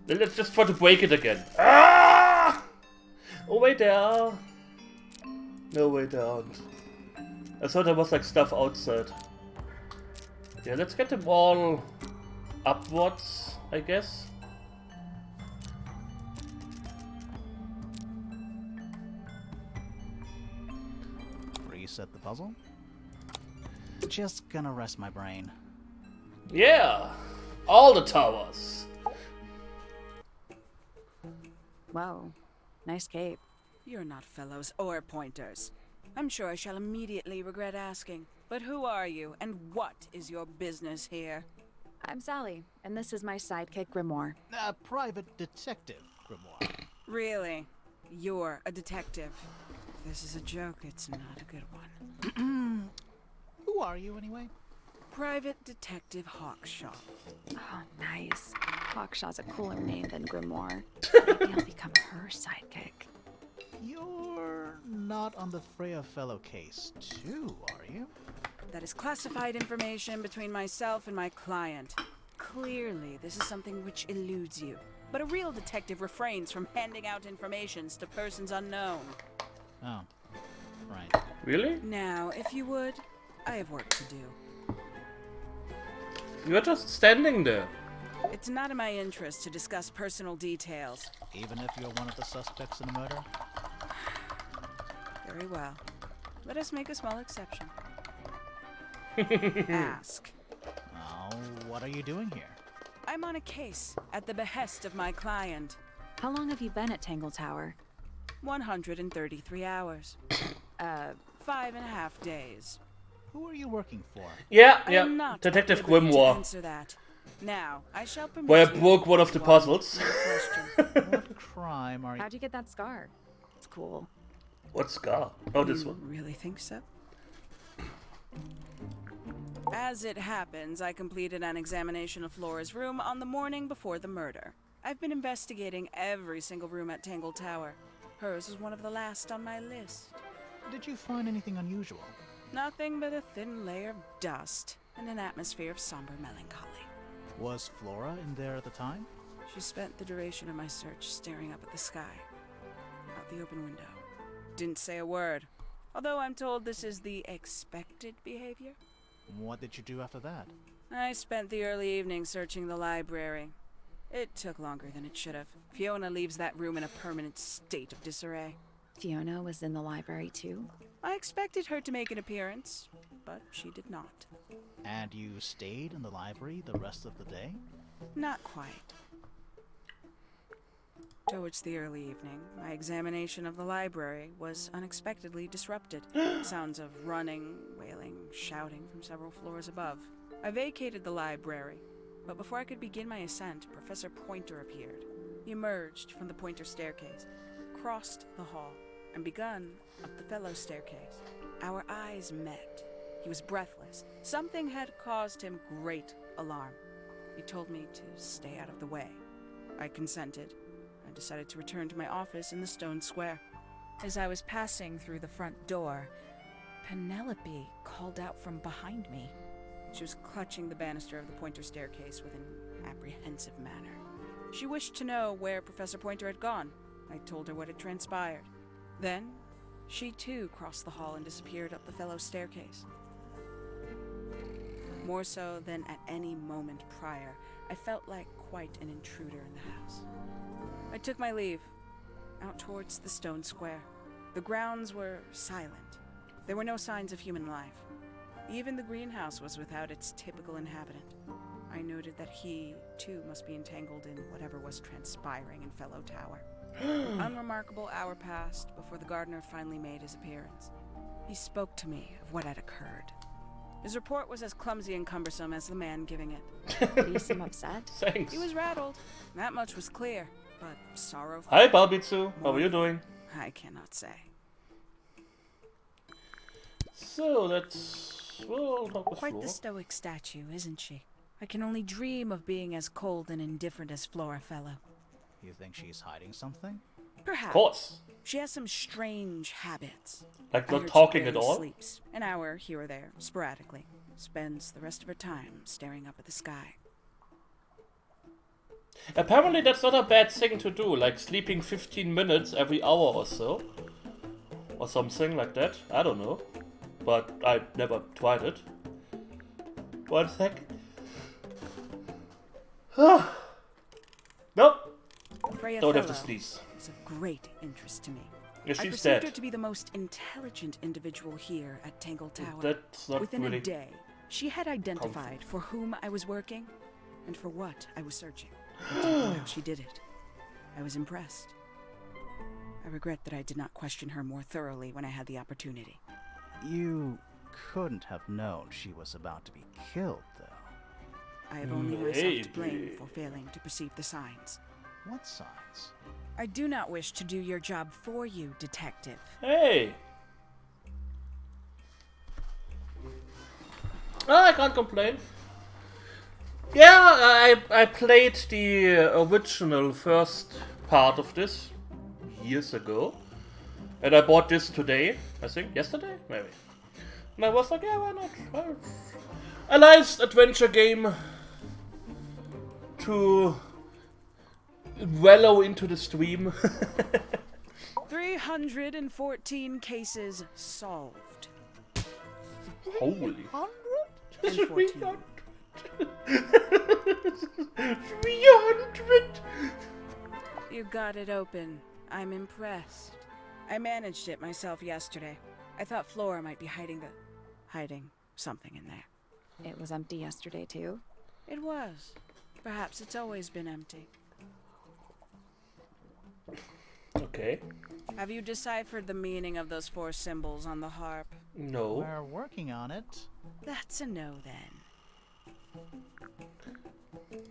Then let's just try to break it again. Ah! Oh wait, there are... No, wait, there aren't. I thought there was like stuff outside. Yeah, let's get them all upwards, I guess. Reset the puzzle. Just gonna rest my brain. Yeah! All the towers! Whoa, nice cape. You're not fellows or pointers. I'm sure I shall immediately regret asking. But who are you, and what is your business here? I'm Sally, and this is my sidekick Grimoire. A private detective, Grimoire. Really? You're a detective. If this is a joke, it's not a good one. Who are you, anyway? Private Detective Hawkshaw. Oh, nice. Hawkshaw's a cooler name than Grimoire. Maybe I'll become her sidekick. You're not on the Freya fellow case, too, are you? That is classified information between myself and my client. Clearly, this is something which eludes you. But a real detective refrains from handing out informations to persons unknown. Oh, right. Really? Now, if you would, I have work to do. You're just standing there. It It's not in my interest to discuss personal details. Even if you're one of the suspects in the murder? Very well. Let us make a small exception. Ask. Oh, what are you doing here? I'm on a case at the behest of my client. How long have you been at Tangle Tower? 133 hours. 5.5 days. Who are you working for? Yeah, I yeah. am not Detective at liberty to Grimoire. answer that. Now, I shall permit Where I you broke one of the one puzzles. more question. What crime are you... How'd you get that scar? It's cool. What scar? Oh, this You one. really think so? As it happens, I completed an examination of Flora's room on the morning before the murder. I've been investigating every single room at Tangle Tower. Hers was one of the last on my list. Did you find anything unusual? Nothing but a thin layer of dust and an atmosphere of somber melancholy. Was Flora in there at the time? She spent the duration of my search staring up at the sky, out the open window. Didn't say a word, although I'm told this is the expected behavior. What did you do after that? I spent the early evening searching the library. It took longer than it should have. Fiona leaves that room in a permanent state of disarray. Fiona was in the library too? I expected her to make an appearance, but she did not. And you stayed in the library the rest of the day? Not quite. Towards the early evening, my examination of the library was unexpectedly disrupted. Sounds of running, wailing, shouting from several floors above. I vacated the library, but before I could begin my ascent, Professor Pointer appeared. He emerged from the Pointer staircase, crossed the hall, and begun up the fellow staircase. Our eyes met. He was breathless. Something had caused him great alarm. He told me to stay out of the way. I consented. I decided to return to my office in the stone square. As I was passing through the front door, Penelope called out from behind me. She was clutching the banister of the Pointer staircase with an apprehensive manner. She wished to know where Professor Pointer had gone. I told her what had transpired. Then, she too crossed the hall and disappeared up the fellow staircase. More so than at any moment prior, I felt like quite an intruder in the house. I took my leave, out towards the stone square. The grounds were silent. There were no signs of human life. Even the greenhouse was without its typical inhabitant. I noted that he, too, must be entangled in whatever was transpiring in Fellow Tower. An unremarkable hour passed before the gardener finally made his appearance. He spoke to me of what had occurred. His report was as clumsy and cumbersome as the man giving it. Did he seem upset? Thanks. He was rattled. That much was clear, but sorrowful. Hi, Barbitsu. How are you doing? I cannot say. So, let's... Well, talk with Quite Flora. the stoic statue, isn't she? I can only dream of being as cold and indifferent as Flora Fellow. You think she's hiding something? Perhaps. Of course. She has some strange habits. Like I not heard she talking at barely all? Sleeps an hour here or there, sporadically. Spends the rest of her time staring up at the sky. Apparently that's not a bad thing to do, like sleeping 15 minutes every hour or so. Or something like that. I don't know. But I never tried it. 1 sec. Nope. Freya Don't have to Fellow sneeze. is of great interest to me. Yeah, I she's perceived dead. her to be the most intelligent individual here at Tangle Tower. That's not Within really... a day, she had identified for whom I was working and for what I was searching. I don't know how she did it. I was impressed. I regret that I did not question her more thoroughly when I had the opportunity. You couldn't have known she was about to be killed, though. I have only myself to blame Maybe. for failing to perceive the signs. What signs? I do not wish to do your job for you, Detective. Hey! Oh, I can't complain. Yeah, I played the original first part of this years ago. And I bought this today, I think, yesterday? Maybe. And I was like, yeah, why not? A nice adventure game to wallow into the stream. 314 cases solved. Holy. And 14. 300. got it open. I'm impressed. I managed it myself yesterday. I thought Flora might be hiding something in there. It was empty yesterday, too. It was. Perhaps it's always been empty. Okay. Have you deciphered the meaning of those 4 symbols on the harp? No. We're working on it. That's a no, then.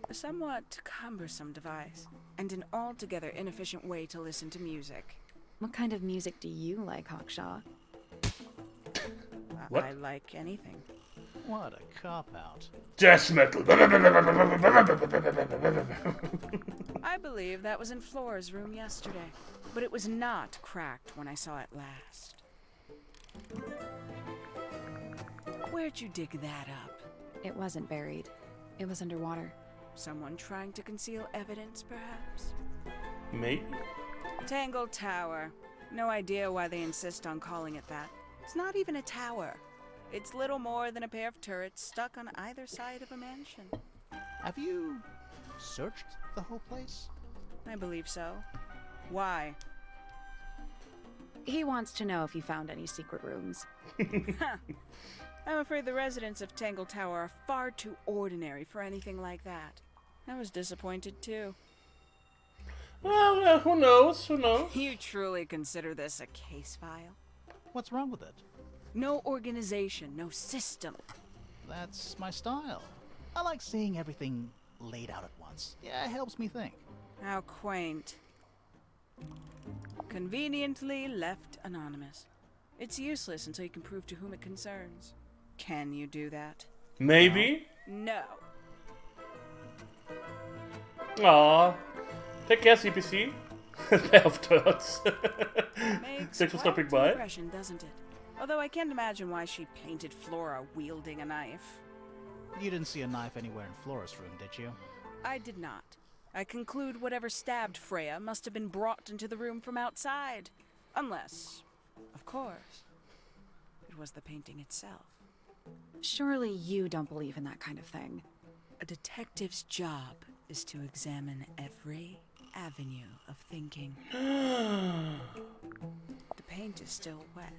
A somewhat cumbersome device, and an altogether inefficient way to listen to music. What kind of music do you like, Hawkshaw? What? I like anything. What a cop-out. Death metal. I believe that was in Flora's room yesterday, but it was not cracked when I saw it last. Where'd you dig that up? It wasn't buried. It was underwater. Someone trying to conceal evidence, perhaps? Maybe. Tangle Tower. No idea why they insist on calling it that. It's not even a tower. It's little more than a pair of turrets stuck on either side of a mansion. Have you searched the whole place? I believe so. Why? He wants to know if you found any secret rooms. I'm afraid the residents of Tangle Tower are far too ordinary for anything like that. I was disappointed too. Well, who knows? Who knows? You truly consider this a case file? What's wrong with it? No organization, no system. That's my style. I like seeing everything laid out at once. Yeah, it helps me think. How quaint. Conveniently left anonymous. It's useless until you can prove to whom it concerns. Can you do that? Maybe? No. Aw. Take care, CPC. Pair of turds. Makes Thanks for quite stopping an by. impression, doesn't it? Although I can't imagine why she painted Flora wielding a knife. You didn't see a knife anywhere in Flora's room, did you? I did not. I conclude whatever stabbed Freya must have been brought into the room from outside. Unless, of course, it was the painting itself. Surely you don't believe in that kind of thing. A detective's job is to examine every avenue of thinking. The paint is still wet.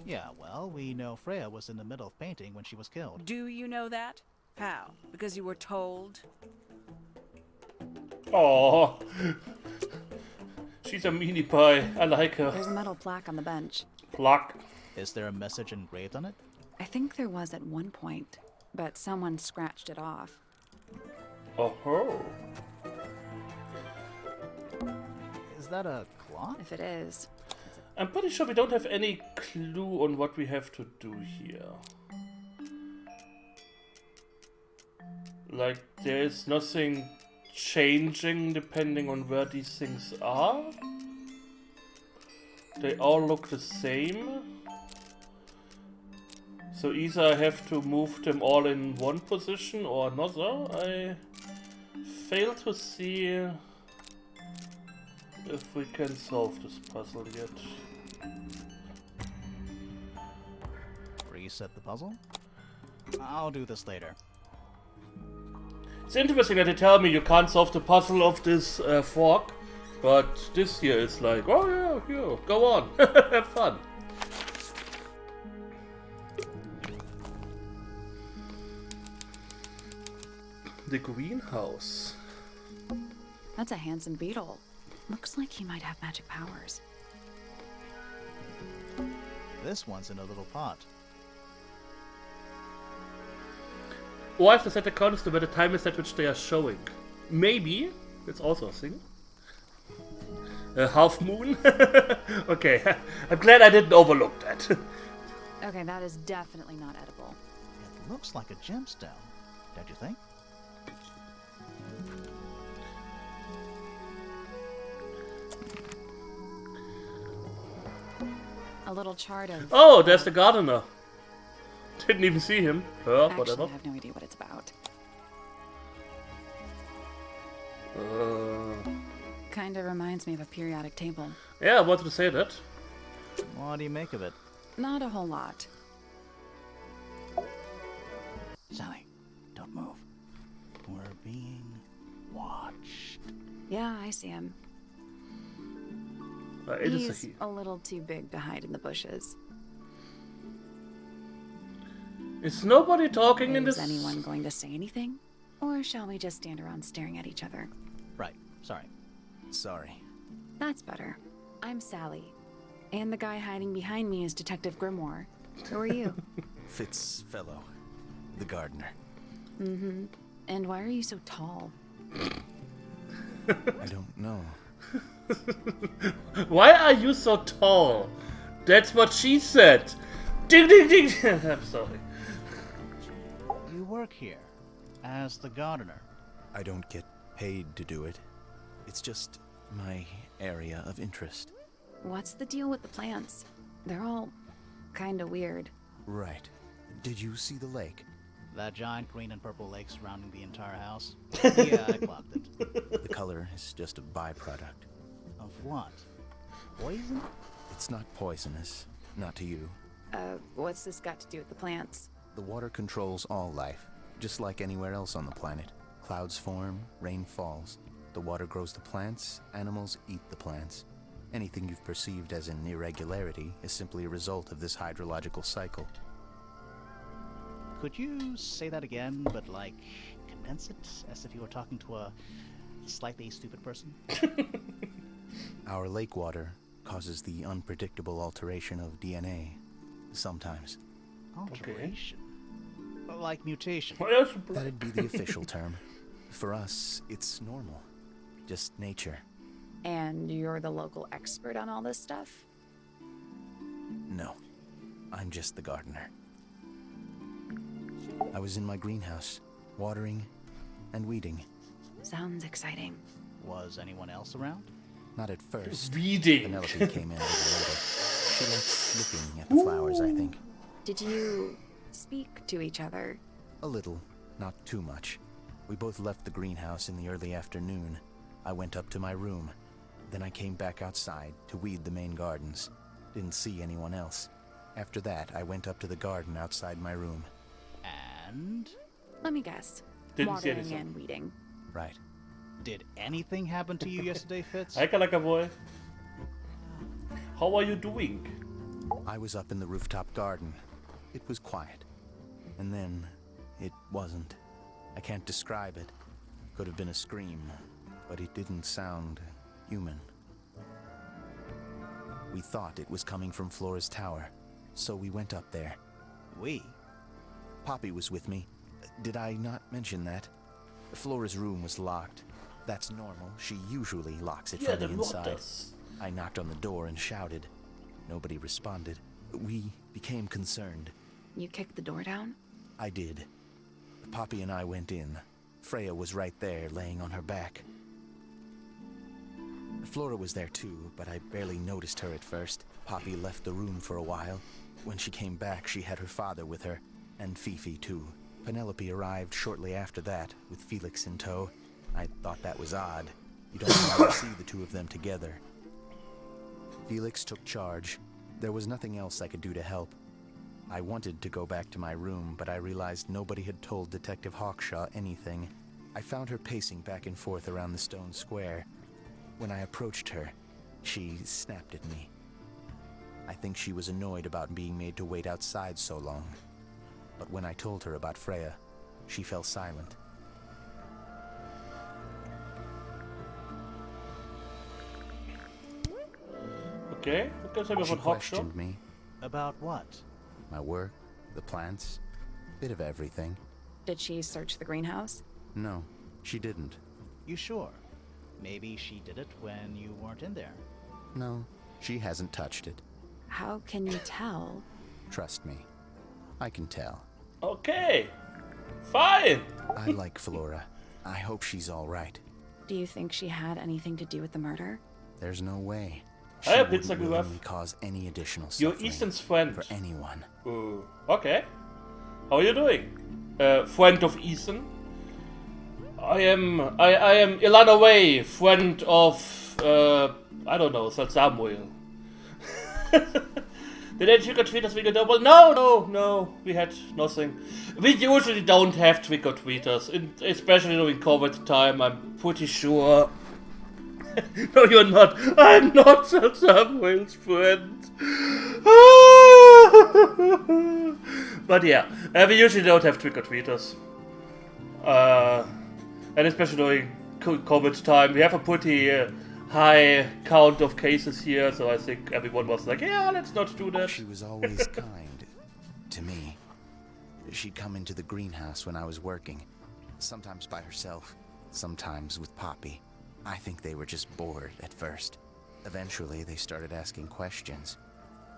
Yeah, well, we know Freya was in the middle of painting when she was killed. Do you know that? How? Because you were told? Aw. She's a meanie pie. I like her. There's a metal plaque on the bench. Pluck. Is there a message engraved on it? I think there was at one point, but someone scratched it off. Oh. Is that a clock? If it is, I'm pretty sure we don't have any clue on what we have to do here. Like, there's nothing changing depending on where these things are. They all look the same. So either I have to move them all in one position or another. I fail to see if we can solve this puzzle yet. Reset the puzzle? I'll do this later. It's interesting that they tell me you can't solve the puzzle of this fork, but this here is like, oh yeah, go on, have fun. The greenhouse. that's a handsome beetle. Looks like he might have magic powers. This one's in a little pot. Or I have to set the counters to where the time is at which they are showing. Maybe. That's also a thing. A half moon? Okay. I'm glad I didn't overlook that. Okay, that is definitely not edible. It looks like a gemstone, don't you think? A little chart of... Oh, there's the gardener. Didn't even see him. Her, Actually, whatever. I have no idea what it's about. Kinda reminds me of a periodic table. Yeah, I wanted to say that. What do you make of it? Not a whole lot. Sally, don't move. We're being watched. Yeah, I see him. It is He's a he. a little too big to hide in the bushes. Is nobody talking in Is this? anyone going to say anything? Or shall we just stand around staring at each other? Right, sorry. Sorry. That's better. I'm Sally. And the guy hiding behind me is Detective Grimoire. Who are you? Fitzfellow, the gardener. Mm-hmm. And why are you so tall? I don't know. Why are you so tall? That's what she said. Ding ding ding. I'm sorry. You work here as the gardener. I don't get paid to do it. It's just my area of interest. What's the deal with the plants? They're all kinda weird. Right. Did you see the lake? That giant green and purple lake surrounding the entire house? Yeah, I clocked it. The color is just a byproduct. Of what? Poison? It's not poisonous. Not to you. What's this got to do with the plants? The water controls all life, just like anywhere else on the planet. Clouds form, rain falls. The water grows the plants, animals eat the plants. Anything you've perceived as an irregularity is simply a result of this hydrological cycle. Could you say that again, but like condense it as if you were talking to a slightly stupid person? Our lake water causes the unpredictable alteration of DNA. Sometimes. Alteration? Like mutation? That'd be the official term. For us, it's normal. Just nature. And you're the local expert on all this stuff? No. I'm just the gardener. I was in my greenhouse, watering and weeding. Sounds exciting. Was anyone else around? Not at first. Weeding. Penelope came in a little later. She likes looking at the flowers, I think. Did you speak to each other? A little, not too much. We both left the greenhouse in the early afternoon. I went up to my room. Then I came back outside to weed the main gardens. Didn't see anyone else. After that, I went up to the garden outside my room. And? Let me guess. Didn't see Watering anything. and weeding. Right. Did anything happen to you yesterday, Fitz? Hi, Kalaka boy. How are you doing? I was up in the rooftop garden. It was quiet. And then, it wasn't. I can't describe it. Could have been a scream, but it didn't sound human. We thought it was coming from Flora's tower, so we went up there. We? Poppy was with me. Did I not mention that? Flora's room was locked. That's normal. She usually locks it from the inside. I knocked on the door and shouted. Nobody responded. We became concerned. You kicked the door down? I did. Poppy and I went in. Freya was right there, laying on her back. Flora was there too, but I barely noticed her at first. Poppy left the room for a while. When she came back, she had her father with her, and Fifi too. Penelope arrived shortly after that, with Felix in tow. I thought that was odd. You don't ever see the two of them together. Felix took charge. There was nothing else I could do to help. I wanted to go back to my room, but I realized nobody had told Detective Hawkshaw anything. I found her pacing back and forth around the stone square. When I approached her, she snapped at me. I think she was annoyed about being made to wait outside so long. But when I told her about Freya, she fell silent. Okay, what can I say She about Hawkshaw? questioned me. About what? My work, the plants, bit of everything. Did she search the greenhouse? No, she didn't. You sure? Maybe she did it when you weren't in there. No, she hasn't touched it. How can you tell? Trust me, I can tell. Okay, fine. I like Flora. I hope she's all right. Do you think she had anything to do with the murder? There's no way. She Hiya, wouldn't Pizza Gulav. willingly cause any additional You're suffering Ethan's friend. for anyone. Okay. How are you doing? Friend of Ethan? I am Ilana Way, friend of, I don't know, Samuel. Did they trick or treat as we get double? No, we had nothing. We usually don't have trick or treaters, especially during COVID time, I'm pretty sure. No, you're not. I'm not Samuel's friend. But yeah, we usually don't have trick-or-treaters. And especially during COVID time, we have a pretty high count of cases here, so I think everyone was like, yeah, let's not do that. She was always kind to me. She'd come into the greenhouse when I was working, sometimes by herself, sometimes with Poppy. I think they were just bored at first. Eventually, they started asking questions.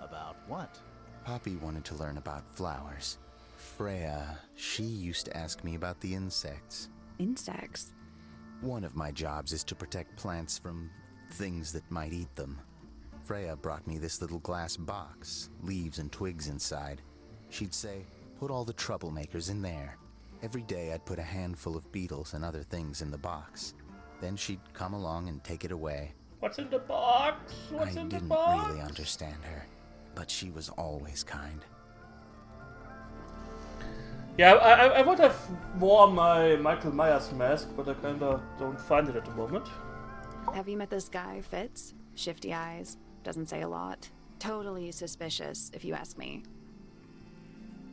About what? Poppy wanted to learn about flowers. Freya, she used to ask me about the insects. Insects? One of my jobs is to protect plants from things that might eat them. Freya brought me this little glass box, leaves and twigs inside. She'd say, put all the troublemakers in there. Every day I'd put a handful of beetles and other things in the box. Then she'd come along and take it away. What's in the box? What's in the box? I didn't really understand her, but she was always kind. Yeah, I would have worn my Michael Myers mask, but I kinda don't find it at the moment. Have you met this guy, Fitz? Shifty eyes, doesn't say a lot. Totally suspicious, if you ask me.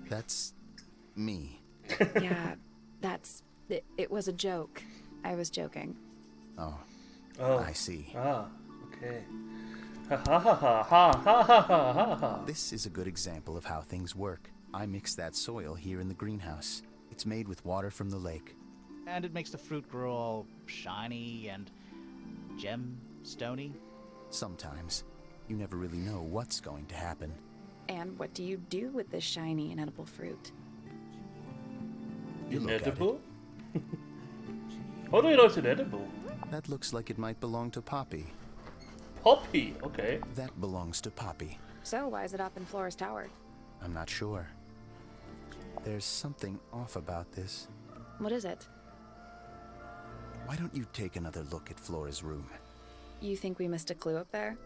That's me. Yeah, that's... It was a joke. I was joking. Oh, I see. Ah, okay. Ha ha ha ha ha ha ha ha ha. This is a good example of how things work. I mix that soil here in the greenhouse. It's made with water from the lake. And it makes the fruit grow all shiny and gem-stony? Sometimes. You never really know what's going to happen. And what do you do with this shiny, inedible fruit? You look at it. Inedible? How do you know it's inedible? That looks like it might belong to Poppy. Poppy, okay. That belongs to Poppy. So, why is it up in Flora's tower? I'm not sure. There's something off about this. What is it? Why don't you take another look at Flora's room? You think we missed a clue up there?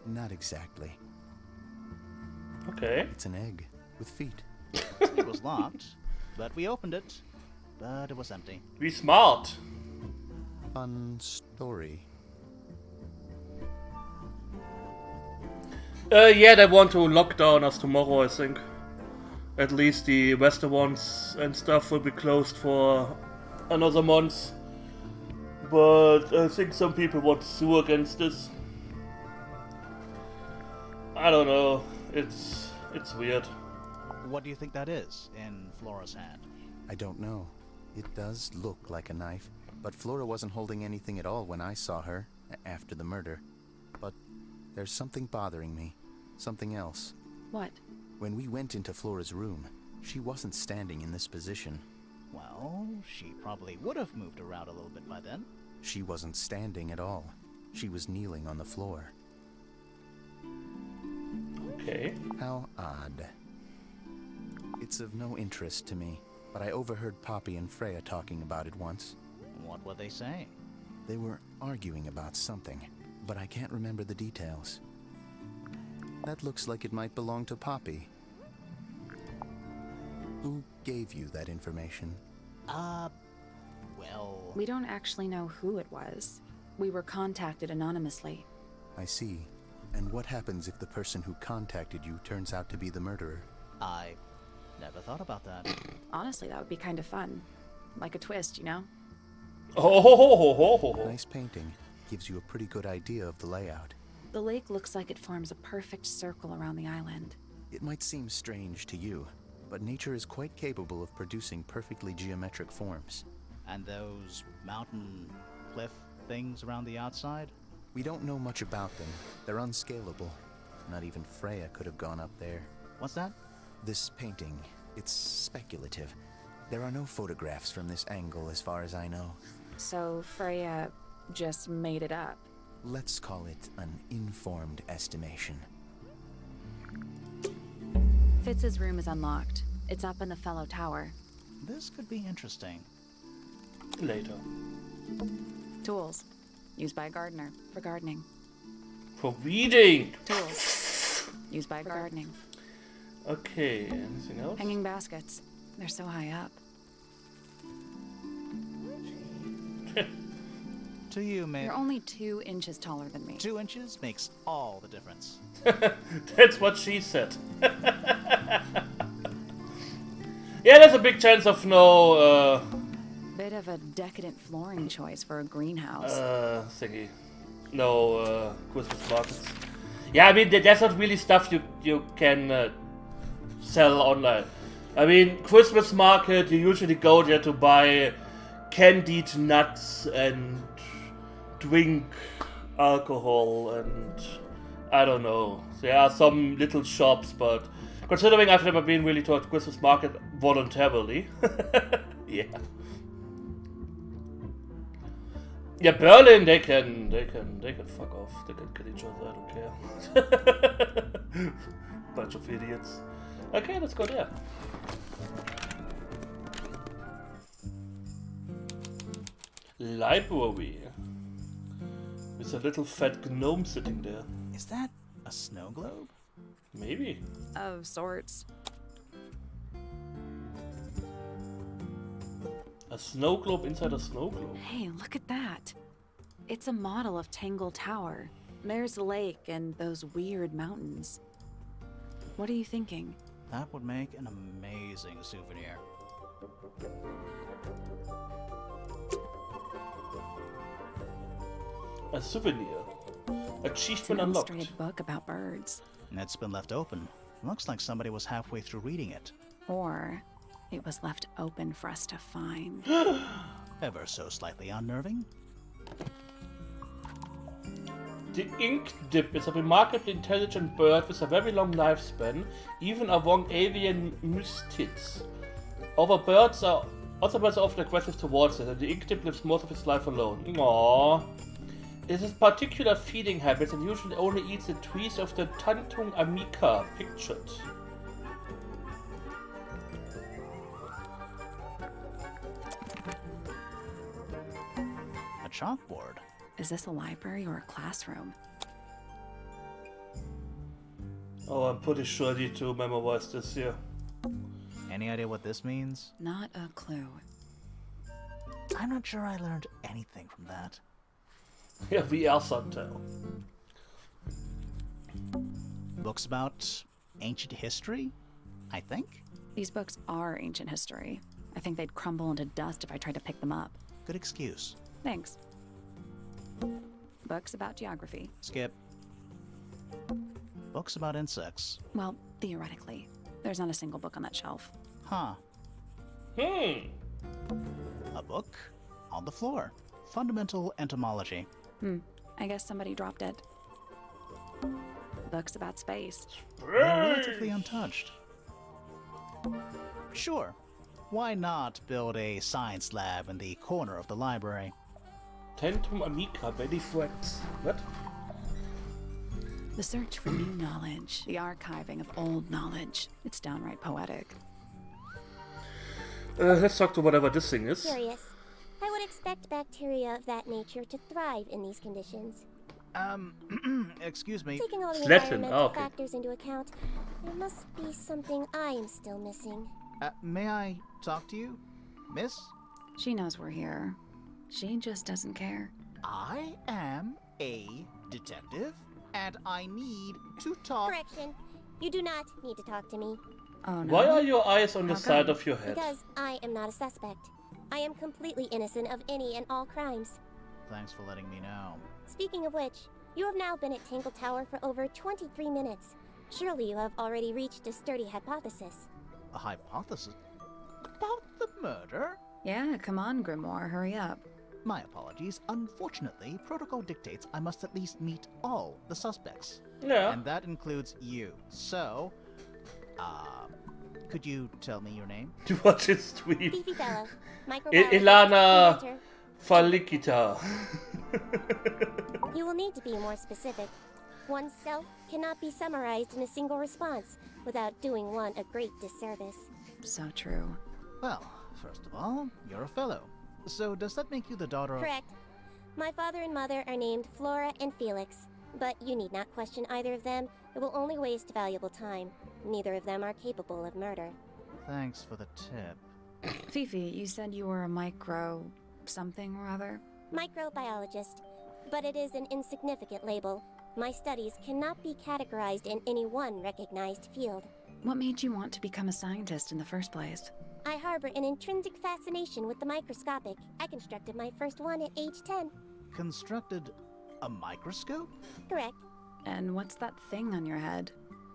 Not exactly. Okay. It's an egg with feet. It was locked, but we opened it. But it was empty. Be smart. Fun story. Yeah, they want to lock down us tomorrow, I think. At least the restaurants and stuff will be closed for another month. But I think some people want to sue against this. I don't know. It's weird. What do you think that is in Flora's hand? I don't know. It does look like a knife, but Flora wasn't holding anything at all when I saw her after the murder. But there's something bothering me. Something else. What? When we went into Flora's room, she wasn't standing in this position. Well, she probably would have moved around a little bit by then. She wasn't standing at all. She was kneeling on the floor. Okay. How odd. It's of no interest to me, but I overheard Poppy and Freya talking about it once. What were they saying? They were arguing about something, but I can't remember the details. That looks like it might belong to Poppy. Who gave you that information? Well... We don't actually know who it was. We were contacted anonymously. I see. And what happens if the person who contacted you turns out to be the murderer? I never thought about that. Honestly, that would be kind of fun. Like a twist, you know? Oh, Nice painting. Gives you a pretty good idea of the layout. The lake looks like it forms a perfect circle around the island. It might seem strange to you, but nature is quite capable of producing perfectly geometric forms. And those mountain cliff things around the outside? We don't know much about them. They're unscalable. Not even Freya could have gone up there. What's that? This painting, it's speculative. There are no photographs from this angle as far as I know. So Freya just made it up. Let's call it an informed estimation. Fitz's room is unlocked. It's up in the fellow tower. This could be interesting. Later. Tools. Used by a gardener for gardening. For reading! Tools. Used by gardening. Okay, anything else? Hanging baskets. They're so high up. to you, mate. You're only 2 inches taller than me. 2 inches makes all the difference. That's what she said. Yeah, there's a big chance of no, Bit of a decadent flooring choice for a greenhouse. thingy. No, Christmas markets. Yeah, I mean, that's not really stuff you can sell online. I mean, Christmas market, you usually go there to buy candied nuts and drink alcohol and I don't know. There are some little shops, but considering I've never been really to a Christmas market voluntarily, yeah. Yeah, Berlin, they can fuck off. They can kill each other. I don't care. Bunch of idiots. Okay, let's go there. Library. With a little fat gnome sitting there. Is that a snow globe? Maybe. Of sorts. A snow globe inside a snow globe. Hey, look at that. It's a model of Tangle Tower. There's the lake and those weird mountains. What are you thinking? That would make an amazing souvenir. A souvenir. It's Achievement an unlocked. illustrated book about birds. It's been left open. Looks like somebody was halfway through reading it. Or it was left open for us to find. Ever so slightly unnerving. The ink dip is a remarkably intelligent bird with a very long lifespan, even among avian mystids. Other birds are often aggressive towards it, and the ink dip lives most of its life alone. Aww. It has particular feeding habits and usually only eats the trees of the Tantung amica pictured. A chalkboard. Is this a library or a classroom? Oh, I'm pretty sure I need to memorize this here. Any idea what this means? Not a clue. I'm not sure I learned anything from that. Yeah, we are Santel. Books about ancient history, I think? These books are ancient history. I think they'd crumble into dust if I tried to pick them up. Good excuse. Thanks. Books about geography. Skip. Books about insects. Well, theoretically. There's not a single book on that shelf. Huh. Hmm. A book on the floor. Fundamental entomology. I guess somebody dropped it. Books about space. They're relatively untouched. Sure. Why not build a science lab in the corner of the library? Tantum amica, many friends. What? The search for new knowledge. The archiving of old knowledge. It's downright poetic. Let's talk to whatever this thing is. Curious. I would expect bacteria of that nature to thrive in these conditions. Excuse me. Taking all the Latin, environmental okay. factors into account, there must be something I am still missing. May I talk to you, miss? She knows we're here. She just doesn't care. I am a detective, and I need to talk. Correction. You do not need to talk to me, Oh no. Why are your eyes on the How side come? of your head? because I am not a suspect. I am completely innocent of any and all crimes. Thanks for letting me know. Speaking of which, you have now been at Tangle Tower for over 23 minutes. Surely you have already reached a sturdy hypothesis. A hypothesis about the murder? Yeah, come on, Grimoire, hurry up. My apologies. Unfortunately, protocol dictates I must at least meet all the suspects. Yeah. And that includes you. So, could you tell me your name? To watch his stream. Beefy fellow, Ilana inventor. Falikita. You will need to be more specific. Oneself cannot be summarized in a single response without doing one a great disservice. So true. Well, first of all, you're a fellow. So does that make you the daughter of... Correct. My father and mother are named Flora and Felix, but you need not question either of them. It will only waste valuable time. Neither of them are capable of murder. Thanks for the tip. Fifi, you said you were a micro something or other? Microbiologist, but it is an insignificant label. My studies cannot be categorized in any one recognized field. What made you want to become a scientist in the first place? I harbor an intrinsic fascination with the microscopic. I constructed my first one at age 10. Constructed a microscope? Correct. And what's that thing on your head?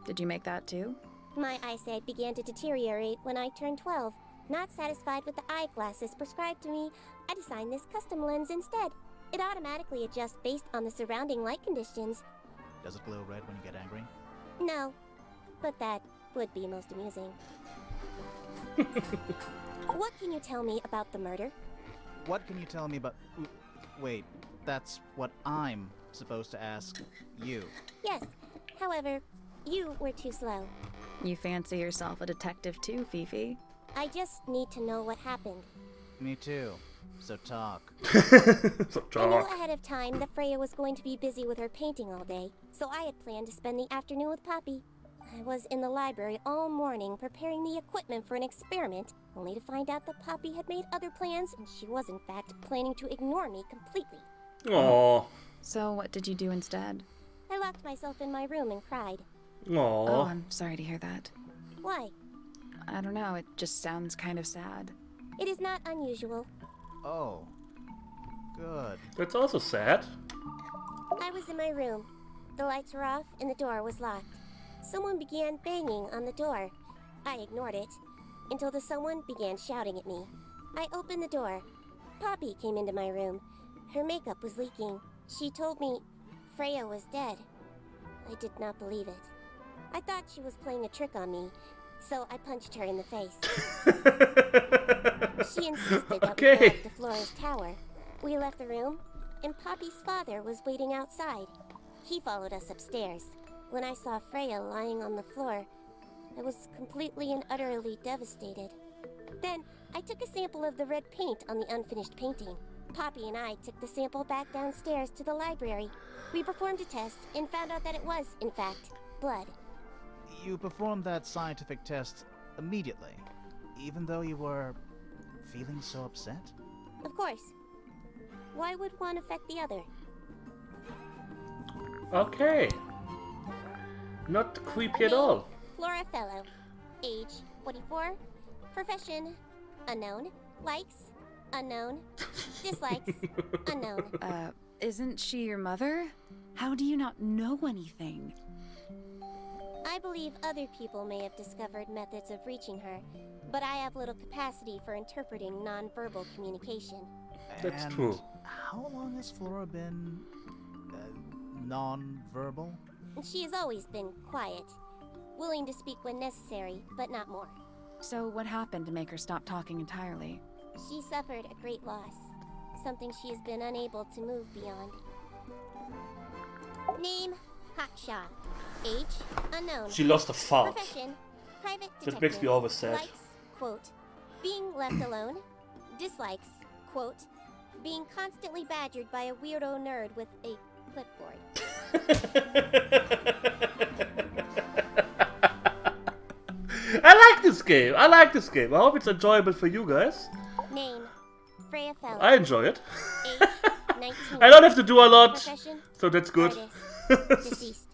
Did you make that too? My eyesight began to deteriorate when I turned 12. Not satisfied with the eyeglasses prescribed to me, I designed this custom lens instead. It automatically adjusts based on the surrounding light conditions. Does it glow red when you get angry? No, but that would be most amusing. What can you tell me about the murder? What can you tell me about... Wait, that's what I'm supposed to ask you. Yes, however, you were too slow. You fancy yourself a detective too, Fifi? I just need to know what happened. Me too. So talk. I knew ahead of time that Freya was going to be busy with her painting all day, so I had planned to spend the afternoon with Poppy. I was in the library all morning preparing the equipment for an experiment, only to find out that Poppy had made other plans and she was in fact planning to ignore me completely. Aww. So what did you do instead? I locked myself in my room and cried. Oh, Aww. I'm sorry to hear that. Why? I don't know, it just sounds kind of sad. It is not unusual. Oh. Good. That's also sad. I was in my room. The lights were off and the door was locked. Someone began banging on the door. I ignored it until the someone began shouting at me. I opened the door. Poppy came into my room. Her makeup was leaking. She told me Freya was dead. I did not believe it. I thought she was playing a trick on me, so I punched her in the face. She insisted that we go up to Flora's tower. We left the room, and Poppy's father was waiting outside. He followed us upstairs. When I saw Freya lying on the floor, I was completely and utterly devastated. Then, I took a sample of the red paint on the unfinished painting. Poppy and I took the sample back downstairs to the library. We performed a test and found out that it was, in fact, blood. You performed that scientific test immediately, even though you were feeling so upset? Of course. Why would one affect the other? Okay. Not creepy at all. Flora Fellow. Age 44. Profession unknown. Likes unknown. Dislikes unknown. Isn't she your mother? How do you not know anything? I believe other people may have discovered methods of reaching her, but I have little capacity for interpreting nonverbal communication. That's And true. How long has Flora been non-verbal? She has always been quiet, willing to speak when necessary, but not more. So what happened to make her stop talking entirely? She suffered a great loss, something she has been unable to move beyond. Name, Hawkshaw. Age, unknown. She lost a fart. Profession, private detective. That makes me always sad. Likes, quote, being left alone. Dislikes, quote, being constantly badgered by a weirdo nerd with a clipboard. I like this game. I hope it's enjoyable for you guys. Name, Freya Fellow. I enjoy it. Age, 19. I don't have to do a lot, Profession, so that's good. artist. Deceased.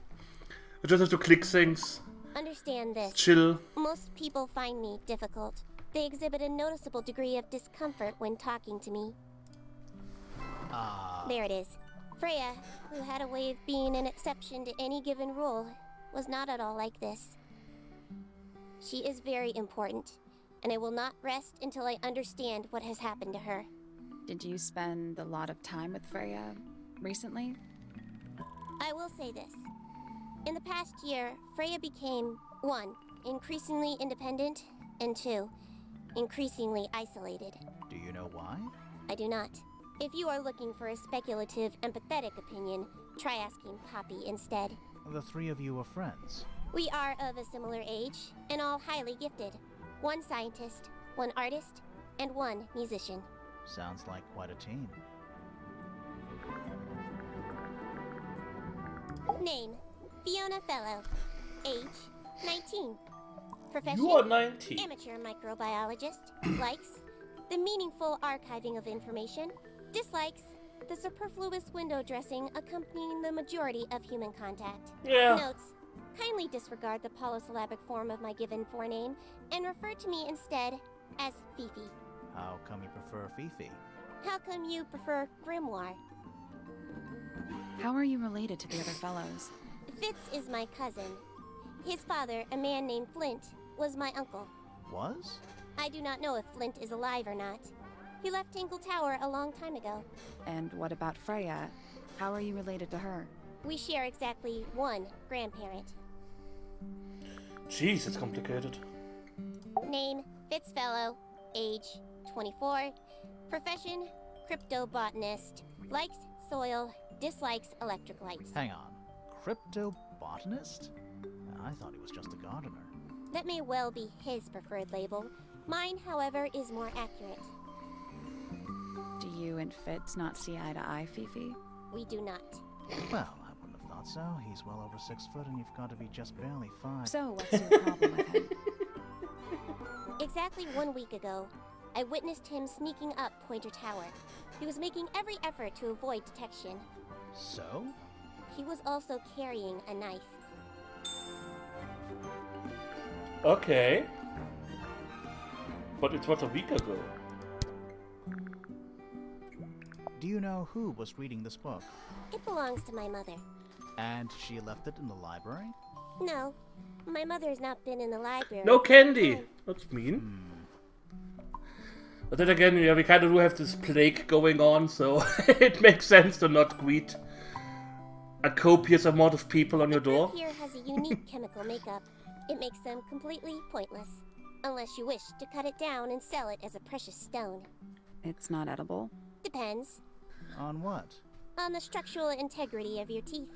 I just have to click things. Understand this. Chill. Most people find me difficult. They exhibit a noticeable degree of discomfort when talking to me. There it is. Freya, who had a way of being an exception to any given rule, was not at all like this. She is very important, and I will not rest until I understand what has happened to her. Did you spend a lot of time with Freya recently? I will say this. In the past year, Freya became, 1, increasingly independent, and 2, increasingly isolated. Do you know why? I do not. If you are looking for a speculative, empathetic opinion, try asking Poppy instead. The three of you are friends. We are of a similar age, and all highly gifted. 1 scientist, 1 artist, and 1 musician. Sounds like quite a team. Name, Fiona Fellow. Age, 19. Profession, You are 19. amateur microbiologist. Likes, the meaningful archiving of information. Dislikes, the superfluous window dressing accompanying the majority of human contact. Yeah. Notes. Kindly disregard the polysyllabic form of my given forename and refer to me instead as Fifi. How come you prefer Fifi? How come you prefer Grimoire? How are you related to the other fellows? Fitz is my cousin. His father, a man named Flint, was my uncle. Was? I do not know if Flint is alive or not. He left Tangle Tower a long time ago. And what about Freya? How are you related to her? We share exactly one grandparent. Jeez, it's complicated. Name, Fitzfellow. Age, 24. Profession, cryptobotanist. Likes soil, dislikes electric lights. Hang on. Cryptobotanist? I thought he was just a gardener. That may well be his preferred label. Mine, however, is more accurate. Do you and Fitz not see eye to eye, Fifi? We do not. Well, I wouldn't have thought so. He's well over 6 foot and you've got to be just barely 5. So, what's your problem with him? Exactly 1 week ago, I witnessed him sneaking up Pointer Tower. He was making every effort to avoid detection. So? He was also carrying a knife. Okay. But it was a week ago. Do you know who was reading this book? It belongs to my mother. And she left it in the library? No, my mother's not been in the library. No candy! That's mean. But then again, yeah, we kind of do have this plague going on, so it makes sense to not greet a copious amount of people on your door. The fruit here has a unique chemical makeup. It makes them completely pointless. Unless you wish to cut it down and sell it as a precious stone. It's not edible? Depends. On what? On the structural integrity of your teeth.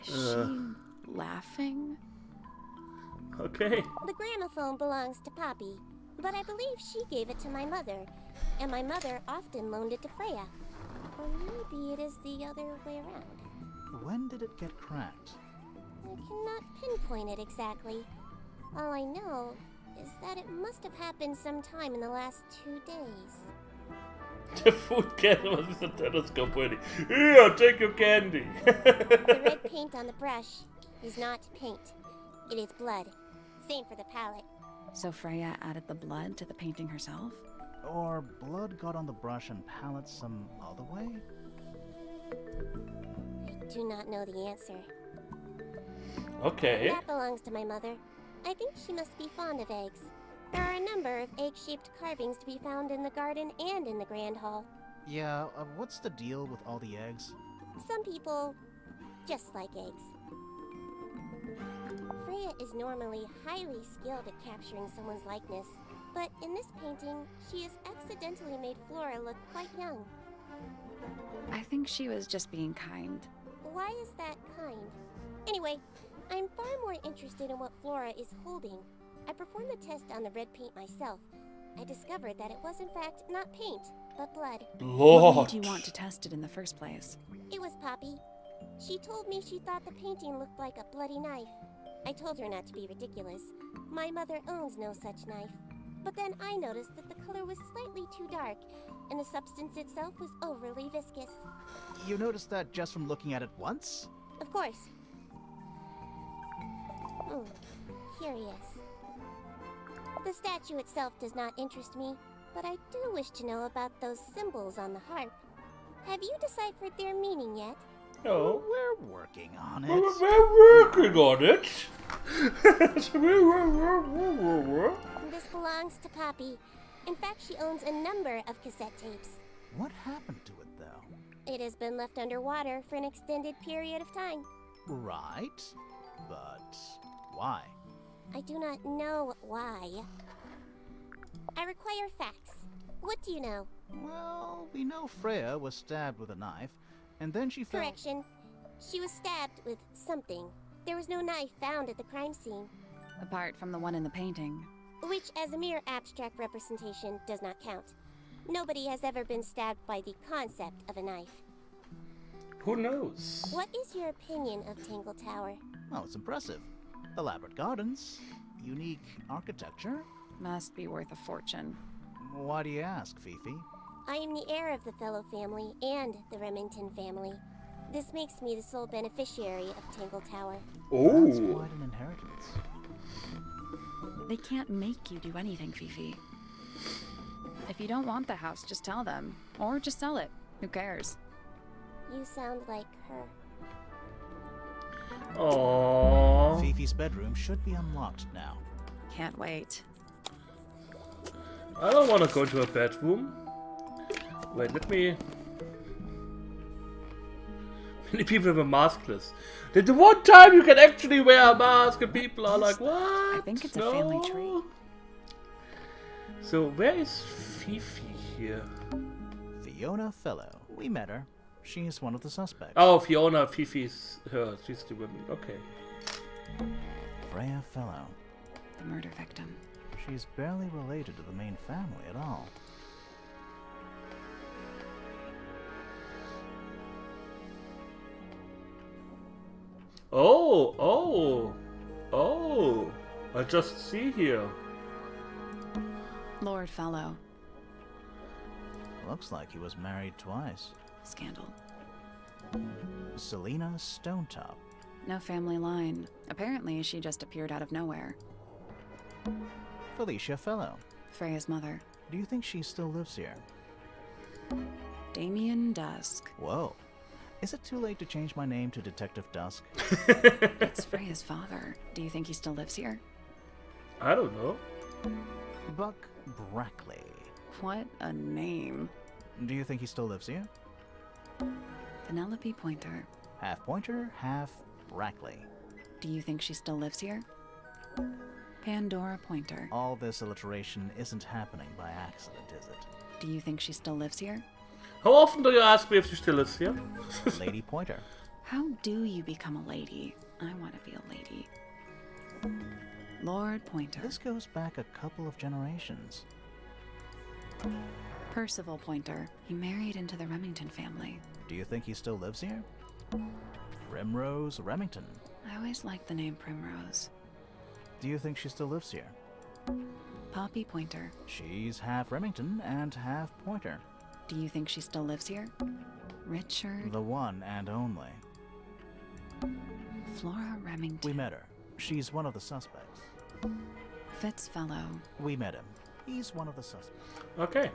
Is she laughing? Okay. The gramophone belongs to Poppy, but I believe she gave it to my mother, and my mother often loaned it to Freya. Or maybe it is the other way around. When did it get cracked? I cannot pinpoint it exactly. All I know is that it must have happened sometime in the last 2 days. The food can was with a telescope waiting. Here, take your candy. The red paint on the brush is not paint. It is blood. Same for the palette. So Freya added the blood to the painting herself? Or blood got on the brush and palette some other way? I do not know the answer. Okay. That belongs to my mother. I think she must be fond of eggs. There are a number of egg-shaped carvings to be found in the garden and in the Grand Hall. Yeah, what's the deal with all the eggs? Some people just like eggs. Freya is normally highly skilled at capturing someone's likeness, but in this painting, she has accidentally made Flora look quite young. I think she was just being kind. Why is that kind? Anyway, I'm far more interested in what Flora is holding. I performed the test on the red paint myself. I discovered that it was in fact not paint, but blood. What made you want to test it in the first place? It was Poppy. She told me she thought the painting looked like a bloody knife. I told her not to be ridiculous. My mother owns no such knife. But then I noticed that the color was slightly too dark, and the substance itself was overly viscous. You noticed that just from looking at it once? Of course. Curious. The statue itself does not interest me, but I do wish to know about those symbols on the harp. Have you deciphered their meaning yet? No. We're working on it. We're working on it. This belongs to Poppy. In fact, she owns a number of cassette tapes. What happened to it, though? It has been left underwater for an extended period of time. Right. But why? I do not know why. I require facts. What do you know? Well, we know Freya was stabbed with a knife, and then she fell— Correction. She was stabbed with something. There was no knife found at the crime scene. Apart from the one in the painting. Which, as a mere abstract representation, does not count. Nobody has ever been stabbed by the concept of a knife. Who knows? What is your opinion of Tangle Tower? Oh, it's impressive. Elaborate gardens, unique architecture. Must be worth a fortune. Why do you ask, Fifi? I am the heir of the Fellow family and the Remington family. This makes me the sole beneficiary of Tangle Tower. That's Oh. quite an inheritance. They can't make you do anything, Fifi. If you don't want the house, just tell them. Or just sell it. Who cares? You sound like her. Aww. Fifi's bedroom should be unlocked now. Can't wait. I don't want to go to a bedroom. Wait, let me... Many people have a maskless. The one time you can actually wear a mask and people are like, what? I think it's a family trait. So where is Fifi here? Fiona Fellow. We met her. She's one of the suspects. Oh, Fiona, Fifi's her. She's the woman. Okay. Freya Fellow. The murder victim. She's barely related to the main family at all. Oh. I just see here. Lord Fellow. Looks like he was married twice. Scandal. Selena Stonetop. No family line. Apparently, she just appeared out of nowhere. Felicia Fellow. Freya's mother. Do you think she still lives here? Damien Dusk. Whoa. Is it too late to change my name to Detective Dusk? It's Freya's father. Do you think he still lives here? I don't know. Buck Brackley. What a name. Do you think he still lives here? Penelope Pointer. Half Pointer, half Brackley. Do you think she still lives here? Pandora Pointer. All this alliteration isn't happening by accident, is it? Do you think she still lives here? How often do you ask me if she still lives here? Lady Pointer. How do you become a lady? I want to be a lady. Lord Pointer. This goes back a couple of generations. Percival Pointer. He married into the Remington family. Do you think he still lives here? Primrose Remington. I always liked the name Primrose. Do you think she still lives here? Poppy Pointer. She's half Remington and half Pointer. Do you think she still lives here? Richard. The one and only. Flora Remington. We met her. She's one of the suspects. Fitzfellow. We met him. He's one of the suspects. Okay.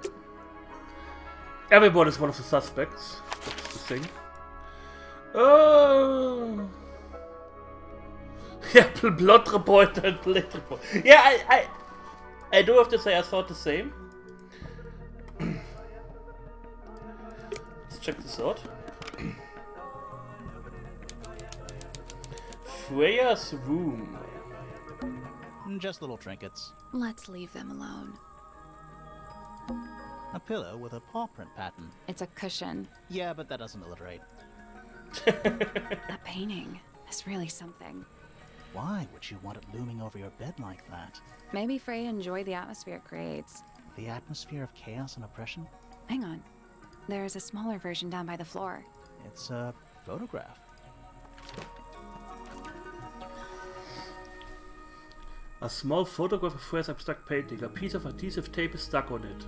Everybody's one of the suspects. That's the thing. Oh. Yeah, blood report and plate report. Yeah, I do have to say I thought the same. Let's check this out. Freya's room. Just little trinkets. Let's leave them alone. A pillow with a paw print pattern. It's a cushion. Yeah, but that doesn't alliterate. That painting is really something. Why would you want it looming over your bed like that? Maybe Freya enjoyed the atmosphere it creates. The atmosphere of chaos and oppression? Hang on. There's a smaller version down by the floor. It's a photograph. A small photograph of Freya's abstract painting. A piece of adhesive tape is stuck on it.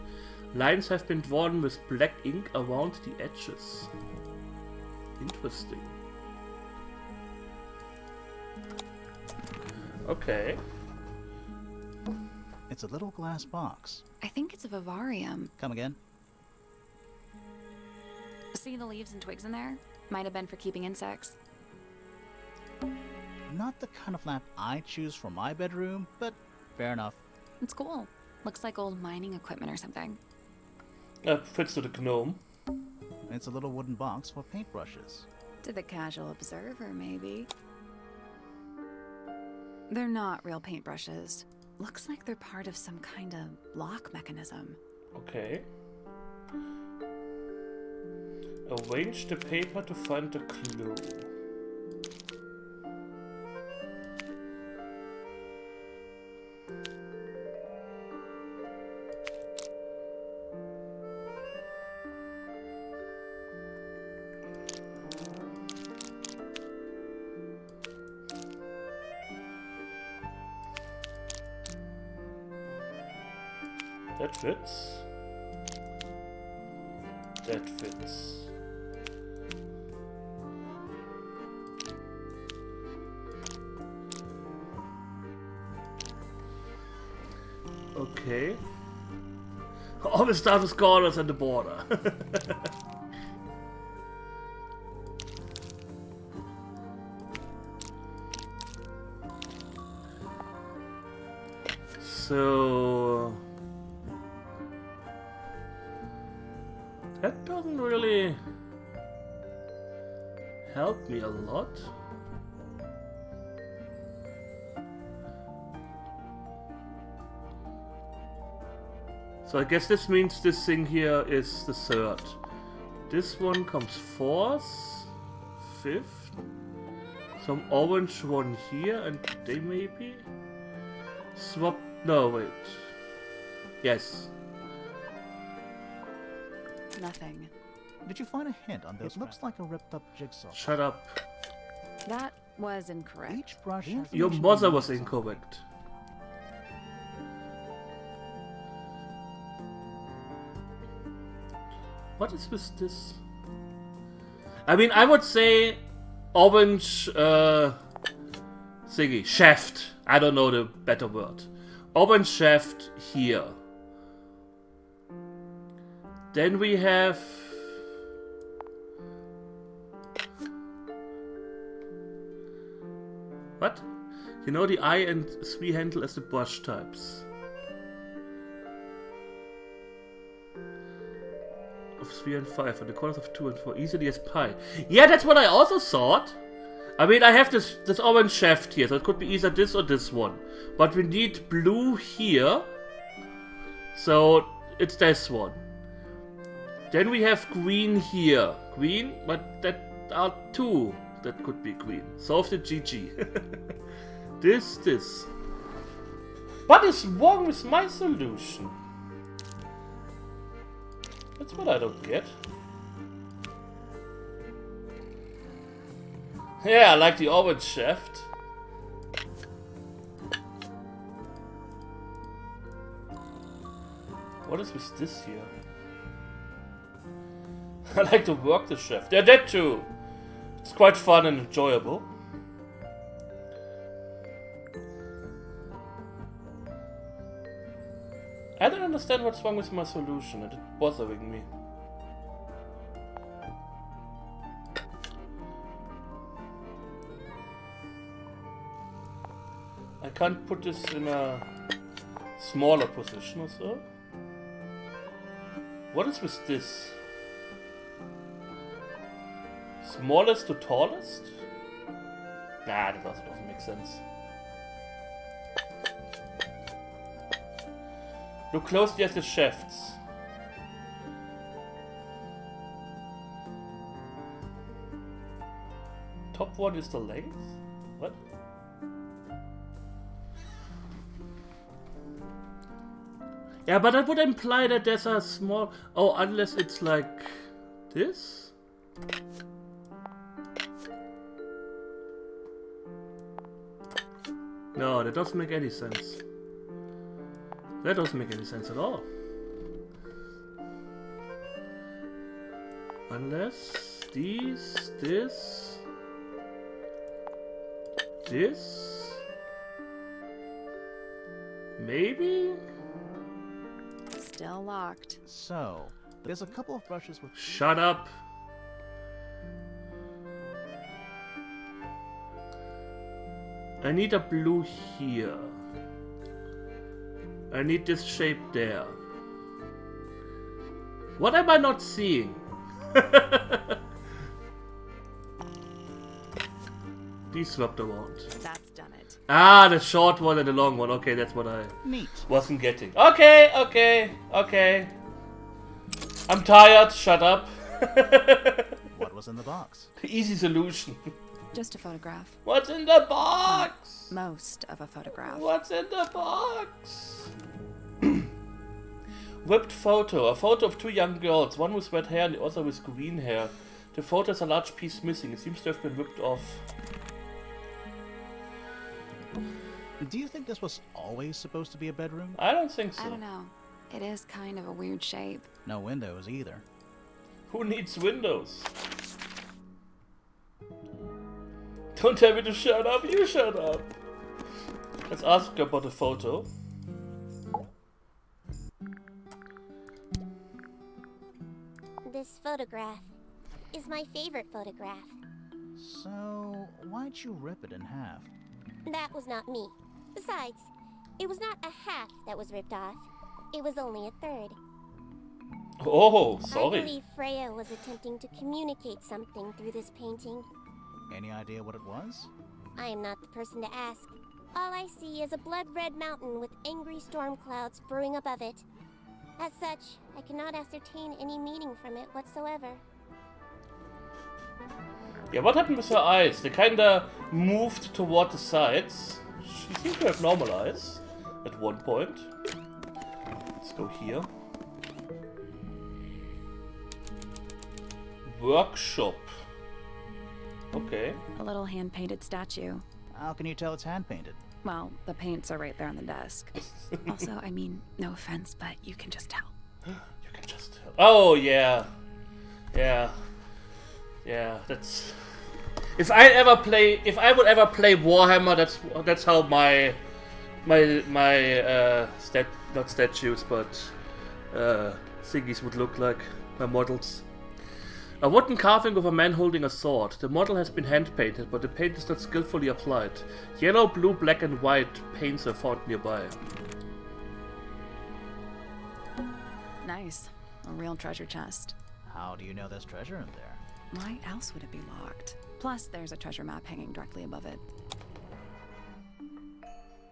Lines have been drawn with black ink around the edges. Interesting. Okay. It's a little glass box. I think it's a vivarium. Come again? See the leaves and twigs in there? Might have been for keeping insects. Not the kind of lamp I choose for my bedroom, but fair enough. It's cool. Looks like old mining equipment or something. Fits to the gnome. It's a little wooden box for paintbrushes. To the casual observer, maybe. They're not real paintbrushes. Looks like they're part of some kind of lock mechanism. Okay. Arrange the paper to find the clue. That fits. That fits. Okay. Always start with corners and the border. So that doesn't really help me a lot. So I guess this means this thing here is the third. This one comes fourth, fifth. Some orange one here, and they maybe swap. No, wait. Yes. Nothing. Did you find a hint on this? It looks like a ripped up jigsaw. Shut up. That was incorrect. Each brush has Your information mother on was it. incorrect. What is with this? I mean, I would say orange thingy, shaft. I don't know the better word. Orange shaft here. Then we have what? You know the I and 3 handle as the brush types. Of 3 and 5 and the corners of 2 and 4 easily as pi. Yeah, that's what I also thought. I mean, I have this orange shaft here, so it could be either this or this one. But we need blue here, so it's this one. Then we have green here. Green, but that are 2 that could be green. Solve the GG. This. What is wrong with my solution? That's what I don't get. Yeah, I like the orange shaft. What is with this here? I like to work the shaft. Yeah, that too. It's quite fun and enjoyable. I don't understand what's wrong with my solution. It's bothering me. I can't put this in a smaller position or so. What is with this? Smallest to tallest? Nah, that also doesn't make sense. Look closely at the shafts. Top one is the length? What? Yeah, but that would imply that there's a small... Oh, unless it's like... this? No, that doesn't make any sense. That doesn't make any sense at all. Unless these, this, maybe? Still locked. So, there's a couple of brushes with... Shut up! I need a blue here. I need this shape there. What am I not seeing? These swapped around. That's done it. Ah, the short one and the long one. Okay, that's what I Neat. wasn't getting. Okay. I'm tired. Shut up. What was in the box? Easy solution. Just a photograph. What's in the box? Most of a photograph. What's in the box? Whipped photo. A photo of 2 young girls. One with red hair and the other with green hair. The photo has a large piece missing. It seems to have been whipped off. Do you think this was always supposed to be a bedroom? I don't think so. I don't know. It is kind of a weird shape. No windows either. Who needs windows? Don't tell me to shut up, you shut up! Let's ask about the photo. This photograph is my favorite photograph. So, why'd you rip it in half? That was not me. Besides, it was not a half that was ripped off. It was only a third. Oh, I sorry. believe Freya was attempting to communicate something through this painting. Any idea what it was? I am not the person to ask. All I see is a blood-red mountain with angry storm clouds brewing above it. As such, I cannot ascertain any meaning from it whatsoever. Yeah, what happened with her eyes? They kinda moved toward the sides. She seemed to have normal eyes at one point. Let's go here. Workshop. Okay. A little hand-painted statue. How can you tell it's hand-painted? Well, the paints are right there on the desk. Also, I mean, no offense, but you can just tell. You can just tell. Oh, yeah. Yeah. Yeah, that's... If I would ever play Warhammer, that's how my not statues, but thingies would look like, my models. A wooden carving of a man holding a sword. The model has been hand-painted, but the paint is not skillfully applied. Yellow, blue, black and white paints are found nearby. Nice. A real treasure chest. How do you know there's treasure in there? Why else would it be locked? Plus, there's a treasure map hanging directly above it.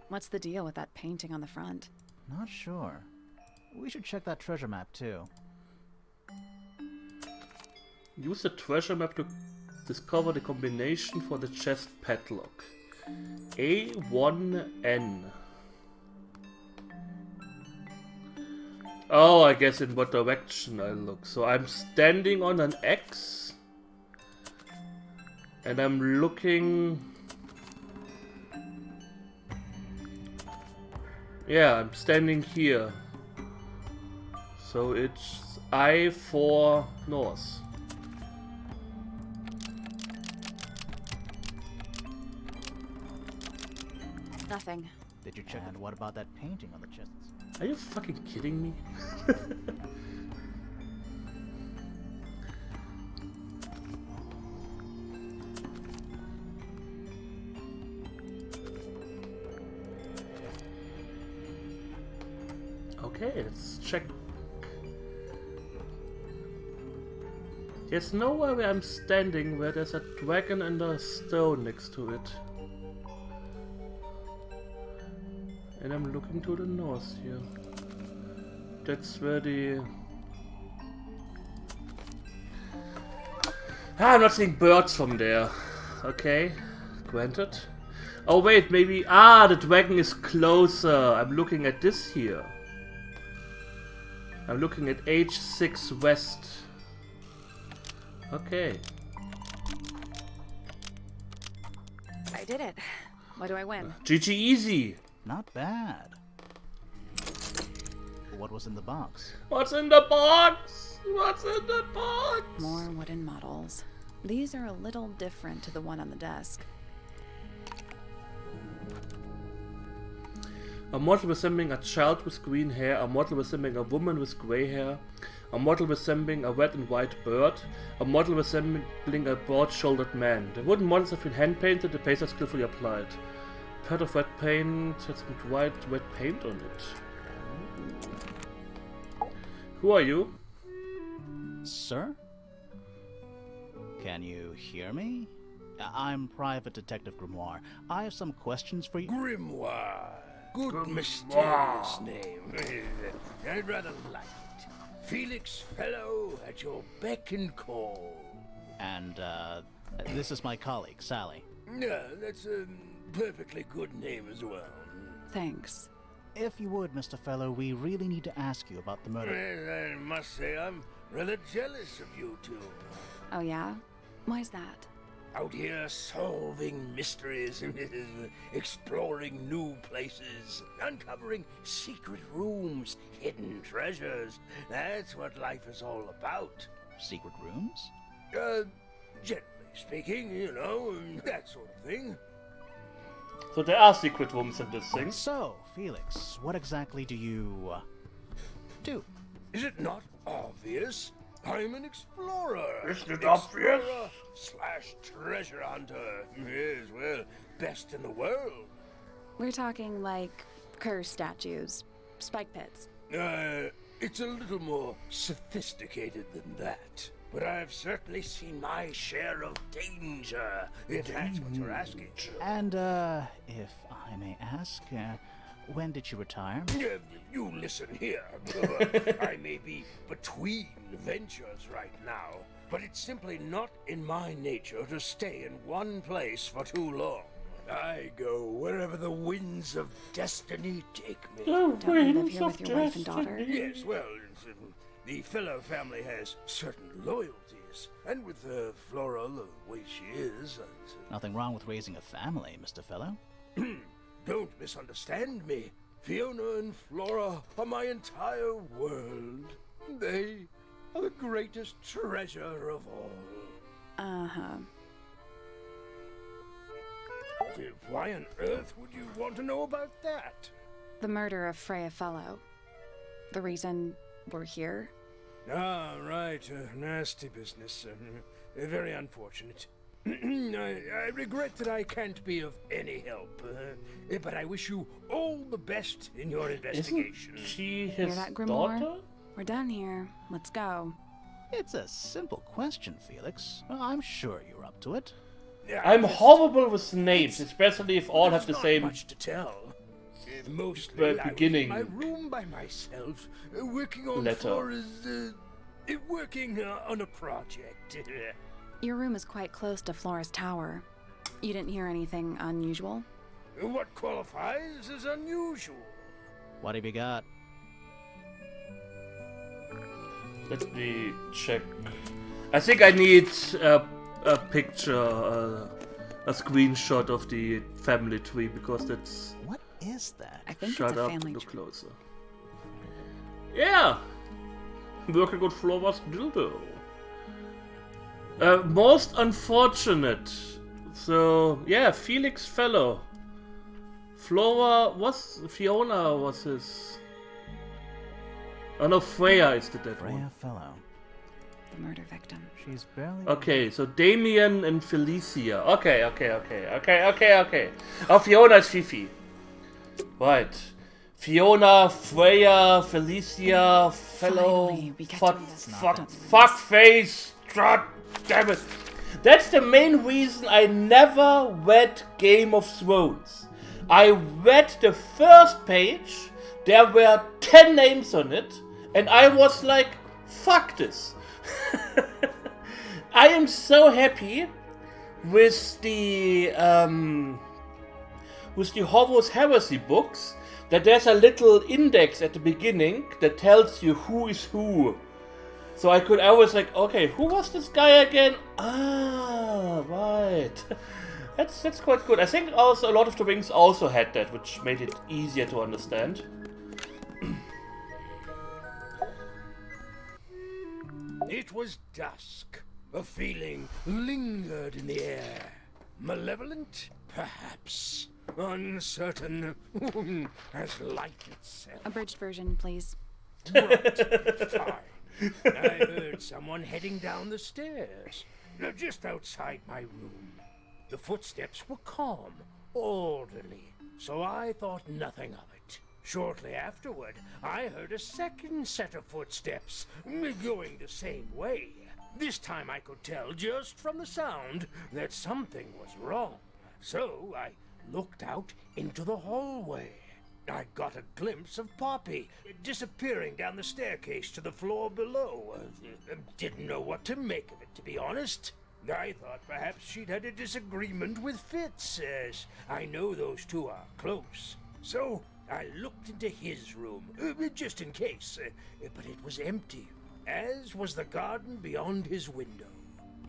What's the deal with that painting on the front? Not sure. We should check that treasure map too. Use the treasure map to discover the combination for the chest padlock. A1N. Oh, I guess in what direction I look. So I'm standing on an X. And I'm looking... Yeah, I'm standing here. So it's I4 north. Nothing. Did you check? And what about that painting on the chests? Are you fucking kidding me? Okay, let's check. There's nowhere where I'm standing where there's a dragon and a stone next to it. And I'm looking to the north here. That's where the... I'm not seeing birds from there. Okay, granted. Oh wait, maybe... the dragon is closer. I'm looking at this here. I'm looking at H6 West. Okay. I did it. What do I win? GG easy. Not bad. What was in the box? What's in the box? What's in the box? More wooden models. These are a little different to the one on the desk. A model resembling a child with green hair, a model resembling a woman with grey hair, a model resembling a red and white bird, a model resembling a broad-shouldered man. The wooden models have been hand-painted, the paints are skillfully applied. Pad of red paint has with white red paint on it. Who are you? Sir? Can you hear me? I'm Private Detective Grimoire. I have some questions for you. Grimoire. Good mysterious name. I'd rather like it. Felix Fellow at your beck and call. And, this is my colleague, Sally. Yeah, that's a perfectly good name as well. Thanks. If you would, Mr. Fellow, we really need to ask you about the murder. Well, I must say I'm rather jealous of you two. Oh yeah? Why's that? Out here solving mysteries, exploring new places, uncovering secret rooms, hidden treasures. That's what life is all about. Secret rooms? Generally speaking, you know, that sort of thing. So there are secret rooms in this thing. So, Felix, what exactly do you do? Is it not obvious? I'm an explorer. Isn't it obvious? / treasure hunter. Yes, well, best in the world. We're talking like curse statues, spike pits. It's a little more sophisticated than that. But I've certainly seen my share of danger, if that's what you're asking. And, if I may ask, when did you retire? You listen here. I may be between ventures right now, but it's simply not in my nature to stay in one place for too long. I go wherever the winds of destiny take me. Don't you live here with your wife and daughter? Yes, well, the fellow family has certain loyalties, and with Flora the way she is, Nothing wrong with raising a family, Mr. Fellow. Don't misunderstand me. Fiona and Flora are my entire world. They are the greatest treasure of all. Uh-huh. Why on earth would you want to know about that? The murder of Freya Fellow. The reason we're here. Ah, right. Nasty business. Very unfortunate. I regret that I can't be of any help, but I wish you all the best in your investigation. Isn't she Hear his that, Grimoire? daughter? We're done here. Let's go. It's a simple question, Felix. I'm sure you're up to it. I'm horrible with names, especially if all have the Not same much to tell. Mostly I was beginning in my room by myself, working on letter. Flora's, working on a project. Your room is quite close to Flora's tower. You didn't hear anything unusual? What qualifies as unusual? What have you got? Let me check. I think I need a picture, a screenshot of the family tree, because that's... What is that? I think Shut it's a up, family look tree. closer. Yeah! Working on Flora's dildo. Most unfortunate. So, yeah, Felix Fellow. Fiona was his... Oh no, Freya is the dead Freya one. Fellow. The murder victim. She's barely... Okay, so Damien and Felicia. Okay. Oh, Fiona is Fifi. Right. Fiona, Freya, Felicia, Fellow... Finally, we get to this. Fuck face. God damn it. That's the main reason I never read Game of Thrones. I read the first page, there were 10 names on it, and I was like, fuck this. I am so happy with the Horus Heresy books that there's a little index at the beginning that tells you who is who. So I was like, okay, who was this guy again? Ah, right. That's quite good. I think also a lot of the rings also had that, which made it easier to understand. It was dusk. A feeling lingered in the air. Malevolent? Perhaps. Uncertain as light itself. Abridged version, please. Right. Fine. I heard someone heading down the stairs, just outside my room. The footsteps were calm, orderly, so I thought nothing of it. Shortly afterward, I heard a second set of footsteps, going the same way. This time I could tell just from the sound that something was wrong. So I looked out into the hallway. I got a glimpse of Poppy disappearing down the staircase to the floor below. Didn't know what to make of it, to be honest. I thought perhaps she'd had a disagreement with Fitz, as I know those two are close. So I looked into his room, just in case, but it was empty, as was the garden beyond his window.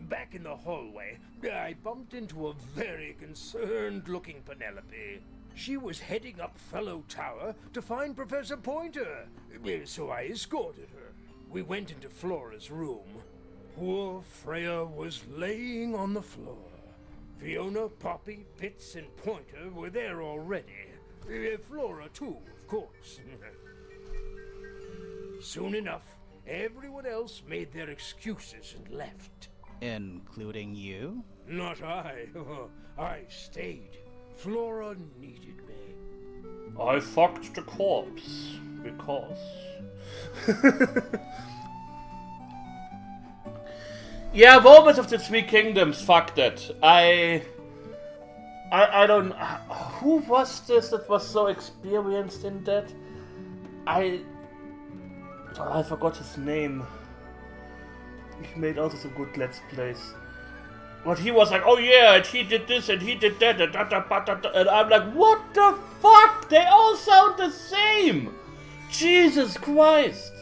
back in the hallway, I bumped into a very concerned-looking Penelope. She was heading up Fellow Tower to find Professor Pointer, so I escorted her. We went into Flora's room. Poor Freya was laying on the floor. Fiona, Poppy, Fitz, and Pointer were there already. Flora, too, of course. Soon enough, everyone else made their excuses and left. Including you? Not I. I stayed. Flora needed me. I fucked the corpse because. Yeah, Warmers of the Three Kingdoms. Fuck that. I don't. Who was this that was so experienced in that? I forgot his name. He made also some good Let's Plays. But he was like, oh yeah, and he did this and he did that, and I'm like, what the fuck? They all sound the same! Jesus Christ!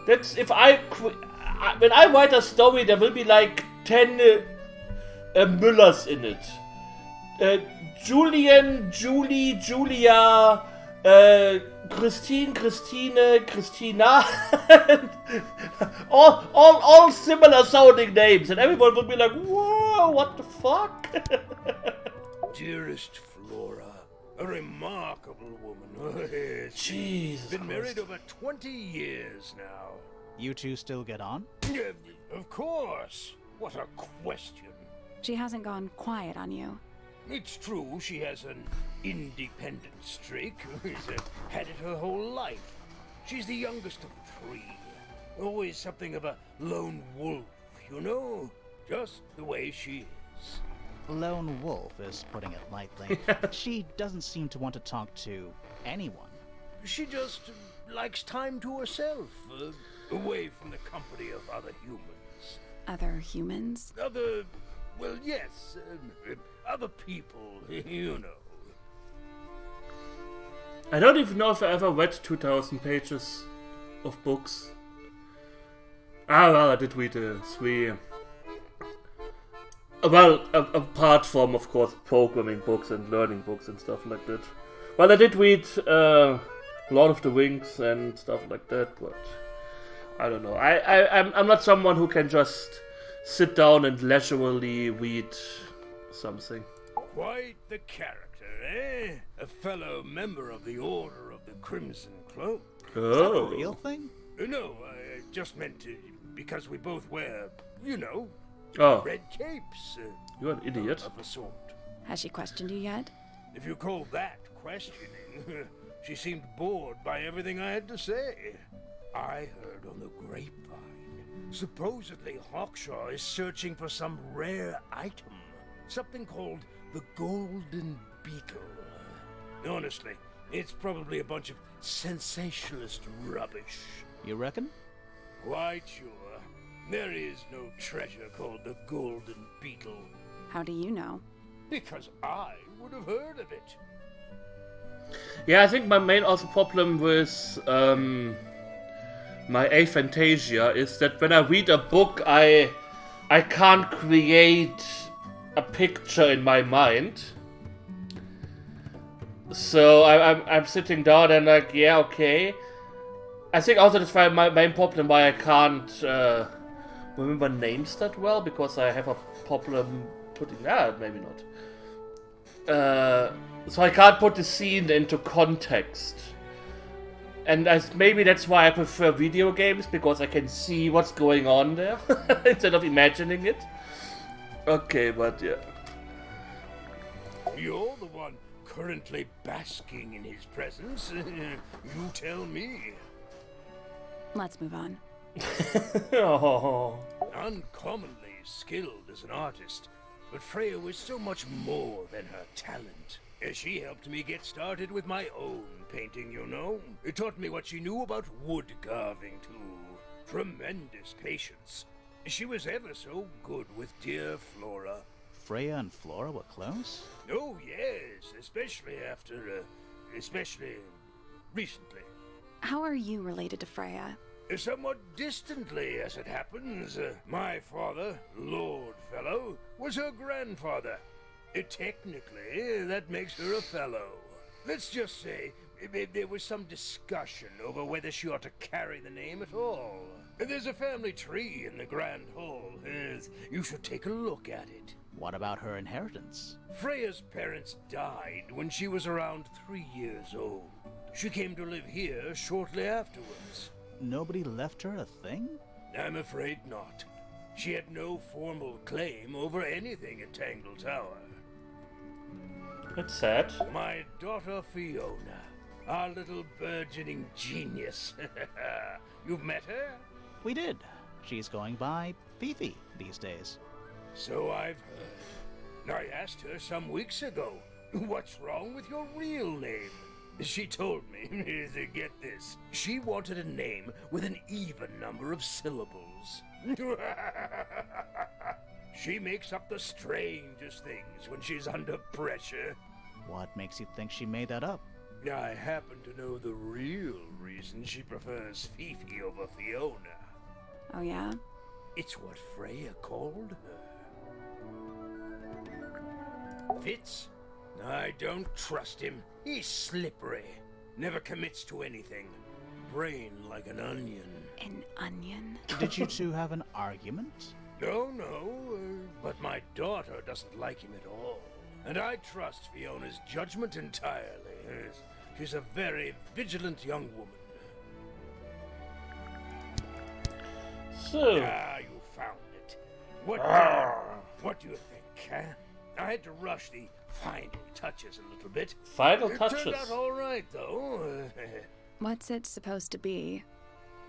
That's, if when I write a story, there will be like 10 Müllers in it. Julian, Julie, Julia, Christine, Christine, Christina, all similar sounding names, and everyone would be like, whoa, what the fuck? Dearest Flora, a remarkable woman. Jesus Been Christ. married over 20 years now. You two still get on? Of course. What a question. She hasn't gone quiet on you. It's true she has an independent streak. She's had it her whole life. She's the youngest of 3. Always something of a lone wolf, you know? Just the way she is. Lone wolf is putting it lightly. She doesn't seem to want to talk to anyone. She just likes time to herself, away from the company of other humans. Other humans? Well, yes, other people, you know. I don't even know if I ever read 2,000 pages of books. Well, I did read 3. Well, apart from, of course, programming books and learning books and stuff like that. Well, I did read Lord of the Rings and stuff like that, but I don't know. I'm not someone who can just sit down and leisurely read something. Quite the character, eh? A fellow member of the Order of the Crimson Cloak. Oh. Is that a real thing? No, I just meant because we both wear, you know, red capes. You're an idiot. Of a sort. Has she questioned you yet? If you call that questioning, she seemed bored by everything I had to say. I heard on the grapevine, supposedly Hawkshaw is searching for some rare item. Something called the Golden Beetle. Honestly, it's probably a bunch of sensationalist rubbish. You reckon? Quite sure. There is no treasure called the Golden Beetle. How do you know? Because I would have heard of it. Yeah, I think my main also problem with my aphantasia is that when I read a book, I can't create a picture in my mind. So I'm sitting down and like, yeah, okay. I think also that's why my main problem why I can't remember names that well, because I have a problem putting maybe not. So I can't put the scene into context. And maybe that's why I prefer video games, because I can see what's going on there instead of imagining it. Okay, but yeah. You're the one currently basking in his presence. You tell me. Let's move on. Oh. Uncommonly skilled as an artist, but Freya was so much more than her talent. She helped me get started with my own painting, you know. It taught me what she knew about wood carving, too. Tremendous patience. She was ever so good with dear Flora. Freya and Flora were close? Oh, yes, especially especially recently. How are you related to Freya? Somewhat distantly, as it happens, my father, Lord Fellow, was her grandfather. Technically, that makes her a fellow. Let's just say there was some discussion over whether she ought to carry the name at all. There's a family tree in the Grand Hall. You should take a look at it. What about her inheritance? Freya's parents died when she was around 3 years old. She came to live here shortly afterwards. Nobody left her a thing? I'm afraid not. She had no formal claim over anything at Tangle Tower. That's sad. My daughter Fiona, our little burgeoning genius. You've met her? We did. She's going by Fifi these days. So I've heard. I asked her some weeks ago, what's wrong with your real name? She told me, get this, she wanted a name with an even number of syllables. She makes up the strangest things when she's under pressure. What makes you think she made that up? I happen to know the real reason she prefers Fifi over Fiona. Oh, yeah? It's what Freya called her. Fitz? I don't trust him. He's slippery. Never commits to anything. Brain like an onion. An onion? Did you two have an argument? No, but my daughter doesn't like him at all. And I trust Fiona's judgment entirely. She's a very vigilant young woman. So... You found it. What do you think, huh? I had to rush the final touches a little bit. Final It touches? turned out all right, though. What's it supposed to be?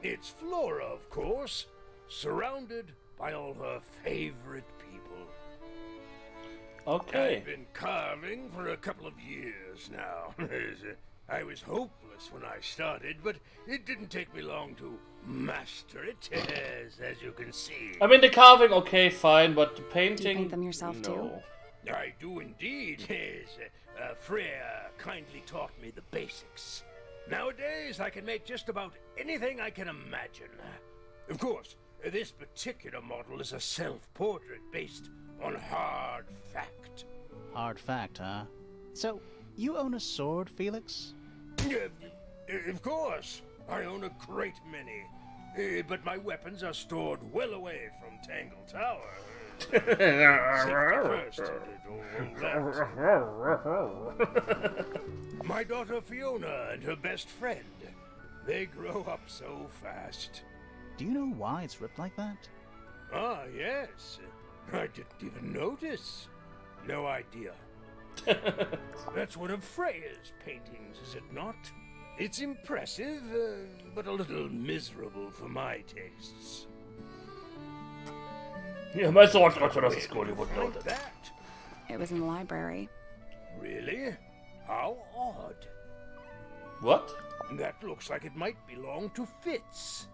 It's Flora, of course, surrounded by all her favorite people. Okay. I've been carving for a couple of years now. I was hopeless when I started, but it didn't take me long to master it, as you can see. I mean, the carving, okay, fine, but the painting... Do you paint them yourself, no. too? I do indeed. Freya kindly taught me the basics. Nowadays, I can make just about anything I can imagine. Of course, this particular model is a self-portrait based on hard fact. Hard fact, huh? So, you own a sword, Felix? Of course. I own a great many. But my weapons are stored well away from Tangle Tower. Safety first, and all that. My daughter Fiona and her best friend. They grow up so fast. Do you know why it's ripped like that? Ah, yes. I didn't even notice. No idea. That's one of Freya's paintings, is it not? It's impressive, but a little miserable for my tastes. Yeah, my sword's got to the school, you wouldn't know that. That? It was in the library. Really? How odd. What? That looks like it might belong to Fitz.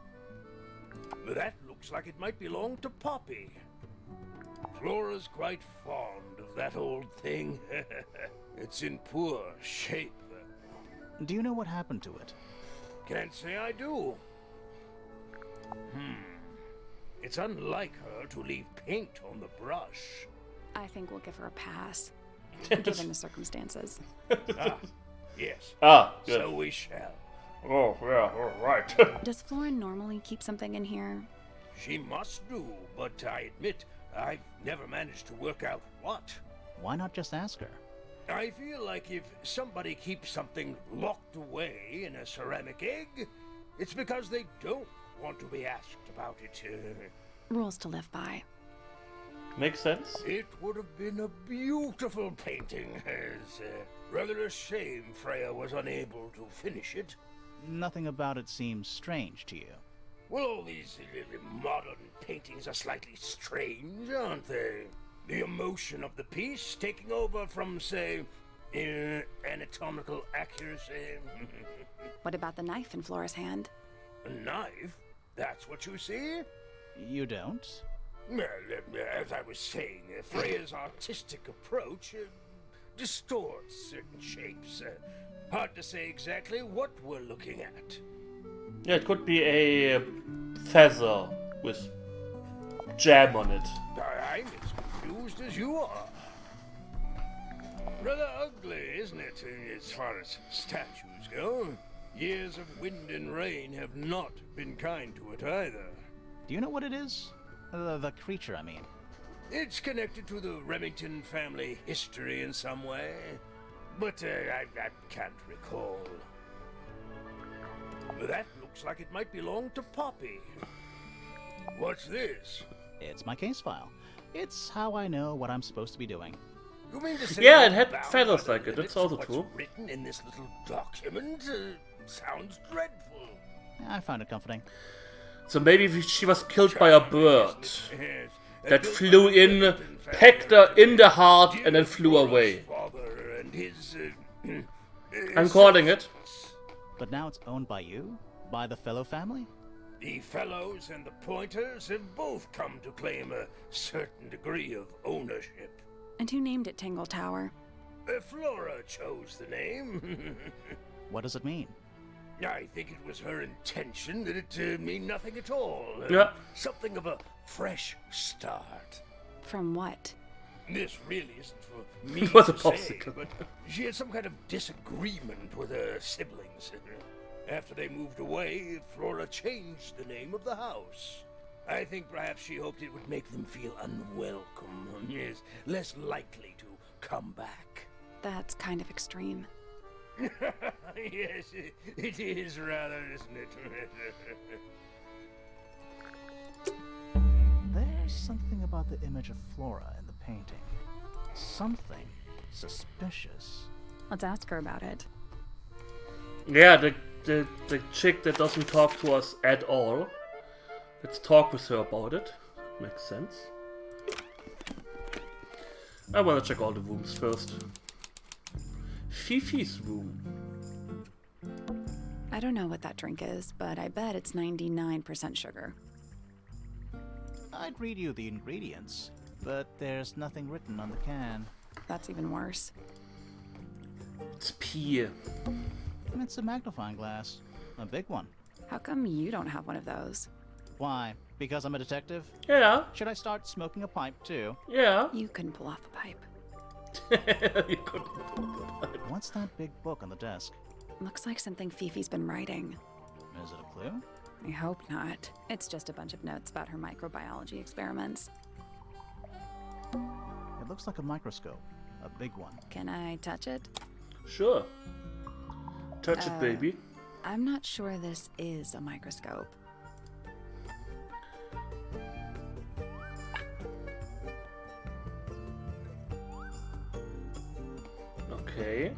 That looks like it might belong to Poppy. Flora's quite fond of that old thing. It's in poor shape, though. Do you know what happened to it? Can't say I do. It's unlike her to leave paint on the brush. I think we'll give her a pass, given the circumstances. Yes. Good. So we shall. Oh, yeah, all right. Does Flora normally keep something in here? She must do, but I admit I've never managed to work out what. Why not just ask her? I feel like if somebody keeps something locked away in a ceramic egg, it's because they don't want to be asked about it. Rules to live by. Makes sense. It would have been a beautiful painting. It's rather a shame Freya was unable to finish it. Nothing about it seems strange to you. Well, all these modern paintings are slightly strange, aren't they? The emotion of the piece taking over from, say, anatomical accuracy. What about the knife in Flora's hand? A knife? That's what you see? You don't? Well, as I was saying, Freya's artistic approach distorts certain shapes. Hard to say exactly what we're looking at. Yeah, it could be a feather with jam on it. I'm as confused as you are. Rather ugly, isn't it, as far as statues go? Years of wind and rain have not been kind to it either. Do you know what it is? The creature, I mean. It's connected to the Remington family history in some way, but I can't recall. That looks like it might belong to Poppy. What's this? It's my case file. It's how I know what I'm supposed to be doing. You mean to say Yeah, you're it had bound feathers by the like it. That's limits of also what's true. written in this little document? Sounds dreadful. I found it comforting. So maybe she was killed by a bird Yes. that flew in, pecked her in the heart, and then flew away. Father and his, I'm calling it. But now it's owned by you? By the Fellow family? The Fellows and the Pointers have both come to claim a certain degree of ownership. And who named it Tangle Tower? Flora chose the name. What does it mean? I think it was her intention that it mean nothing at all. Yeah. Something of a fresh start. From what? This really isn't for me It was a to say, popsicle. but she had some kind of disagreement with her siblings. After they moved away, Flora changed the name of the house. I think perhaps she hoped it would make them feel unwelcome, yes, less likely to come back. That's kind of extreme. Yes, it is rather, isn't it? There's something about the image of Flora in the painting. Something suspicious. Let's ask her about it. Yeah, the chick that doesn't talk to us at all. Let's talk with her about it. Makes sense. I wanna check all the rooms first. Fifi's room. I don't know what that drink is, but I bet it's 99% sugar. I'd read you the ingredients, but there's nothing written on the can. That's even worse. It's pee. It's a magnifying glass. A big one. How come you don't have one of those? Why? Because I'm a detective? Yeah. Should I start smoking a pipe too? Yeah. You couldn't pull off a pipe. You couldn't do it. What's that big book on the desk? Looks like something Fifi's been writing. Is it a clue? I hope not. It's just a bunch of notes about her microbiology experiments. It looks like a microscope. A big one. Can I touch it? Sure. Touch it, baby. I'm not sure this is a microscope. Okay.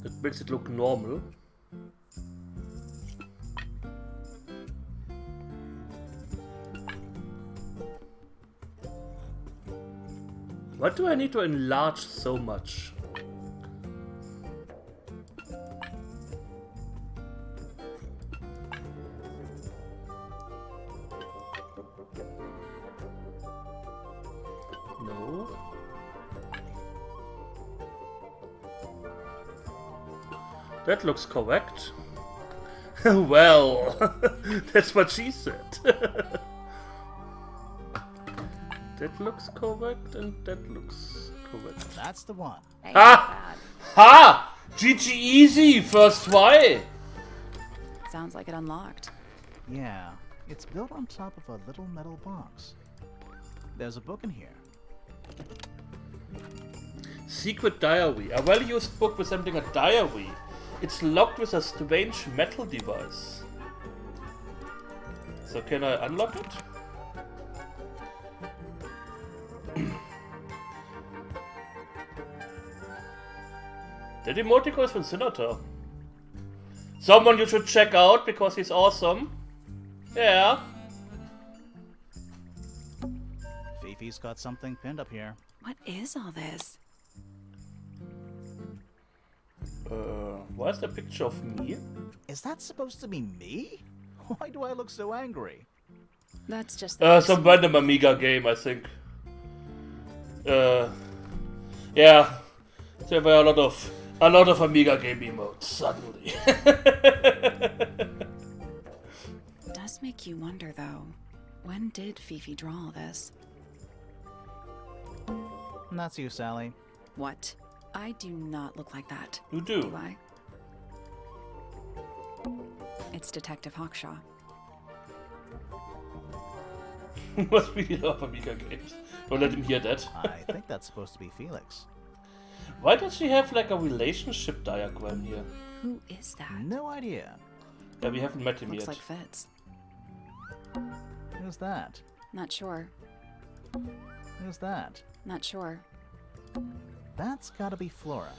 That makes it look normal. What do I need to enlarge so much? No. That looks correct. Well, that's what she said. That looks correct, and that looks correct. That's the one. Hey, Ha! Ha! GG easy, first try! Sounds like it unlocked. Yeah, it's built on top of a little metal box. There's a book in here. Secret diary. A well-used book resembling a diary. It's locked with a strange metal device. So can I unlock it? Der emoticon ist von Senator. Someone you should check out because he's awesome. Yeah. Fifi's got something pinned up here. What is all this? Why is there a picture of me? Is that supposed to be me? Why do I look so angry? That's just Some random Amiga game, I think. Yeah. There were a lot of Amiga game emotes suddenly. It does make you wonder, though. When did Fifi draw all this? And that's you, Sally. What? I do not look like that. You do. Do I? It's Detective Hawkshaw. Must really love Amiga games. Don't let him hear that. I think that's supposed to be Felix. Why does she have like a relationship diagram here? Who is that? No idea. Yeah, we haven't met him Looks yet. like Fitz. Who's that? Not sure. Who's that? Not sure. That's gotta be Flora.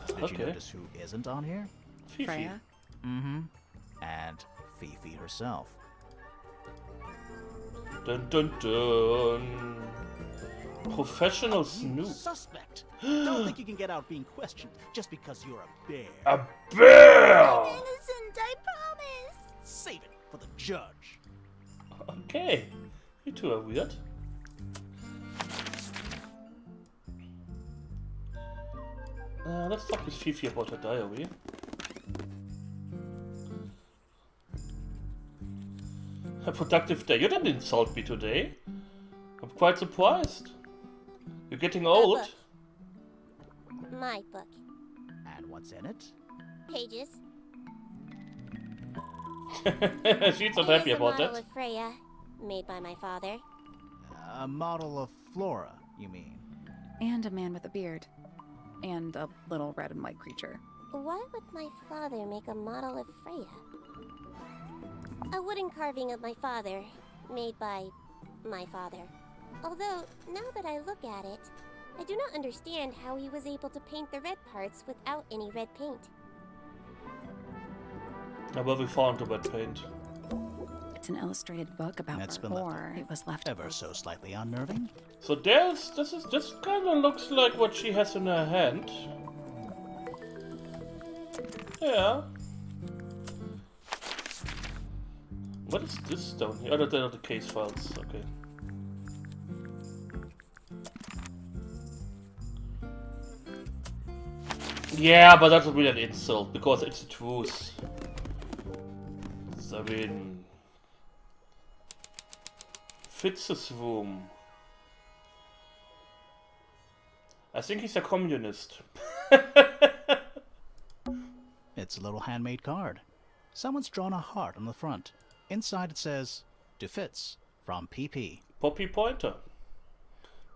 Did Okay. you notice who isn't on here? Fifi. Freya? Mm-hmm. And Fifi herself. Dun dun dun. Professional snoop. Suspect! Don't think you can get out being questioned just because you're a bear. A bear! Innocent, I promise. Save it for the judge. Okay. You two are weird. Let's talk with Fifi about her diary. A productive day. You didn't insult me today. I'm quite surprised. You're getting old. My book. And what's in it? Pages. She's not happy It is a about model that. of Freya, made by my father. A model of Flora, you mean? And a man with a beard. And a little red and white creature. Why would my father make a model of Freya? A wooden carving of my father, made by my father. Although, now that I look at it, I do not understand how he was able to paint the red parts without any red paint. Well, we found the red paint. It's an illustrated book about It's been before it was left. Ever so slightly unnerving. So this kind of looks like what she has in her hand. Yeah. What is this down here? Oh, no, they're not the case files. Okay. Yeah, but that's really an insult because it's the truth. I mean, Fitz's room. I think he's a communist. It's a little handmade card. Someone's drawn a heart on the front. Inside it says, to Fitz, from PP. Poppy Pointer.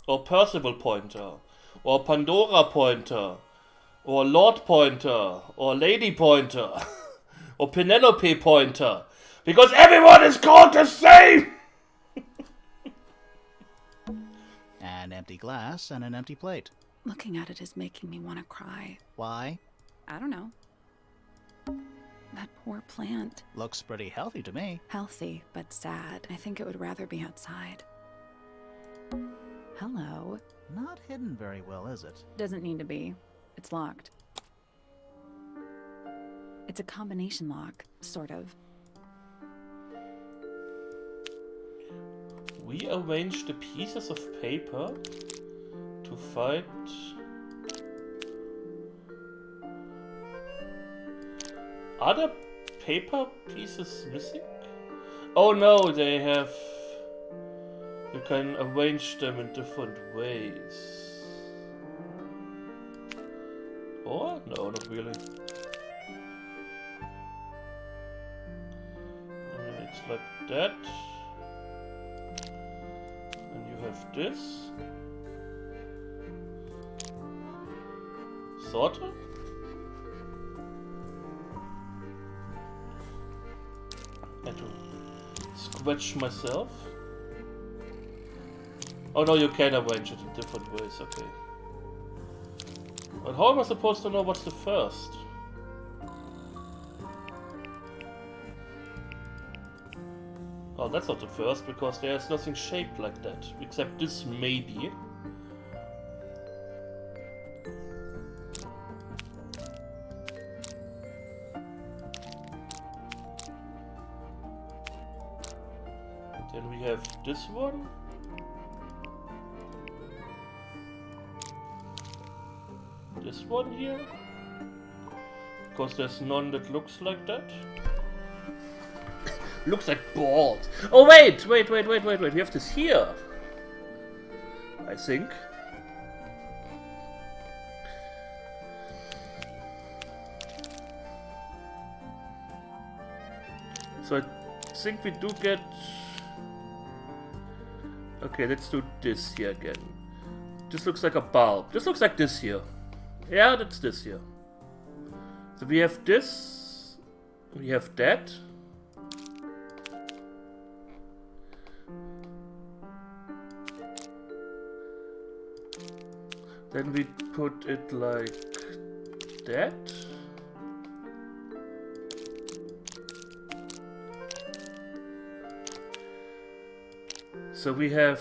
Or Percival Pointer. Or Pandora Pointer. Or Lord Pointer. Or Lady Pointer. Or Penelope Pointer. Because everyone is called the same! An empty glass and an empty plate. Looking at it is making me want to cry. Why? I don't know. That poor plant. Looks pretty healthy to me. Healthy, but sad. I think it would rather be outside. Hello. Not hidden very well, is it? Doesn't need to be. It's locked. It's a combination lock, sort of. We arrange the pieces of paper to find... Are there paper pieces missing? Oh no, they have... You can arrange them in different ways. Or? No, not really. I mean, it's like that. And you have this. Sort of? I had to scratch myself. Oh no, you can arrange it in different ways, okay. But how am I supposed to know what's the first? Oh, that's not the first, because there's nothing shaped like that. Except this, maybe. Then we have this one. This one here. Because there's none that looks like that. Looks like balls. Oh wait! We have this here. I think. So I think we do get... Okay, let's do this here again. This looks like a bulb. This looks like this here. Yeah, that's this here. So we have this. We have that. Then we put it like that. So we have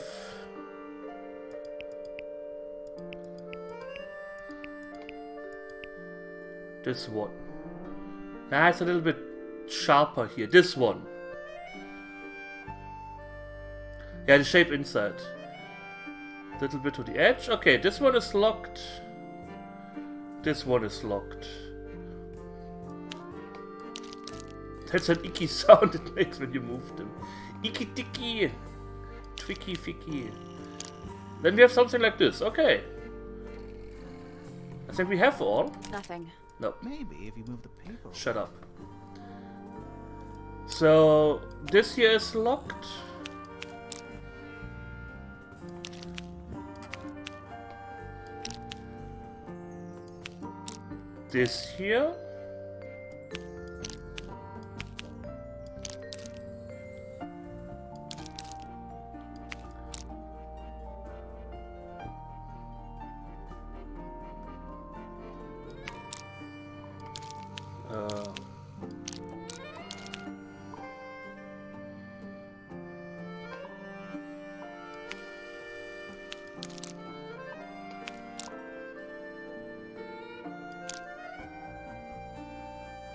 this one. Nah, it's a little bit sharper here. This one. Yeah, the shape inside. Little bit to the edge. Okay, this one is locked. This one is locked. That's an icky sound it makes when you move them. Icky ticky. Twicky ficky. Then we have something like this. Okay. I think we have all. Nothing. No. Maybe if you move the paper. Shut up. So this here is locked. This here.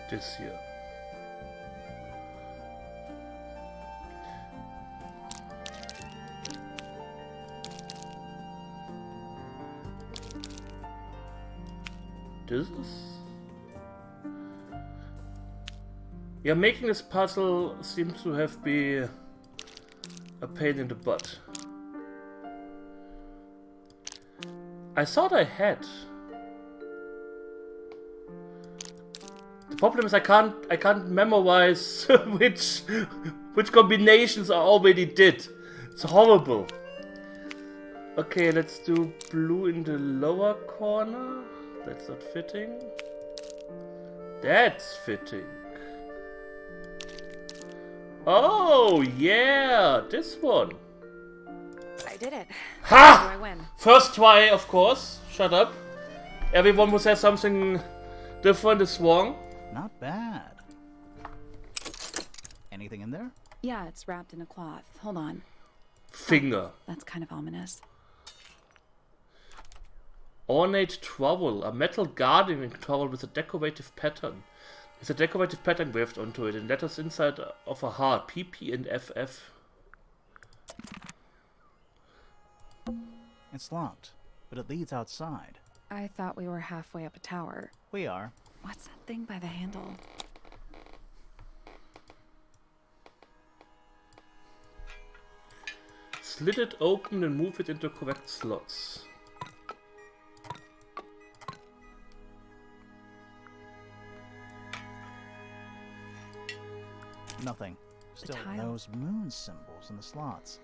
This here. This is... Yeah, making this puzzle seems to have been a pain in the butt. I thought I had. The problem is I can't memorize which combinations I already did. It's horrible. Okay, let's do blue in the lower corner. That's not fitting. That's fitting. Oh yeah, this one. I did it. Ha! Do I win? First try, of course. Shut up. Everyone who says something different is wrong. Not bad. Anything in there? Yeah, it's wrapped in a cloth. Hold on. Finger. That's kind of ominous. Ornate trowel. A metal gardening trowel with a decorative pattern. There's a decorative pattern waved onto it and letters inside of a heart. PP and FF. It's locked, but it leads outside. I thought we were halfway up a tower. We are. What's that thing by the handle? Slit it open and move it into correct slots. Nothing. Still, tile? those moon symbols in the slots.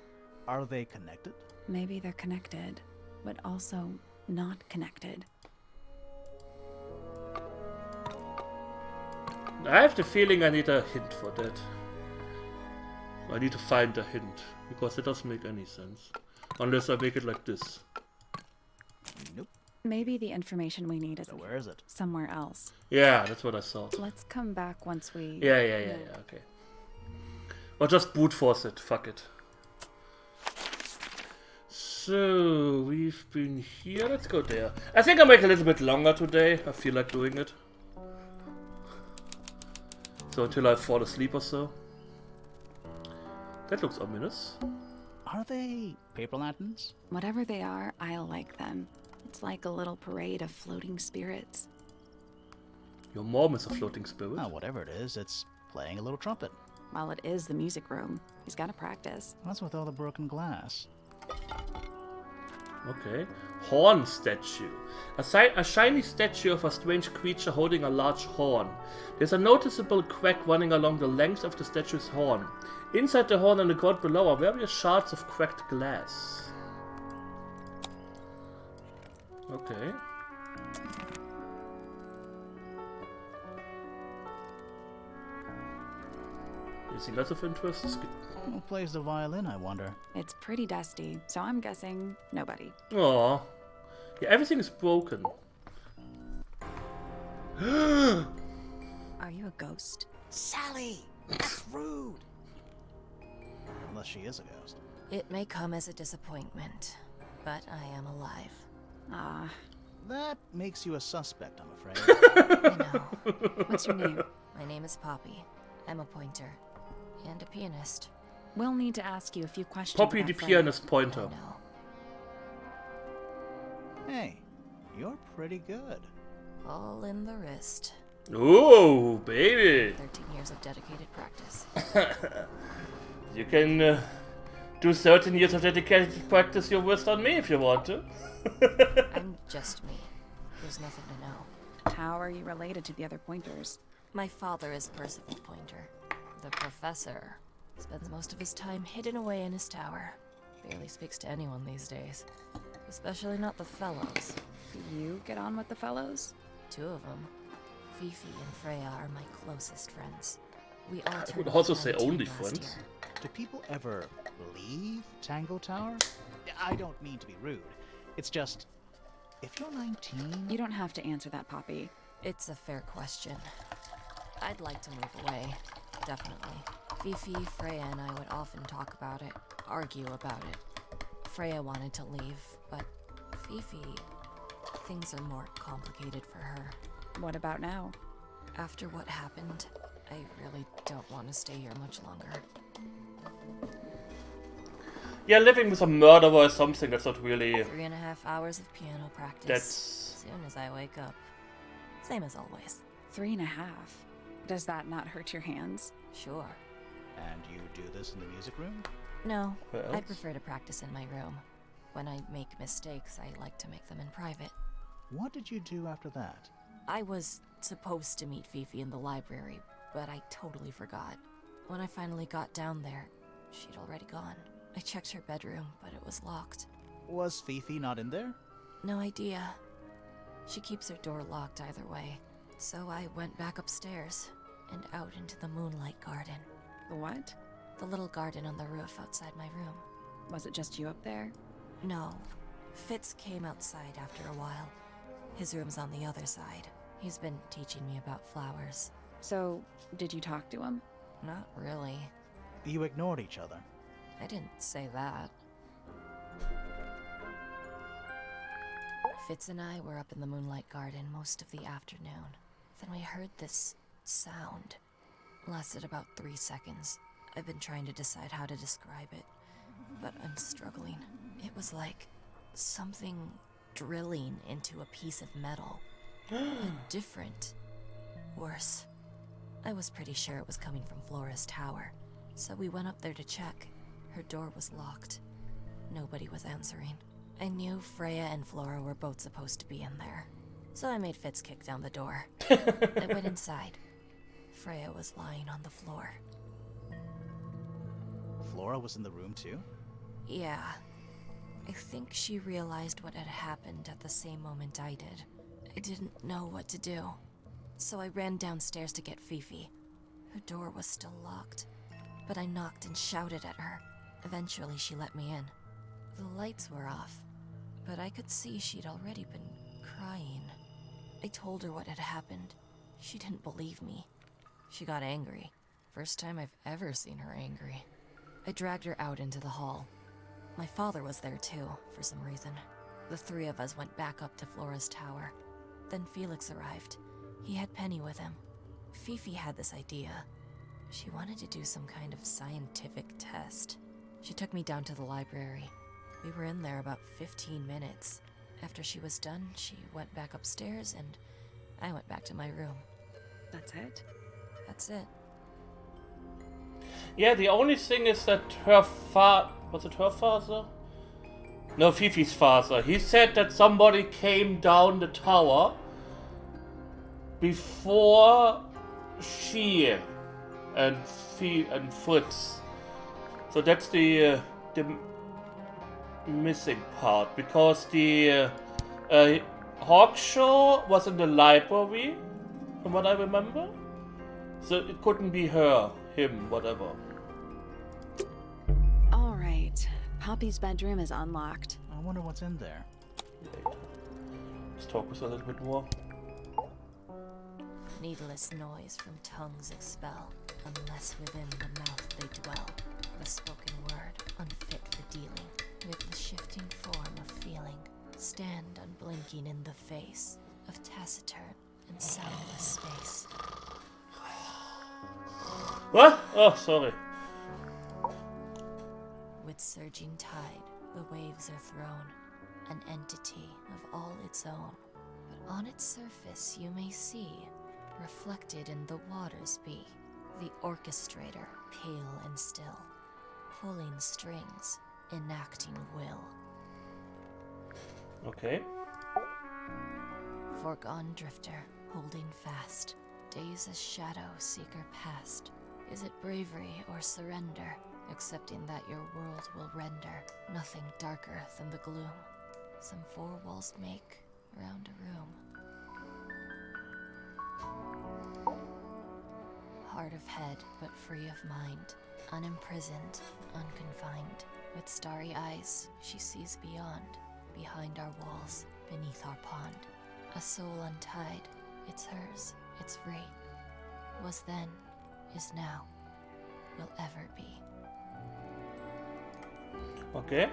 Are they connected? Maybe they're connected, but also not connected. I have the feeling I need a hint for that. I need to find a hint, because it doesn't make any sense. Unless I make it like this. Nope. Maybe the information we need is So where is it? somewhere else. Yeah, that's what I thought. Let's come back once we... Yeah, okay. Or just brute force it, fuck it. So, we've been here, let's go there. I think I'll make it a little bit longer today, I feel like doing it. So until I fall asleep or so. That looks ominous. Are they paper lanterns? Whatever they are, I like them. It's like a little parade of floating spirits. Your mom is a floating spirit. Oh, whatever it is, it's playing a little trumpet. Well, it is the music room. He's got to practice. What's with all the broken glass? Okay. Horn statue. A shiny statue of a strange creature holding a large horn. There's a noticeable crack running along the length of the statue's horn. Inside the horn and the ground below are various shards of cracked glass. Okay. Anything else of interest? Who plays the violin, I wonder? It's pretty dusty, so I'm guessing nobody. Aww. Yeah, everything is broken. Are you a ghost? Sally! That's rude! Unless she is a ghost. It may come as a disappointment, but I am alive. Ah. That makes you a suspect, I'm afraid. I know. What's your name? My name is Poppy. I'm a pointer. And a pianist. We'll need to ask you a few questions. Poppy the pianist pointer. No. Hey, you're pretty good. All in the wrist. Ooh, baby! 13 years of dedicated practice. You can do 13 years of dedicated practice your wrist on me if you want to. I'm just me. There's nothing to know. How are you related to the other pointers? My father is Percival Pointer. The professor spends most of his time hidden away in his tower. Barely speaks to anyone these days. Especially not the fellows. Do you get on with the fellows? 2 of them. Fifi and Freya are my closest friends. We all I turned would also 19 say only last friends. year. Do people ever leave Tangle Tower? I don't mean to be rude. It's just, if you're 19... You don't have to answer that, Poppy. It's a fair question. I'd like to move away. Definitely. Fifi, Freya, and I would often talk about it, argue about it. Freya wanted to leave, but Fifi... things are more complicated for her. What about now? After what happened, I really don't want to stay here much longer. Yeah, living with a murderer is something that's not really... 3.5 hours of piano practice. That's... Soon as I wake up. Same as always. 3.5. Does that not hurt your hands? Sure. And you do this in the music room? No, Where I else? prefer to practice in my room. When I make mistakes, I like to make them in private. What did you do after that? I was supposed to meet Fifi in the library, but I totally forgot. When I finally got down there, she'd already gone. I checked her bedroom, but it was locked. Was Fifi not in there? No idea. She keeps her door locked either way. So I went back upstairs and out into the moonlight garden. The what? The little garden on the roof outside my room. Was it just you up there? No. Fitz came outside after a while. His room's on the other side. He's been teaching me about flowers. So, did you talk to him? Not really. You ignored each other. I didn't say that. Fitz and I were up in the moonlight garden most of the afternoon. Then we heard this sound. Lasted about 3 seconds. I've been trying to decide how to describe it, but I'm struggling. It was like something drilling into a piece of metal. And different. Worse. I was pretty sure it was coming from Flora's tower, so we went up there to check. Her door was locked. Nobody was answering. I knew Freya and Flora were both supposed to be in there, so I made Fitz kick down the door. I went inside. Freya was lying on the floor. Flora was in the room too? Yeah. I think she realized what had happened at the same moment I did. I didn't know what to do, so I ran downstairs to get Fifi. Her door was still locked, but I knocked and shouted at her. Eventually she let me in. The lights were off, but I could see she'd already been crying. I told her what had happened. She didn't believe me. She got angry. First time I've ever seen her angry. I dragged her out into the hall. My father was there too, for some reason. The three of us went back up to Flora's tower. Then Felix arrived. He had Penny with him. Fifi had this idea. She wanted to do some kind of scientific test. She took me down to the library. We were in there about 15 minutes. After she was done, she went back upstairs and I went back to my room. That's it? That's it. Yeah, the only thing is that was it her father? No, Fifi's father. He said that somebody came down the tower before she and Fritz. So that's the missing part, because the Hawkshaw was in the library, from what I remember. So it couldn't be her, him, whatever. All right. Poppy's bedroom is unlocked. I wonder what's in there. Let's talk with her a little bit more. Needless noise from tongues expel, unless within the mouth they dwell. The spoken word, unfit for dealing with the shifting form of feeling. Stand unblinking in the face of taciturn and soundless space. What? Oh, sorry. With surging tide, the waves are thrown, an entity of all its own. But on its surface you may see, reflected in the waters be, the orchestrator, pale and still, pulling strings, enacting will. Okay. Foregone drifter, holding fast, days a shadow seeker past. Is it bravery or surrender, accepting that your world will render nothing darker than the gloom some four walls make around a room? Hard of head, but free of mind, unimprisoned, unconfined. With starry eyes, she sees beyond, behind our walls, beneath our pond. A soul untied, it's hers, it's free. Was then, is now, will ever be. Okay.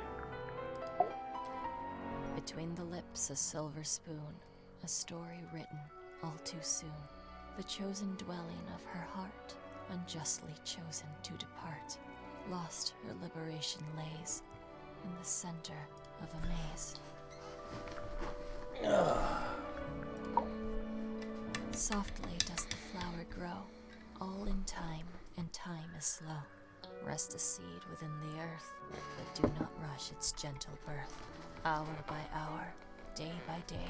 Between the lips a silver spoon, a story written all too soon. The chosen dwelling of her heart, unjustly chosen to depart. Lost her liberation lays, in the center of a maze. Softly does the flower grow, all in time, and time is slow. Rest a seed within the earth, but do not rush its gentle birth. Hour by hour, day by day,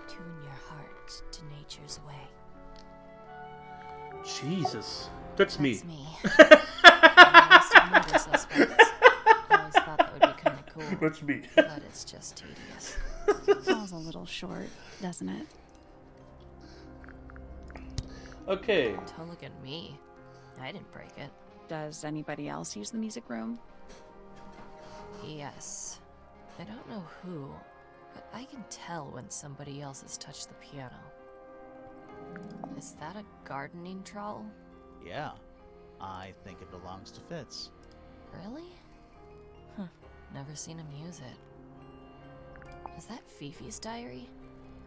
tune your heart to nature's way. Jesus. That's me. That's me. I always thought that would be kind of cool. That's me. But it's just tedious. Falls a little short, doesn't it? Okay. Don't look at me. I didn't break it. Does anybody else use the music room? Yes. I don't know who, but I can tell when somebody else has touched the piano. Is that a gardening trowel? Yeah. I think it belongs to Fitz. Really? Huh. Never seen him use it. Is that Fifi's diary?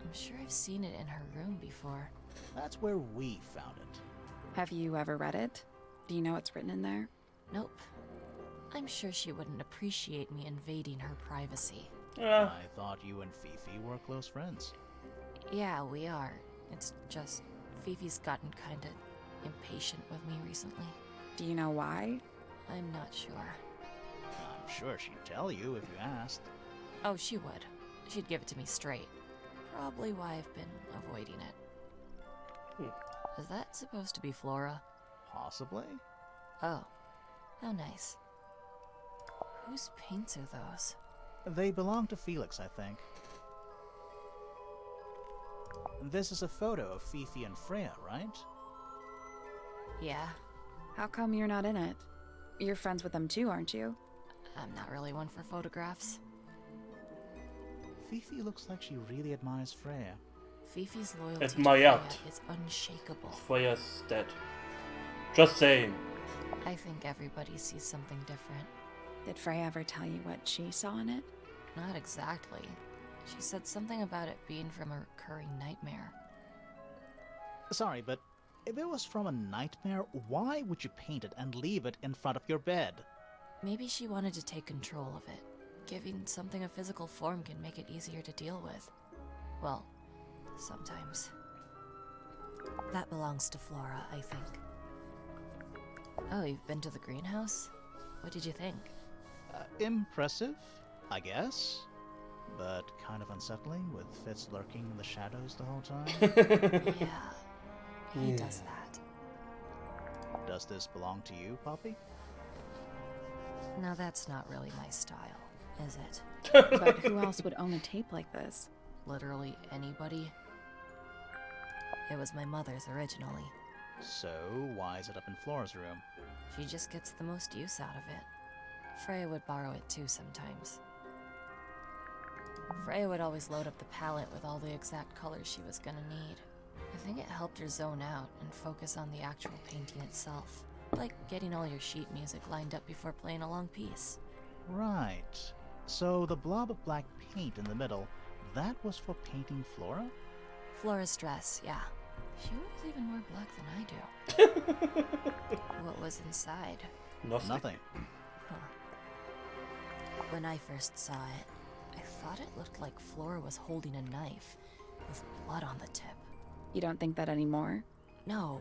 I'm sure I've seen it in her room before. That's where we found it. Have you ever read it? Do you know what's written in there? Nope. I'm sure she wouldn't appreciate me invading her privacy. I thought you and Fifi were close friends. Yeah, we are. It's just Fifi's gotten kinda impatient with me recently. Do you know why? I'm not sure. I'm sure she'd tell you if you asked. Oh, she would. She'd give it to me straight. Probably why I've been avoiding it. Is that supposed to be Flora? Possibly. Oh, how nice. Whose paints are those? They belong to Felix, I think. This is a photo of Fifi and Freya, right? Yeah. How come you're not in it? You're friends with them too, aren't you? I'm not really one for photographs. Fifi looks like she really admires Freya. Fifi's loyalty to Admired. Freya is unshakable. Freya's dead. Just saying. I think everybody sees something different. Did Freya ever tell you what she saw in it? Not exactly. She said something about it being from a recurring nightmare. Sorry, but if it was from a nightmare, why would you paint it and leave it in front of your bed? Maybe she wanted to take control of it. Giving something a physical form can make it easier to deal with. Well, sometimes. That belongs to Flora, I think. Oh, you've been to the greenhouse? What did you think? Impressive, I guess. But kind of unsettling, with Fitz lurking in the shadows the whole time. Yeah, he does that. Does this belong to you, Poppy? Now that's not really my style, is it? But who else would own a tape like this? Literally anybody. It was my mother's originally. So, why is it up in Flora's room? She just gets the most use out of it. Freya would borrow it too sometimes. Freya would always load up the palette with all the exact colors she was gonna need. I think it helped her zone out and focus on the actual painting itself. Like getting all your sheet music lined up before playing a long piece. Right. So the blob of black paint in the middle, that was for painting Flora? Flora's dress, yeah. She wears even more black than I do. What was inside? Nothing. Huh. When I first saw it, I thought it looked like Flora was holding a knife, with blood on the tip. You don't think that anymore? No.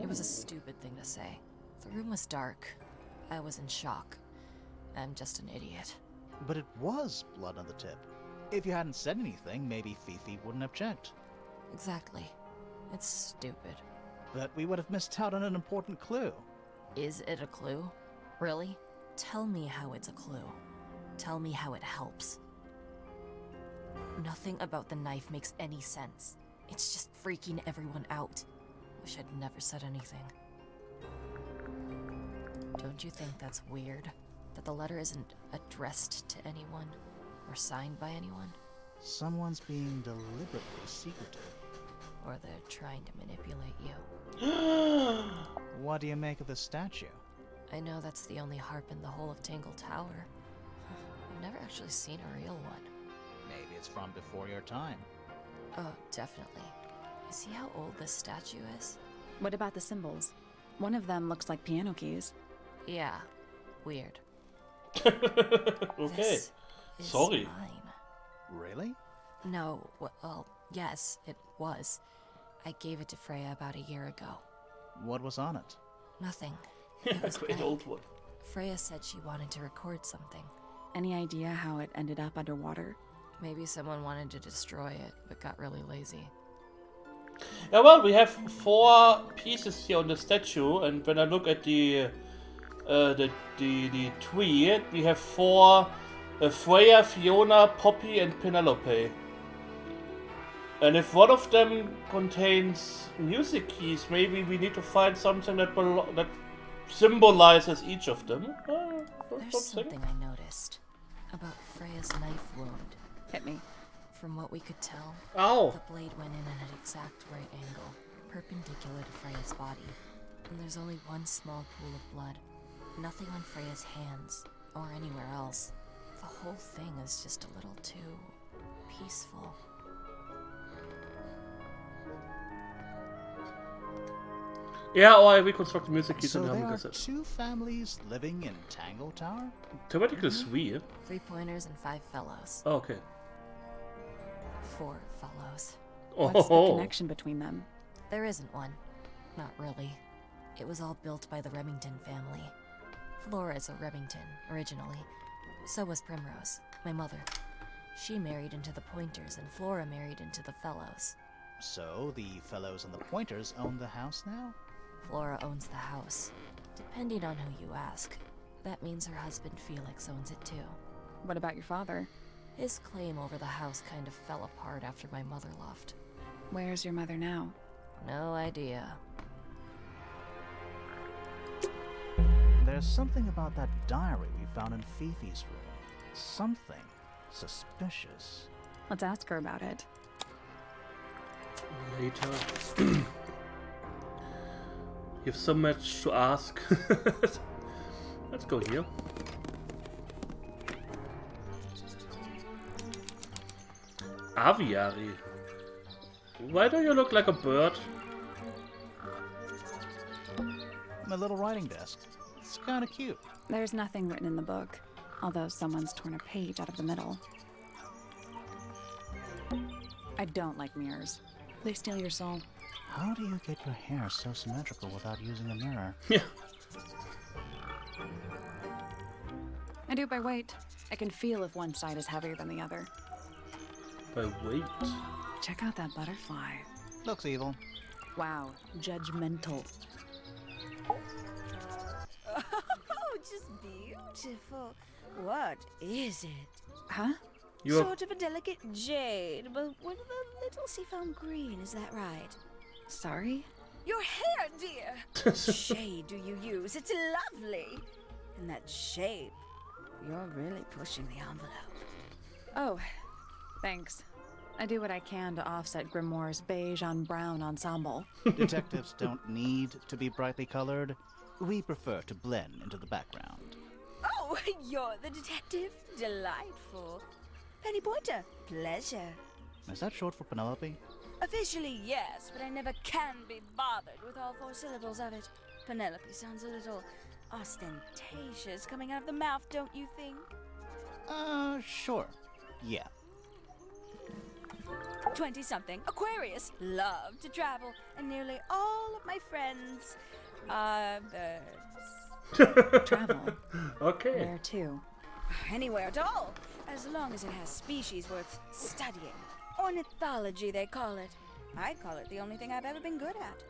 It was a stupid thing to say. The room was dark. I was in shock. I'm just an idiot. But it was blood on the tip. If you hadn't said anything, maybe Fifi wouldn't have checked. Exactly. It's stupid. But we would have missed out on an important clue. Is it a clue? Really? Tell me how it's a clue. Tell me how it helps. Nothing about the knife makes any sense. It's just freaking everyone out. Wish I'd never said anything. Don't you think that's weird? That the letter isn't addressed to anyone? Or signed by anyone? Someone's being deliberately secretive. Or they're trying to manipulate you. What do you make of the statue? I know that's the only harp in the whole of Tangle Tower. I've never actually seen a real one. Maybe it's from before your time. Oh, definitely. You see how old this statue is? What about the symbols? One of them looks like piano keys. Yeah. Weird. Okay. This is Sorry. mine. Really? No, well, yes, it was. I gave it to Freya about a year ago. What was on it? Nothing. It was Great blank. old one. Freya said she wanted to record something. Any idea how it ended up underwater? Maybe someone wanted to destroy it, but got really lazy. Yeah, well, we have 4 pieces here on the statue, and when I look at the tree, we have 4: Freya, Fiona, Poppy, and Penelope. And if one of them contains music keys, maybe we need to find something that symbolizes each of them. There's something I noticed about Freya's knife wound. Hit me. From what we could tell, Ow. the blade went in at an exact right angle, perpendicular to Freya's body. And there's only one small pool of blood. Nothing on Freya's hands, or anywhere else. The whole thing is just a little too peaceful. Yeah, or I reconstruct the music keys So and there have are a cassette. 2 families living in Tangle Tower? Theoretically 3. 3 pointers and 5 fellows. Oh, okay. 4 fellows. What's the connection between them? There isn't one. Not really. It was all built by the Remington family. Flora is a Remington, originally. So was Primrose, my mother. She married into the Pointers, and Flora married into the Fellows. So the fellows and the pointers own the house now? Flora owns the house. Depending on who you ask, that means her husband Felix owns it too. What about your father? His claim over the house kind of fell apart after my mother left. Where's your mother now? No idea. There's something about that diary we found in Fifi's room. Something suspicious. Let's ask her about it. Later. You have so much to ask. Let's go here. Aviary. Why do you look like a bird? My little writing desk. It's kind of cute. There's nothing written in the book, although someone's torn a page out of the middle. I don't like mirrors. They steal your soul. How do you get your hair so symmetrical without using a mirror? Yeah. I do it by weight. I can feel if one side is heavier than the other. By weight? Check out that butterfly. Looks evil. Wow, judgmental. Oh, just beautiful. What is it? Huh? Sort of a delicate jade, but with a little seafoam green, is that right? Sorry? Your hair, dear! What shade do you use? It's lovely! And that shape, you're really pushing the envelope. Oh, thanks. I do what I can to offset Grimoire's beige on brown ensemble. Detectives don't need to be brightly colored. We prefer to blend into the background. Oh, you're the detective? Delightful. Penny Pointer, pleasure. Is that short for Penelope? Officially, yes, but I never can be bothered with all 4 syllables of it. Penelope sounds a little ostentatious coming out of the mouth, don't you think? Sure. Yeah. 20-something, Aquarius, love to travel, and nearly all of my friends are birds. Travel? Okay. Where to? Anywhere at all, as long as it has species worth studying. Ornithology, they call it. I'd call it the only thing I've ever been good at.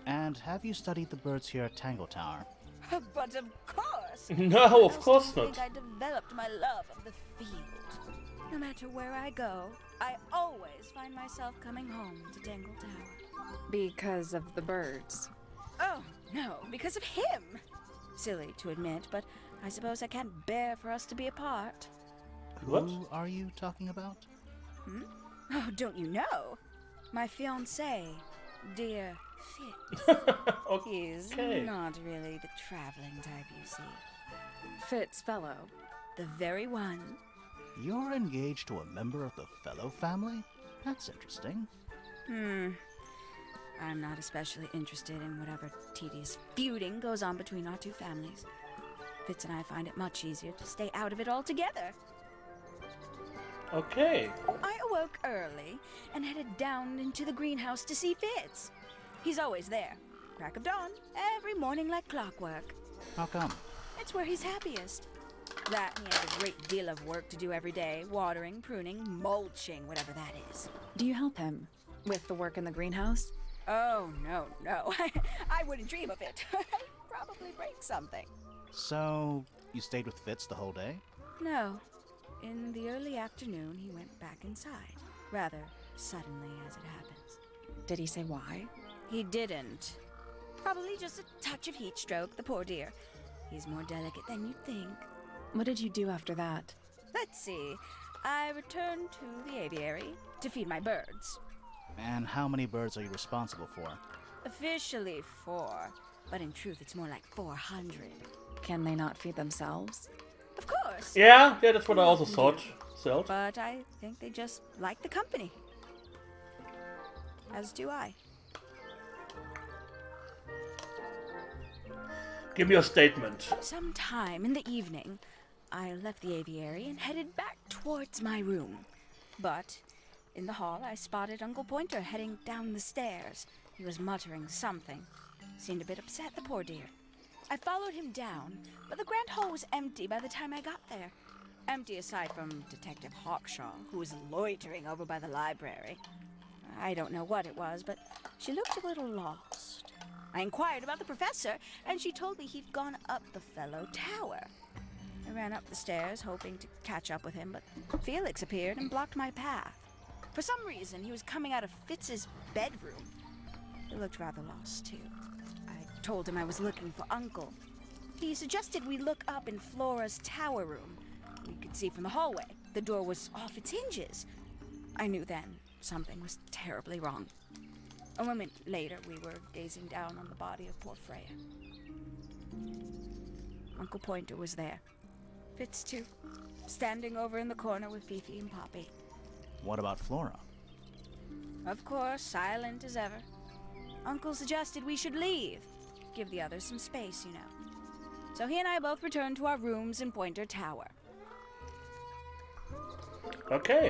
And have you studied the birds here at Tangle Tower? But of course! No, of course I not. think I developed my love of the field. No matter where I go, I always find myself coming home to Tangle Tower. Because of the birds. Oh, no, because of him! Silly to admit, but I suppose I can't bear for us to be apart. What? Who are you talking about? Hmm? Oh, don't you know? My fiancé, dear Fitz. He's not really the traveling type, you see. Fitz Fellow. The very one. You're engaged to a member of the Fellow family? That's interesting. I'm not especially interested in whatever tedious feuding goes on between our two families. Fitz and I find it much easier to stay out of it altogether. Okay. I awoke early and headed down into the greenhouse to see Fitz. He's always there. Crack of dawn, every morning like clockwork. How come? It's where he's happiest. That and he has a great deal of work to do every day. Watering, pruning, mulching, whatever that is. Do you help him with the work in the greenhouse? Oh, no. I wouldn't dream of it. I'd probably break something. So, you stayed with Fitz the whole day? No. In the early afternoon, he went back inside. Rather suddenly, as it happens. Did he say why? He didn't. Probably just a touch of heat stroke, the poor dear. He's more delicate than you'd think. What did you do after that? Let's see. I returned to the aviary to feed my birds. And how many birds are you responsible for? Officially 4, but in truth it's more like 400. Can they not feed themselves? Of course. Yeah, that's what I also thought. But I think they just like the company. As do I. Give me your statement. Sometime in the evening, I left the aviary and headed back towards my room. But in the hall, I spotted Uncle Pointer heading down the stairs. He was muttering something. Seemed a bit upset, the poor dear. I followed him down, but the grand hall was empty by the time I got there. Empty aside from Detective Hawkshaw, who was loitering over by the library. I don't know what it was, but she looked a little lost. I inquired about the professor, and she told me he'd gone up the Fellow Tower. I ran up the stairs, hoping to catch up with him, but Felix appeared and blocked my path. For some reason, he was coming out of Fitz's bedroom. He looked rather lost, too. I told him I was looking for Uncle. He suggested we look up in Flora's tower room. We could see from the hallway. The door was off its hinges. I knew then something was terribly wrong. A moment later, we were gazing down on the body of poor Freya. Uncle Pointer was there. Fitz, too, standing over in the corner with Fifi and Poppy. What about Flora? Of course, silent as ever. Uncle suggested we should leave. Give the others some space, you know. So he and I both returned to our rooms in Pointer Tower. Okay.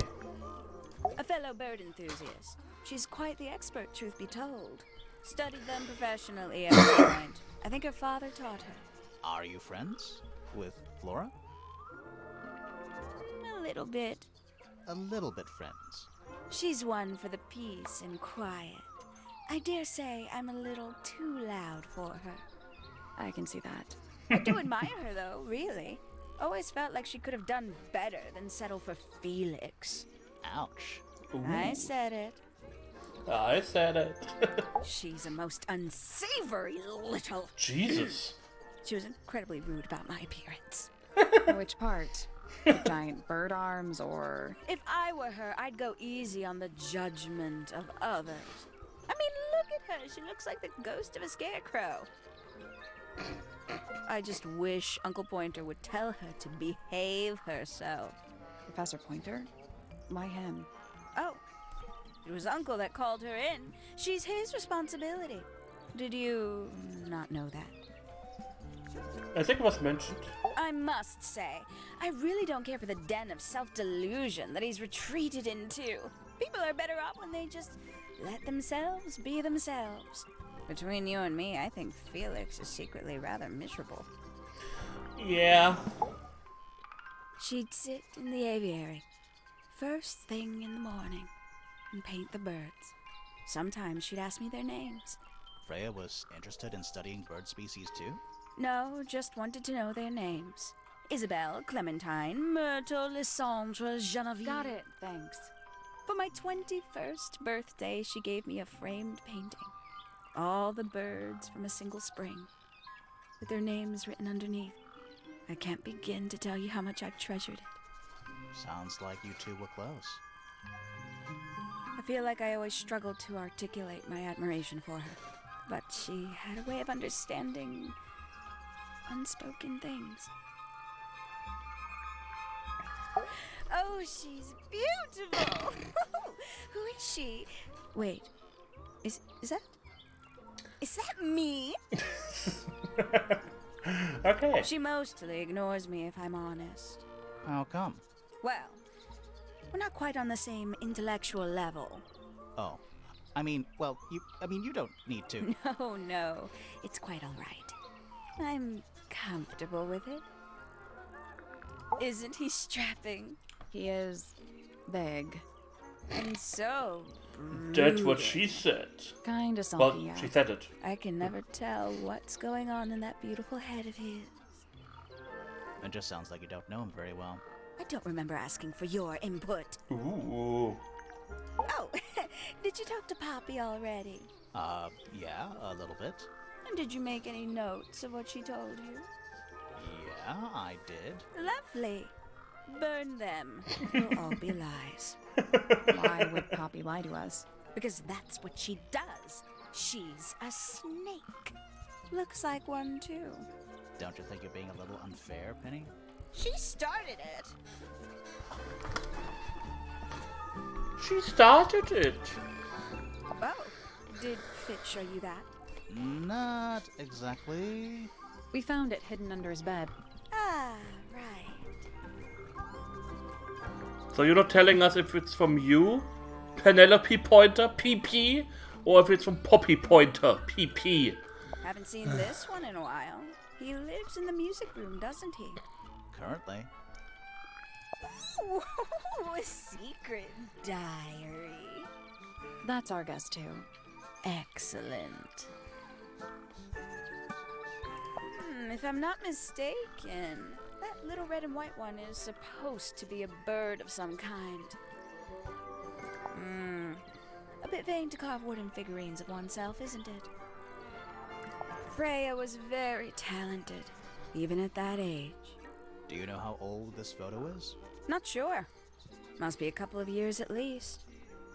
A fellow bird enthusiast. She's quite the expert, truth be told. Studied them professionally at one point. I think her father taught her. Are you friends with Flora? A little bit. A little bit friends. She's one for the peace and quiet. I dare say I'm a little too loud for her. I can see that. I do admire her, though, really. Always felt like she could have done better than settle for Felix. Ouch. Ooh. I said it. I said it. She's a most unsavory little... Jesus. She was incredibly rude about my appearance. Which part? The giant bird arms, or... If I were her, I'd go easy on the judgment of others. I mean, look at her. She looks like the ghost of a scarecrow. I just wish Uncle Pointer would tell her to behave herself. Professor Pointer? Why him? Oh, it was Uncle that called her in. She's his responsibility. Did you not know that? I think it was mentioned. I must say, I really don't care for the den of self-delusion that he's retreated into. People are better off when they just let themselves be themselves. Between you and me, I think Felix is secretly rather miserable. Yeah. She'd sit in the aviary, first thing in the morning, and paint the birds. Sometimes she'd ask me their names. Freya was interested in studying bird species too? No, just wanted to know their names. Isabelle, Clementine, Myrtle, Lysandre, Genevieve. Got it, thanks. For my 21st birthday, she gave me a framed painting. All the birds from a single spring, with their names written underneath. I can't begin to tell you how much I've treasured it. Sounds like you two were close. I feel like I always struggled to articulate my admiration for her, but she had a way of understanding unspoken things. Oh, she's beautiful! Who is she? Wait, is that me? Okay. She mostly ignores me, if I'm honest. How come? Well, we're not quite on the same intellectual level. Oh. you don't need to. No, it's quite all right. I'm comfortable with it. Isn't he strapping? He is big. And so That's what she said. Kinda Well, sulky, yeah. she said it. I can never tell what's going on in that beautiful head of his. It just sounds like you don't know him very well. I don't remember asking for your input. Ooh. Oh, did you talk to Poppy already? Yeah, a little bit. And did you make any notes of what she told you? Yeah, I did. Lovely. Burn them. They'll all be lies. Why would Poppy lie to us? Because that's what she does. She's a snake. Looks like one, too. Don't you think you're being a little unfair, Penny? She started it. She started it. Oh, did Fitz show you that? Not exactly. We found it hidden under his bed. Ah, right. So you're not telling us if it's from you, Penelope Pointer, PP, or if it's from Poppy Pointer, PP. Haven't seen this one in a while. He lives in the music room, doesn't he? Currently. Ooh, a secret diary. That's our guess, too. Excellent. If I'm not mistaken, that little red and white one is supposed to be a bird of some kind. A bit vain to carve wooden figurines of oneself, isn't it? Freya was very talented, even at that age. Do you know how old this photo is? Not sure. Must be a couple of years at least.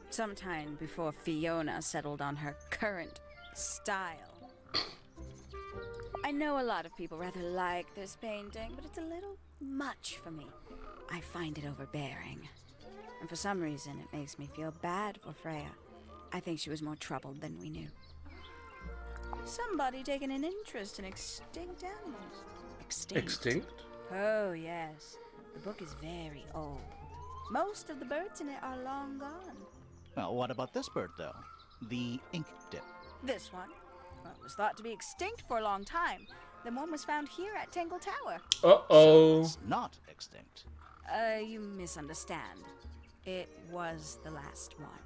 Sometime before Fiona settled on her current style. I know a lot of people rather like this painting, but it's a little much for me. I find it overbearing. And for some reason, it makes me feel bad for Freya. I think she was more troubled than we knew. Somebody taking an interest in extinct animals. Extinct? Oh, yes. The book is very old. Most of the birds in it are long gone. Well, what about this bird, though? The ink dip. This one? Well, it was thought to be extinct for a long time. Then one was found here at Tangle Tower. Uh-oh. So it's not extinct. You misunderstand. It was the last one.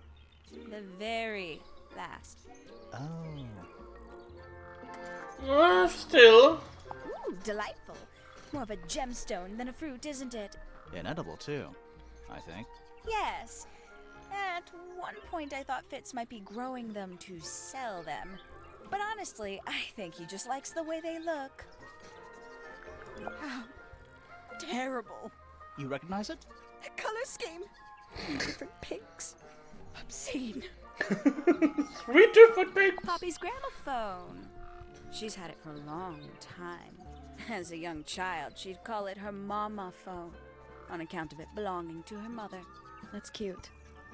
The very last. Oh. Still. Ooh, delightful. More of a gemstone than a fruit, isn't it? Inedible, too, I think. Yes. At one point I thought Fitz might be growing them to sell them. But honestly, I think he just likes the way they look. How terrible. You recognize it? The color scheme. 3 different pinks. Obscene. 3 different pinks? Poppy's gramophone. She's had it for a long time. As a young child, she'd call it her mama phone, on account of it belonging to her mother. That's cute.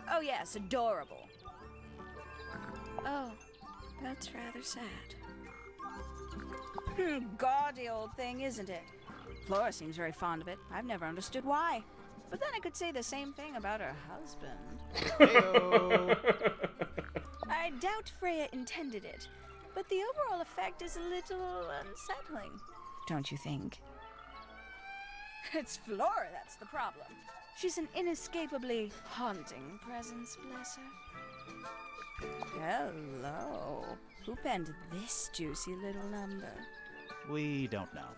Oh yes, adorable. Oh, that's rather sad. Gaudy old thing, isn't it? Flora seems very fond of it. I've never understood why. But then I could say the same thing about her husband. I doubt Freya intended it, but the overall effect is a little unsettling. Don't you think? It's Flora that's the problem. She's an inescapably haunting presence, bless her. Hello. Who penned this juicy little number? We don't know.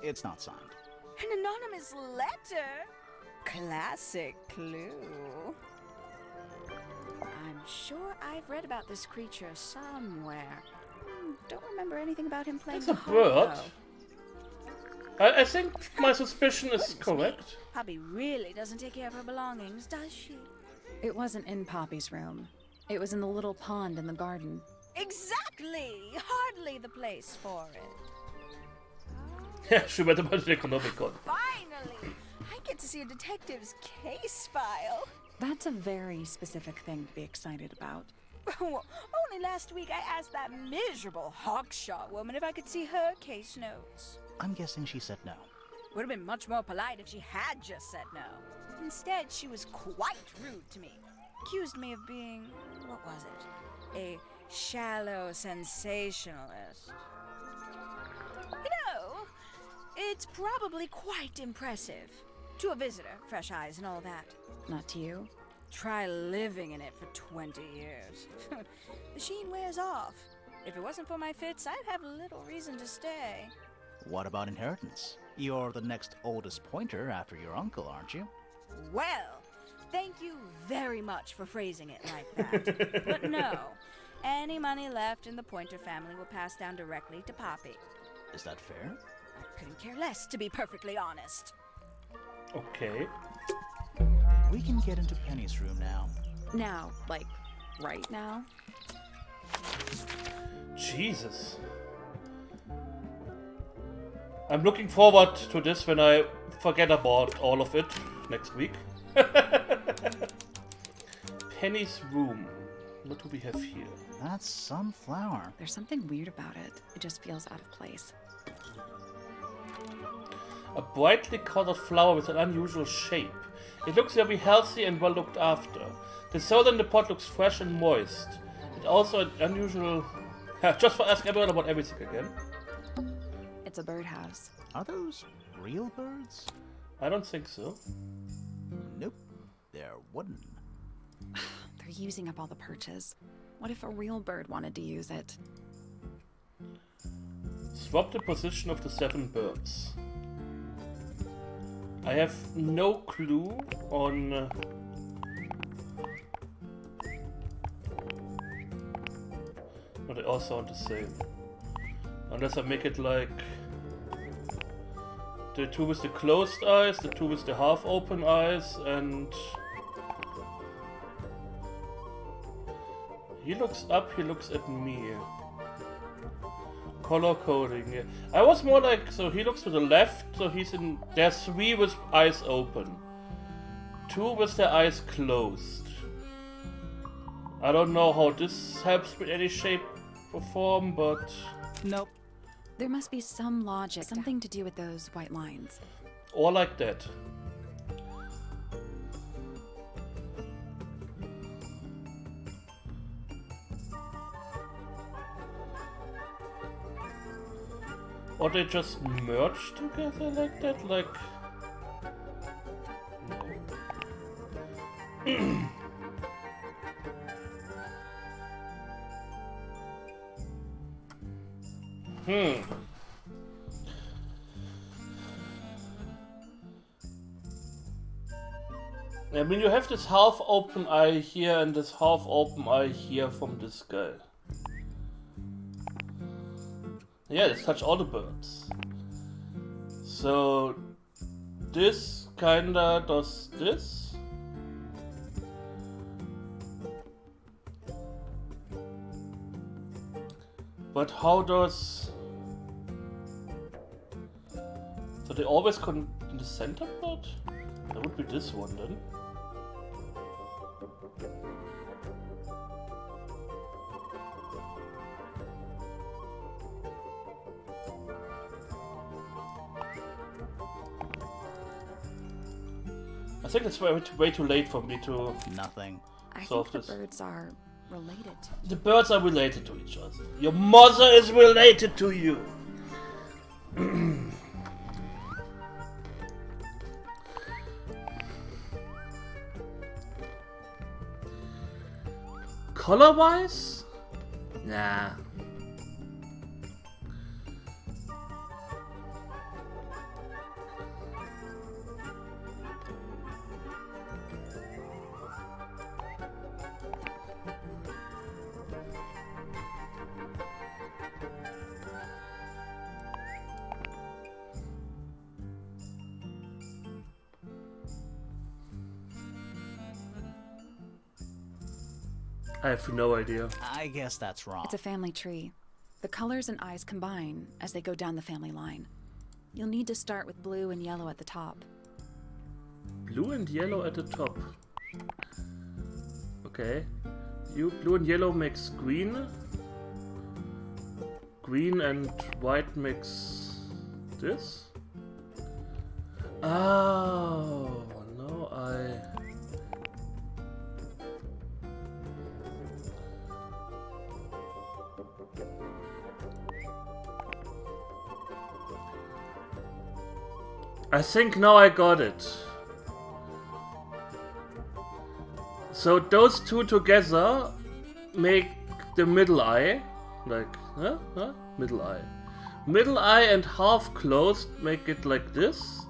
It's not signed. An anonymous letter? Classic clue. I'm sure I've read about this creature somewhere. Don't remember anything about him playing That's a the bird. harp, I think my suspicion is correct. Poppy really doesn't take care of her belongings, does she? It wasn't in Poppy's room. It was in the little pond in the garden. Exactly! Hardly the place for it. Yeah, she read about the Economicon. Finally! I get to see a detective's case file. That's a very specific thing to be excited about. Only last week I asked that miserable Hawkshaw woman if I could see her case notes. I'm guessing she said no. Would have been much more polite if she had just said no. Instead, she was quite rude to me. Accused me of being, what was it? A shallow sensationalist. You know, it's probably quite impressive. To a visitor, fresh eyes and all that. Not to you? Try living in it for 20 years. The sheen wears off. If it wasn't for my fits, I'd have little reason to stay. What about inheritance? You're the next oldest pointer after your uncle, aren't you? Well, thank you very much for phrasing it like that. But no, any money left in the Pointer family will pass down directly to Poppy. Is that fair? I couldn't care less, to be perfectly honest. Okay. We can get into Penny's room now. Now, like, right now? Jesus. I'm looking forward to this when I forget about all of it next week. Penny's room. What do we have here? That's some flower. There's something weird about it. It just feels out of place. A brightly colored flower with an unusual shape. It looks very healthy and well looked after. The soil in the pot looks fresh and moist. It also an unusual... Just for ask everyone about everything again. It's a birdhouse. Are those real birds? I don't think so. Nope. They're wooden. They're using up all the perches. What if a real bird wanted to use it? Swap the position of the 7 birds. I have no clue on... But they all sound the same. Unless I make it like... The 2 with the closed eyes, the 2 with the half-open eyes, and... He looks up, he looks at me. Color coding. Yeah. I was more like, so he looks to the left, so he's in. There's 3 with eyes open, 2 with their eyes closed. I don't know how this helps with any shape or form, but. Nope. There must be some logic, something to do with those white lines. Or like that. Or they just merge together like that, like... No. I mean, you have this half open eye here and this half open eye here from this guy. Yeah, let's touch all the birds. So this kinda does this. But how does... So they always in the center bird? That would be this one then. I think it's way too late for me to Nothing. solve I think this. the birds are related. The birds are related to each other. Your mother is related to you. Color-wise? Nah. I have no idea. I guess that's wrong. It's a family tree. The colors and eyes combine as they go down the family line. You'll need to start with blue and yellow at the top. Blue and yellow at the top. Okay. Blue and yellow makes green. Green and white makes this. Oh, no, I think now I got it. So those two together make the middle eye. Like, middle eye. Middle eye and half closed make it like this.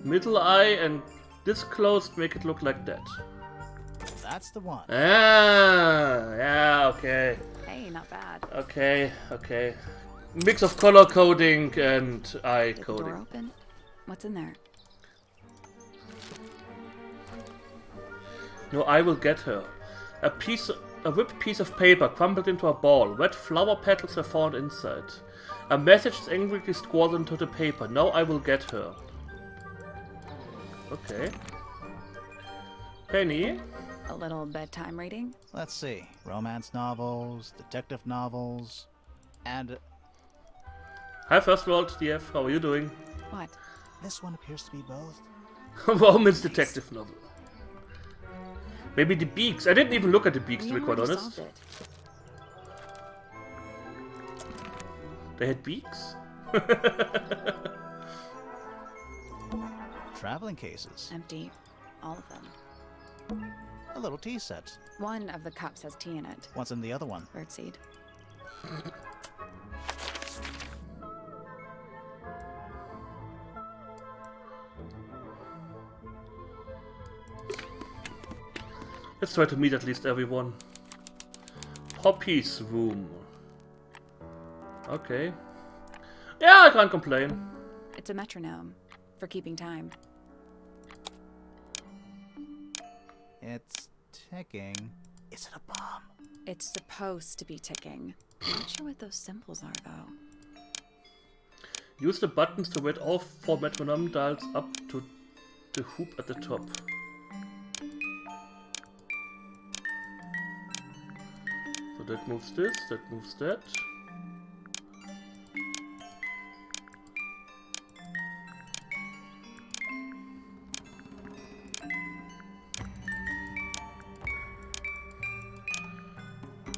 Middle eye and this closed make it look like that. That's the one. Ah, yeah, okay. Hey, not bad. Okay. Mix of color coding and eye Did coding. the door open? What's in there? No, I will get her. A whipped piece of paper crumpled into a ball. Wet flower petals are found inside. A message is angrily scrawled into the paper. Now I will get her. Okay. Penny. A little bedtime reading? Let's see. Romance novels, detective novels, and... Hi, First World DF. How are you doing? What? This one appears to be both. Romance detective novel. Maybe the beaks. I didn't even look at the beaks, to be quite honest. They had beaks? Traveling cases. Empty. All of them. A little tea set. One of the cups has tea in it. What's in the other one? Birdseed. Let's try to meet at least everyone. Poppy's room. Okay. Yeah, I can't complain. It's a metronome for keeping time. It's ticking. Is it a bomb? It's supposed to be ticking. I'm not sure what those symbols are, though. Use the buttons to wet all 4 metronome dials up to the hoop at the top. So that moves this, that moves that.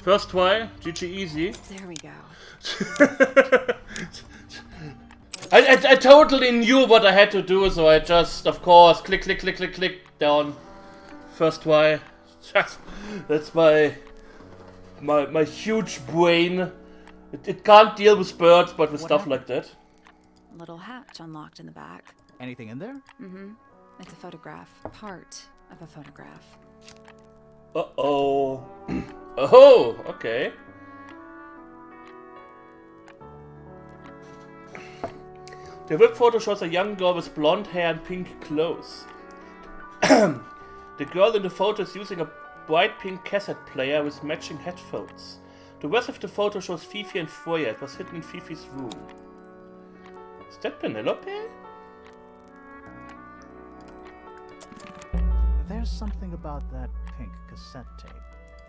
First try, GG easy. There we go. I totally knew what I had to do, so I just, of course, click, down. First try. That's my huge brain. It can't deal with birds, but with What stuff happened? like that. A little hatch unlocked in the back. Anything in there? Mm-hmm. It's a photograph. Part of a photograph. Uh-oh. Oh, okay. The whip photo shows a young girl with blonde hair and pink clothes. The girl in the photo is using a bright pink cassette player with matching headphones. The rest of the photo shows Fifi and Freya. It was hidden in Fifi's room. Is that Penelope? There's something about that pink cassette tape.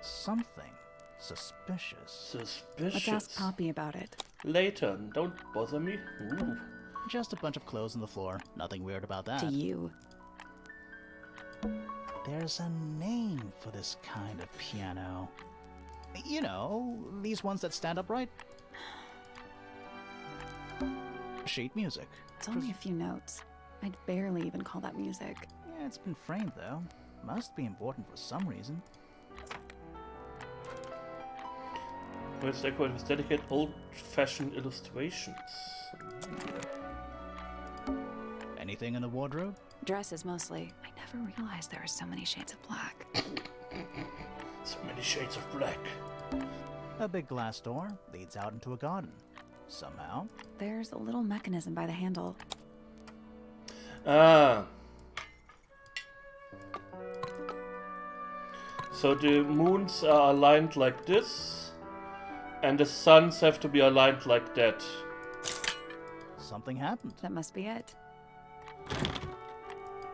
Something suspicious. Suspicious. Let's ask Poppy about it. Later. Don't bother me. Ooh. Just a bunch of clothes on the floor. Nothing weird about that. To you. There's a name for this kind of piano. You know, these ones that stand upright. Sheet music. It's only a few notes. I'd barely even call that music. Yeah, it's been framed though. Must be important for some reason. It's decorated with delicate old-fashioned illustrations. Anything in the wardrobe? Dresses mostly. I never realized there were so many shades of black. So many shades of black. A big glass door leads out into a garden. Somehow. There's a little mechanism by the handle. Ah. So the moons are aligned like this, and the suns have to be aligned like that. Something happened. That must be it.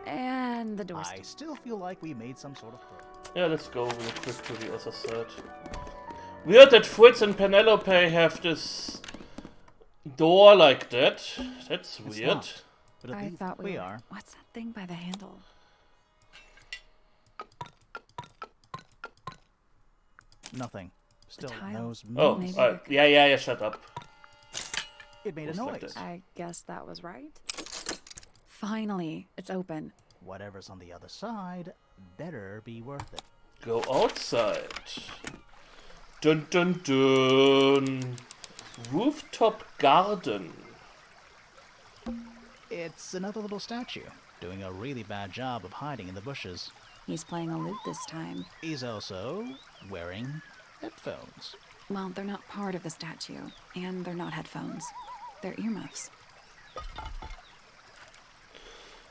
And the door's I still feel like we made some sort of progress. Yeah, let's go real quick to the other side. Weird that Fritz and Penelope have this door like that. That's It's weird. locked, but at I least thought we are. What's that thing by the handle? Nothing. Still tile. knows Oh, Maybe yeah, shut up. It made a Looks like noise. this. I guess that was right. Finally, it's open. Whatever's on the other side better be worth it. Go outside. Dun dun dun. Rooftop garden. It's another little statue, doing a really bad job of hiding in the bushes. He's playing a lute this time. He's also wearing headphones. Well, they're not part of the statue, and they're not headphones. They're earmuffs.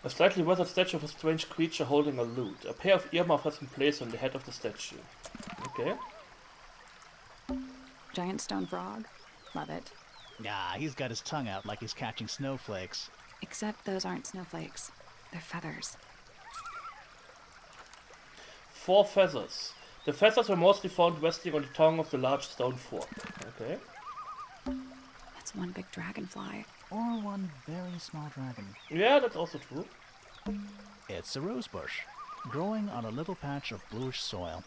A slightly weathered statue of a strange creature holding a lute. A pair of earmuffs has been placed on the head of the statue. Okay. Giant stone frog. Love it. Ah, he's got his tongue out like he's catching snowflakes. Except those aren't snowflakes. They're feathers. 4 feathers. The feathers were mostly found resting on the tongue of the large stone fork. Okay. That's one big dragonfly. Or one very small dragon. Yeah, that's also true. It's a rose bush, growing on a little patch of bluish soil.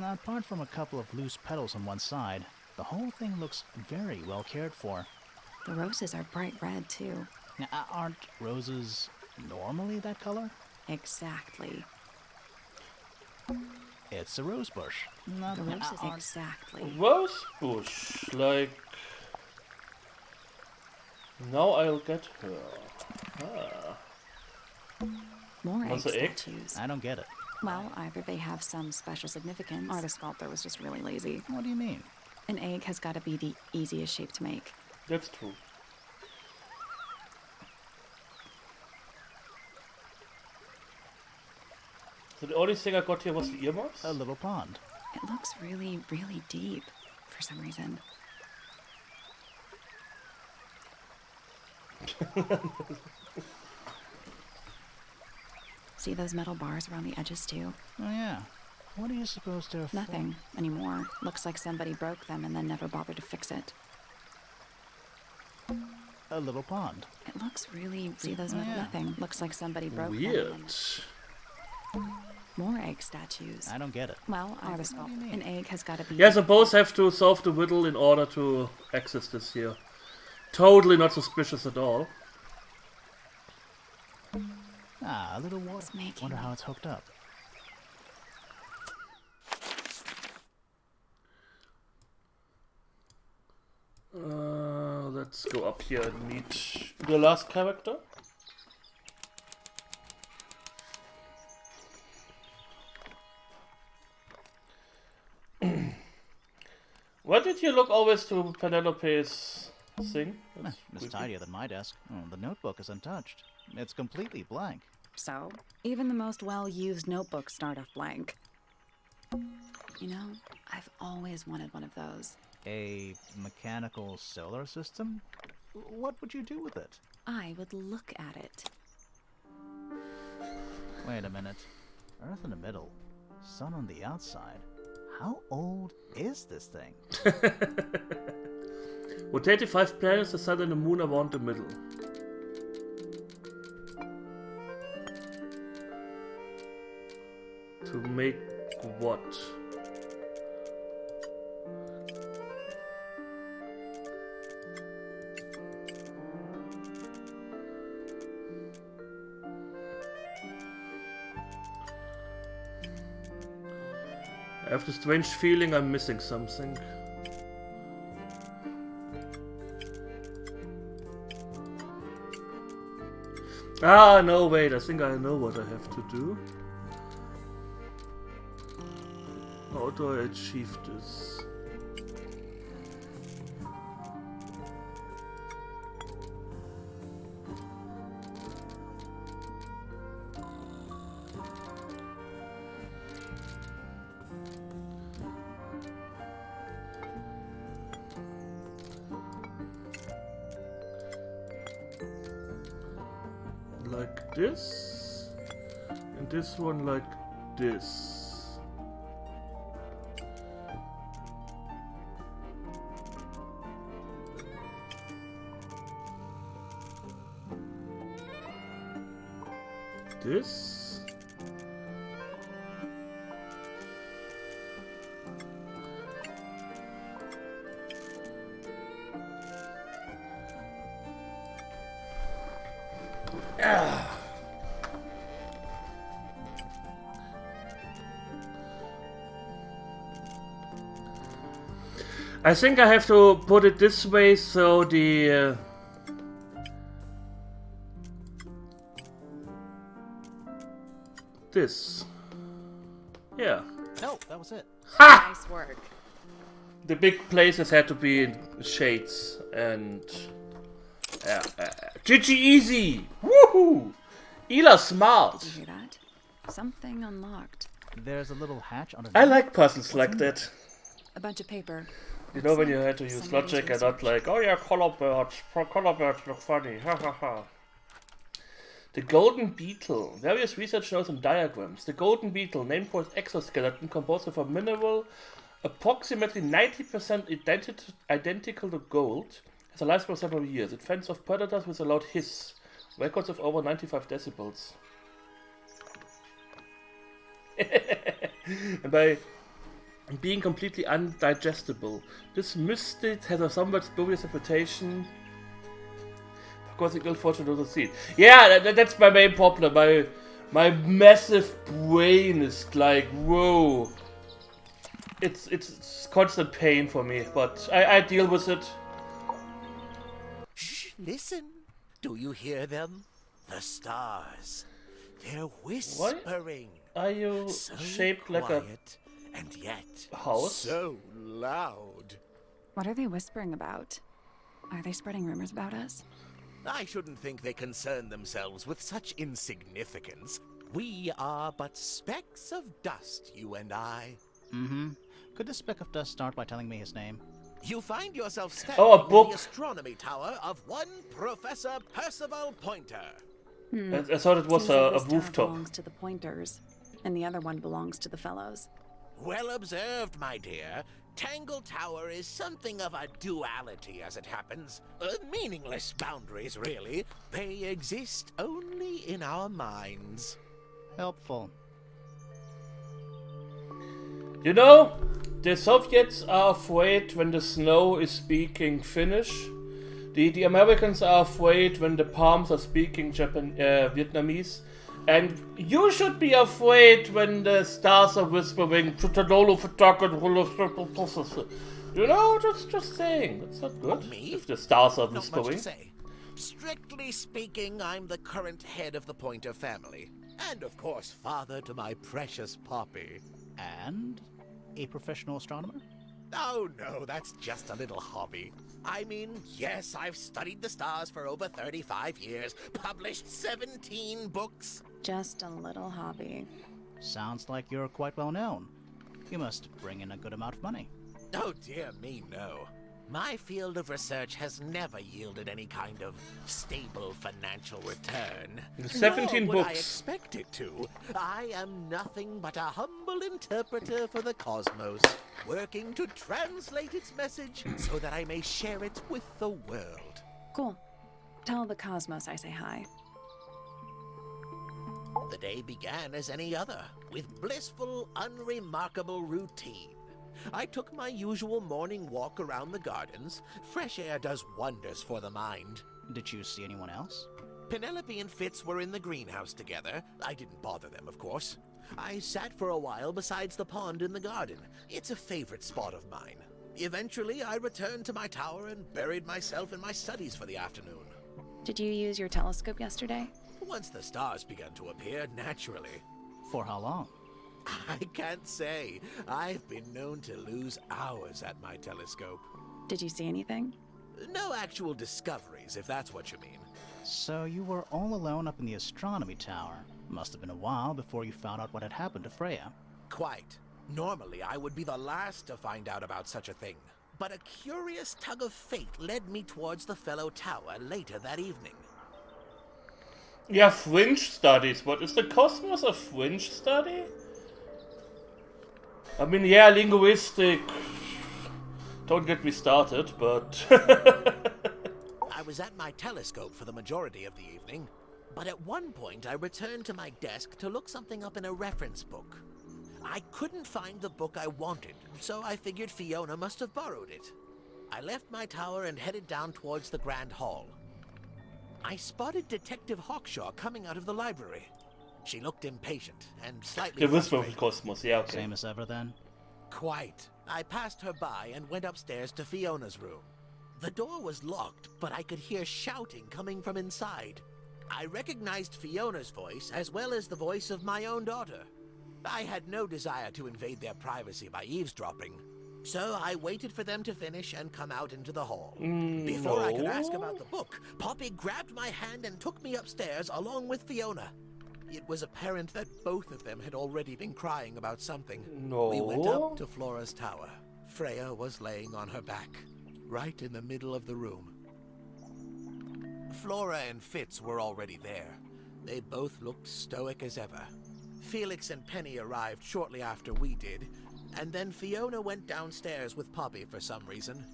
Apart from a couple of loose petals on one side, the whole thing looks very well cared for. The roses are bright red, too. Now, aren't roses normally that color? Exactly. It's a rose bush. The roses exactly. Rose bush, like... Now I'll get her. Ah. More egg Another egg? statues. I don't get it. Well, either they have some special significance, or the sculptor was just really lazy. What do you mean? An egg has got to be the easiest shape to make. That's true. So the only thing I got here was the earmuffs? A little pond. It looks really, really deep for some reason. See those metal bars around the edges too? Oh yeah. What are you supposed to... Nothing anymore. Looks like somebody broke them and then never bothered to fix it. A little pond. It looks really... See those nothing. Looks like somebody broke Weird. them. More egg statues. I don't get it. Well, an egg has got to be... Yeah, so both have to solve the riddle in order to access this here. Totally not suspicious at all. Ah, a little water. Wonder how it's hooked up. Let's go up here and meet the last character. Why did you look always to Penelope's thing? It's tidier than my desk. Oh, the notebook is untouched. It's completely blank. So, even the most well-used notebooks start off blank. You know, I've always wanted one of those. A mechanical solar system? What would you do with it? I would look at it. Wait a minute. Earth in the middle. Sun on the outside. How old is this thing? Rotate 5 planets, the sun and the moon around the middle. To make what? I have the strange feeling I'm missing something. Ah, no, wait, I think I know what I have to do. How do I achieve this? Like this, and this one like this. This. I think I have to put it this way so the this. Yeah. No, that was it. Ha! Nice work. The big places had to be in shades and GG easy! Woohoo! Ela smart! Did you hear that? Something unlocked. There's a little hatch on I like puzzles like that. A bunch of paper. You know when you had to use logic and not like, oh yeah, color birds look funny, ha ha ha. The golden beetle. Various research notes and diagrams. The golden beetle, named for its exoskeleton composed of a mineral approximately 90% identical to gold, has a lifespan for several years. It fends off predators with a loud hiss. Records of over 95 decibels. And by being completely undigestible, this mustard has a somewhat spurious reputation because it ill fortune to see. Yeah, that's my main problem. My massive brain is like, whoa. It's constant pain for me, but I deal with it. Shh, listen. Do you hear them? The stars. They're whispering. Why are you so shaped quiet, like a and yet house? So loud. What are they whispering about? Are they spreading rumors about us? I shouldn't think they concern themselves with such insignificance. We are but specks of dust, you and I. Mm-hmm. Could this speck of dust start by telling me his name? You find yourself standing Oh, a in book. the astronomy tower of one Professor Percival Pointer. I thought it was Seems like a this tower rooftop. belongs to the Pointers, and the other one belongs to the Fellows. Well observed, my dear. Tangle Tower is something of a duality as it happens. Meaningless boundaries, really. They exist only in our minds. Helpful. You know, the Soviets are afraid when the snow is speaking Finnish. The Americans are afraid when the palms are speaking Vietnamese. And you should be afraid when the stars are whispering. You know, just saying. It's not good. Me? If the stars are Not much whispering. to say. Strictly speaking, I'm the current head of the Pointer family. And of course, father to my precious Poppy. And a professional astronomer? Oh no, that's just a little hobby. I mean, yes, I've studied the stars for over 35 years, published 17 books. Just a little hobby. Sounds like you're quite well known. You must bring in a good amount of money. Oh dear me, no. My field of research has never yielded any kind of stable financial return. 17 Nor would I books. expect it to. I am nothing but a humble interpreter for the cosmos, working to translate its message so that I may share it with the world. Cool. Tell the Cosmos I say hi. The day began as any other, with blissful, unremarkable routine. I took my usual morning walk around the gardens. Fresh air does wonders for the mind. Did you see anyone else? Penelope and Fitz were in the greenhouse together. I didn't bother them, of course. I sat for a while besides the pond in the garden. It's a favorite spot of mine. Eventually, I returned to my tower and buried myself in my studies for the afternoon. Did you use your telescope yesterday? Once the stars began to appear, naturally. For how long? I can't say. I've been known to lose hours at my telescope. Did you see anything? No actual discoveries, if that's what you mean. So you were all alone up in the astronomy tower. Must have been a while before you found out what had happened to Freya. Quite. Normally, I would be the last to find out about such a thing. But a curious tug of fate led me towards the Fellow Tower later that evening. Yeah, fringe studies. What is the cosmos a fringe study? I mean, yeah, linguistic. Don't get me started, but... I was at my telescope for the majority of the evening, but at one point I returned to my desk to look something up in a reference book. I couldn't find the book I wanted, so I figured Fiona must have borrowed it. I left my tower and headed down towards the Grand Hall. I spotted Detective Hawkshaw coming out of the library. She looked impatient and slightly The Whisper of frustrated. the Cosmos, yeah, okay. Same as ever then? Quite. I passed her by and went upstairs to Fiona's room. The door was locked, but I could hear shouting coming from inside. I recognized Fiona's voice as well as the voice of my own daughter. I had no desire to invade their privacy by eavesdropping, so I waited for them to finish and come out into the hall. Before I could ask about the book, Poppy grabbed my hand and took me upstairs along with Fiona. It was apparent that both of them had already been crying about something. We went up to Flora's tower. Freya was laying on her back, right in the middle of the room. Flora and Fitz were already there. They both looked stoic as ever. Felix and Penny arrived shortly after we did, and then Fiona went downstairs with Poppy for some reason.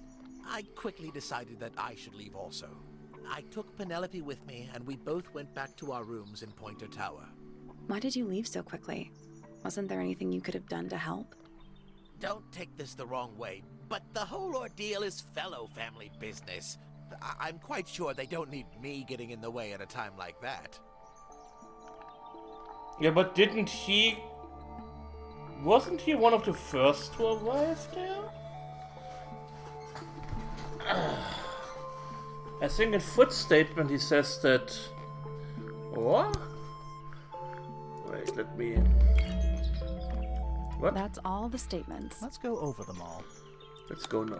I quickly decided that I should leave also. I took Penelope with me, and we both went back to our rooms in Pointer Tower. Why did you leave so quickly? Wasn't there anything you could have done to help? Don't take this the wrong way, but the whole ordeal is fellow family business. I'm quite sure they don't need me getting in the way at a time like that. Yeah, but didn't he... Wasn't he one of the first to arrive there? I think in Foot's statement he says that... What? Wait, let me... What? That's all the statements. Let's go over them all. Let's go now.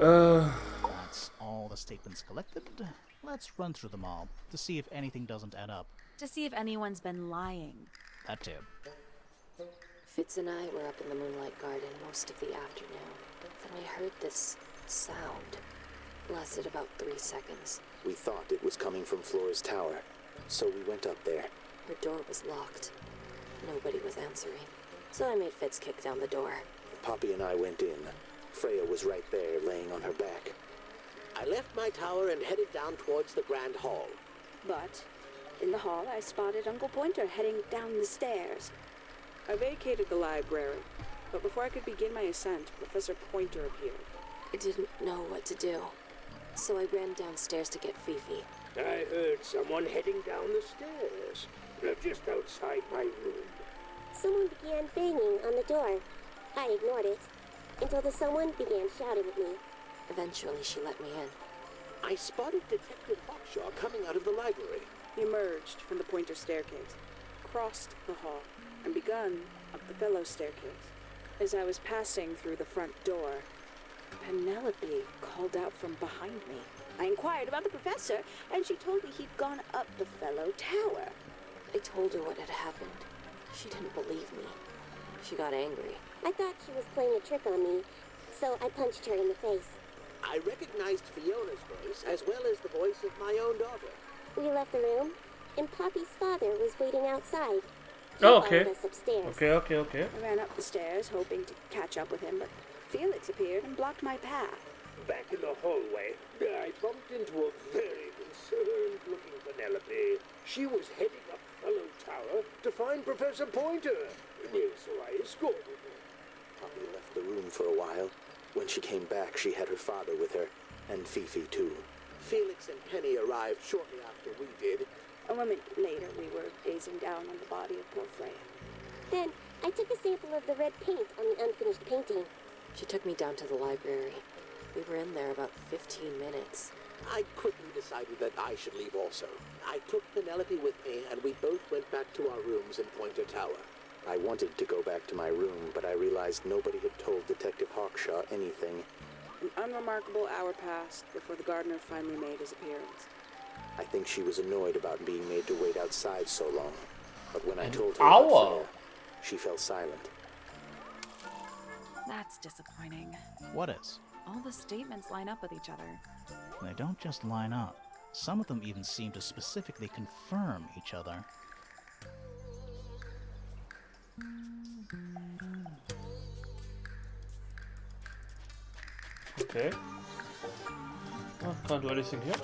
That's all the statements collected. Let's run through them all to see if anything doesn't add up. To see if anyone's been lying. That too. Fitz and I were up in the Moonlight Garden most of the afternoon. Then we heard this sound. Lasted about 3 seconds. We thought it was coming from Flora's tower, so we went up there. Her door was locked. Nobody was answering. So I made Fitz kick down the door. Poppy and I went in. Freya was right there, laying on her back. I left my tower and headed down towards the Grand Hall. But in the hall, I spotted Uncle Pointer heading down the stairs. I vacated the library, but before I could begin my ascent, Professor Pointer appeared. I didn't know what to do, so I ran downstairs to get Fifi. I heard someone heading down the stairs. They're just outside my room. Someone began banging on the door. I ignored it until the someone began shouting at me. Eventually, she let me in. I spotted Detective Hawkshaw coming out of the library. He emerged from the Pointer staircase, crossed the hall, and begun up the fellow staircase. As I was passing through the front door, Penelope called out from behind me. I inquired about the professor, and she told me he'd gone up the fellow tower. I told her what had happened. She didn't believe me. She got angry. I thought she was playing a trick on me, so I punched her in the face. I recognized Fiona's voice as well as the voice of my own daughter. We left the room, and Poppy's father was waiting outside. He Oh, okay. followed us upstairs. Okay. I ran up the stairs, hoping to catch up with him, but Felix appeared and blocked my path. Back in the hallway, I bumped into a very concerned-looking Penelope. She was heading up Fellow Tower to find Professor Pointer. So I escorted her. Poppy left the room for a while. When she came back, she had her father with her, and Fifi too. Felix and Penny arrived shortly after we did. A moment later, we were gazing down on the body of poor Freya. Then I took a sample of the red paint on the unfinished painting. She took me down to the library. We were in there about 15 minutes. I quickly decided that I should leave also. I took Penelope with me, and we both went back to our rooms in Pointer Tower. I wanted to go back to my room, but I realized nobody had told Detective Hawkshaw anything. An unremarkable hour passed before the gardener finally made his appearance. I think she was annoyed about being made to wait outside so long. But when I told her hour? about Freya, she fell silent. That's disappointing. What is? All the statements line up with each other. They don't just line up. Some of them even seem to specifically confirm each other. Okay. Oh, can't do anything here.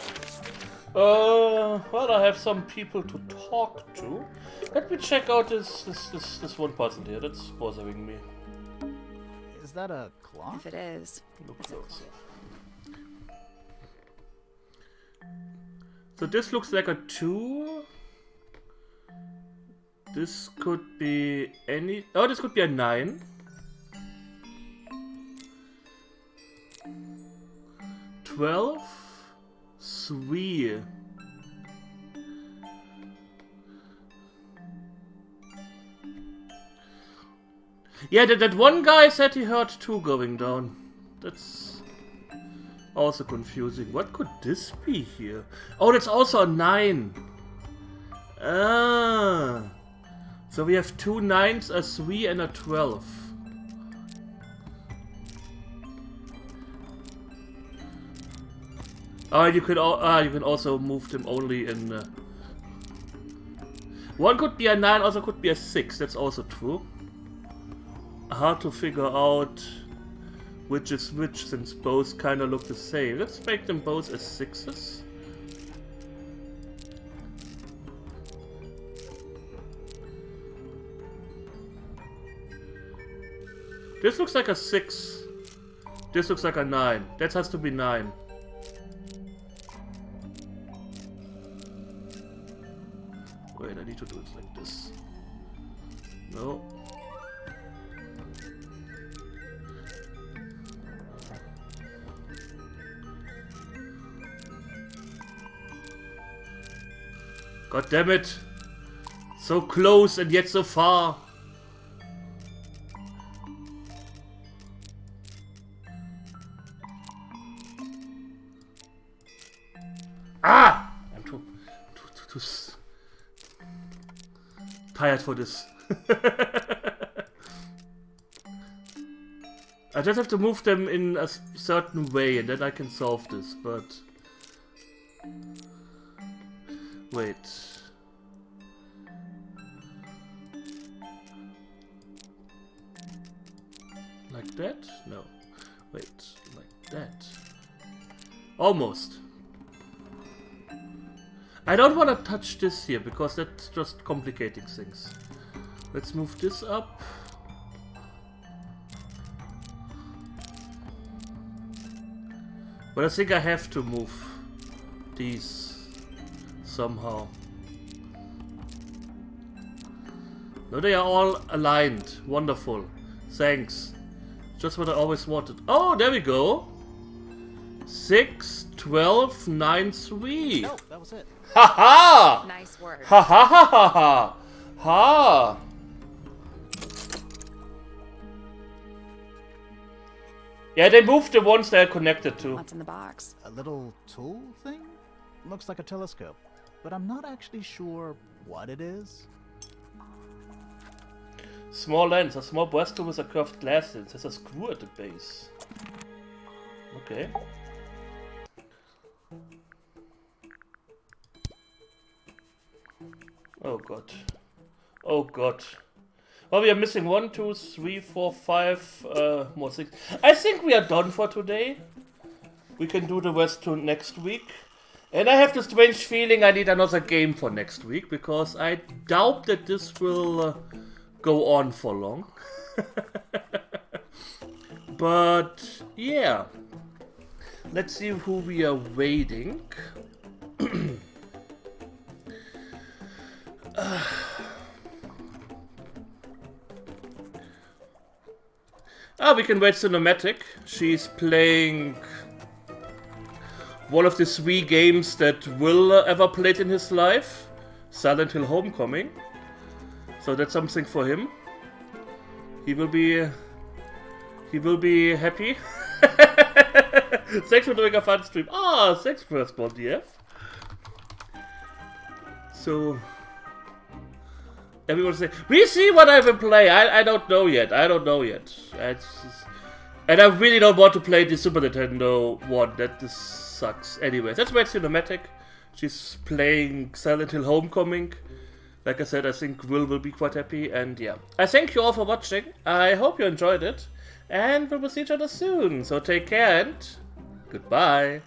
Well, I have some people to talk to. Let me check out this one person here. That's bothering me. Is that a clock? If it is, Look it's a closer. So this looks like a 2. This could be any... Oh, this could be a 9. 12. 3. Yeah, that one guy said he heard 2 going down. That's also confusing. What could this be here? Oh, that's also a 9. Ah. So we have 2 9s, a 3, and a 12. Oh, you can also move them only in. One could be a 9, also could be a 6. That's also true. Hard to figure out which is which, since both kind of look the same. Let's make them both as 6s. This looks like a 6. This looks like a 9. That has to be 9. Wait, I need to do it like this. No. God damn it! So close and yet so far! tired for this. I just have to move them in a certain way and then I can solve this, but... Wait. Like that? No. Wait, like that. Almost. I don't want to touch this here because that's just complicating things. Let's move this up. But I think I have to move these somehow. No, they are all aligned. Wonderful. Thanks. Just what I always wanted. Oh, there we go. 6, 12, 9, 3. No, that was it. Ha ha! Nice work. Ha ha ha ha ha! Ha! Yeah, they moved the ones they're connected to. What's in the box? A little tool thing? Looks like a telescope, but I'm not actually sure what it is. Small lens, a small breast tube with a curved glass lens. There's a screw at the base. Okay. Oh god. Oh god. Well, we are missing 1, 2, 3, 4, 5, more 6. I think we are done for today. We can do the rest to next week. And I have the strange feeling I need another game for next week, because I doubt that this will go on for long. But, yeah. Let's see who we are waiting. We can wait Cinematic. She's playing one of the 3 games that Will ever played in his life. Silent Hill Homecoming. So that's something for him. He will be happy. Thanks for doing a fun stream. Thanks first, DF. So everyone say, we see what I will play. I don't know yet. And I really don't want to play the Super Nintendo one. This sucks. Anyway, that's why Cinematic. She's playing Silent Hill Homecoming. Like I said, I think Will be quite happy. And yeah, I thank you all for watching. I hope you enjoyed it. And we will see each other soon. So take care and goodbye.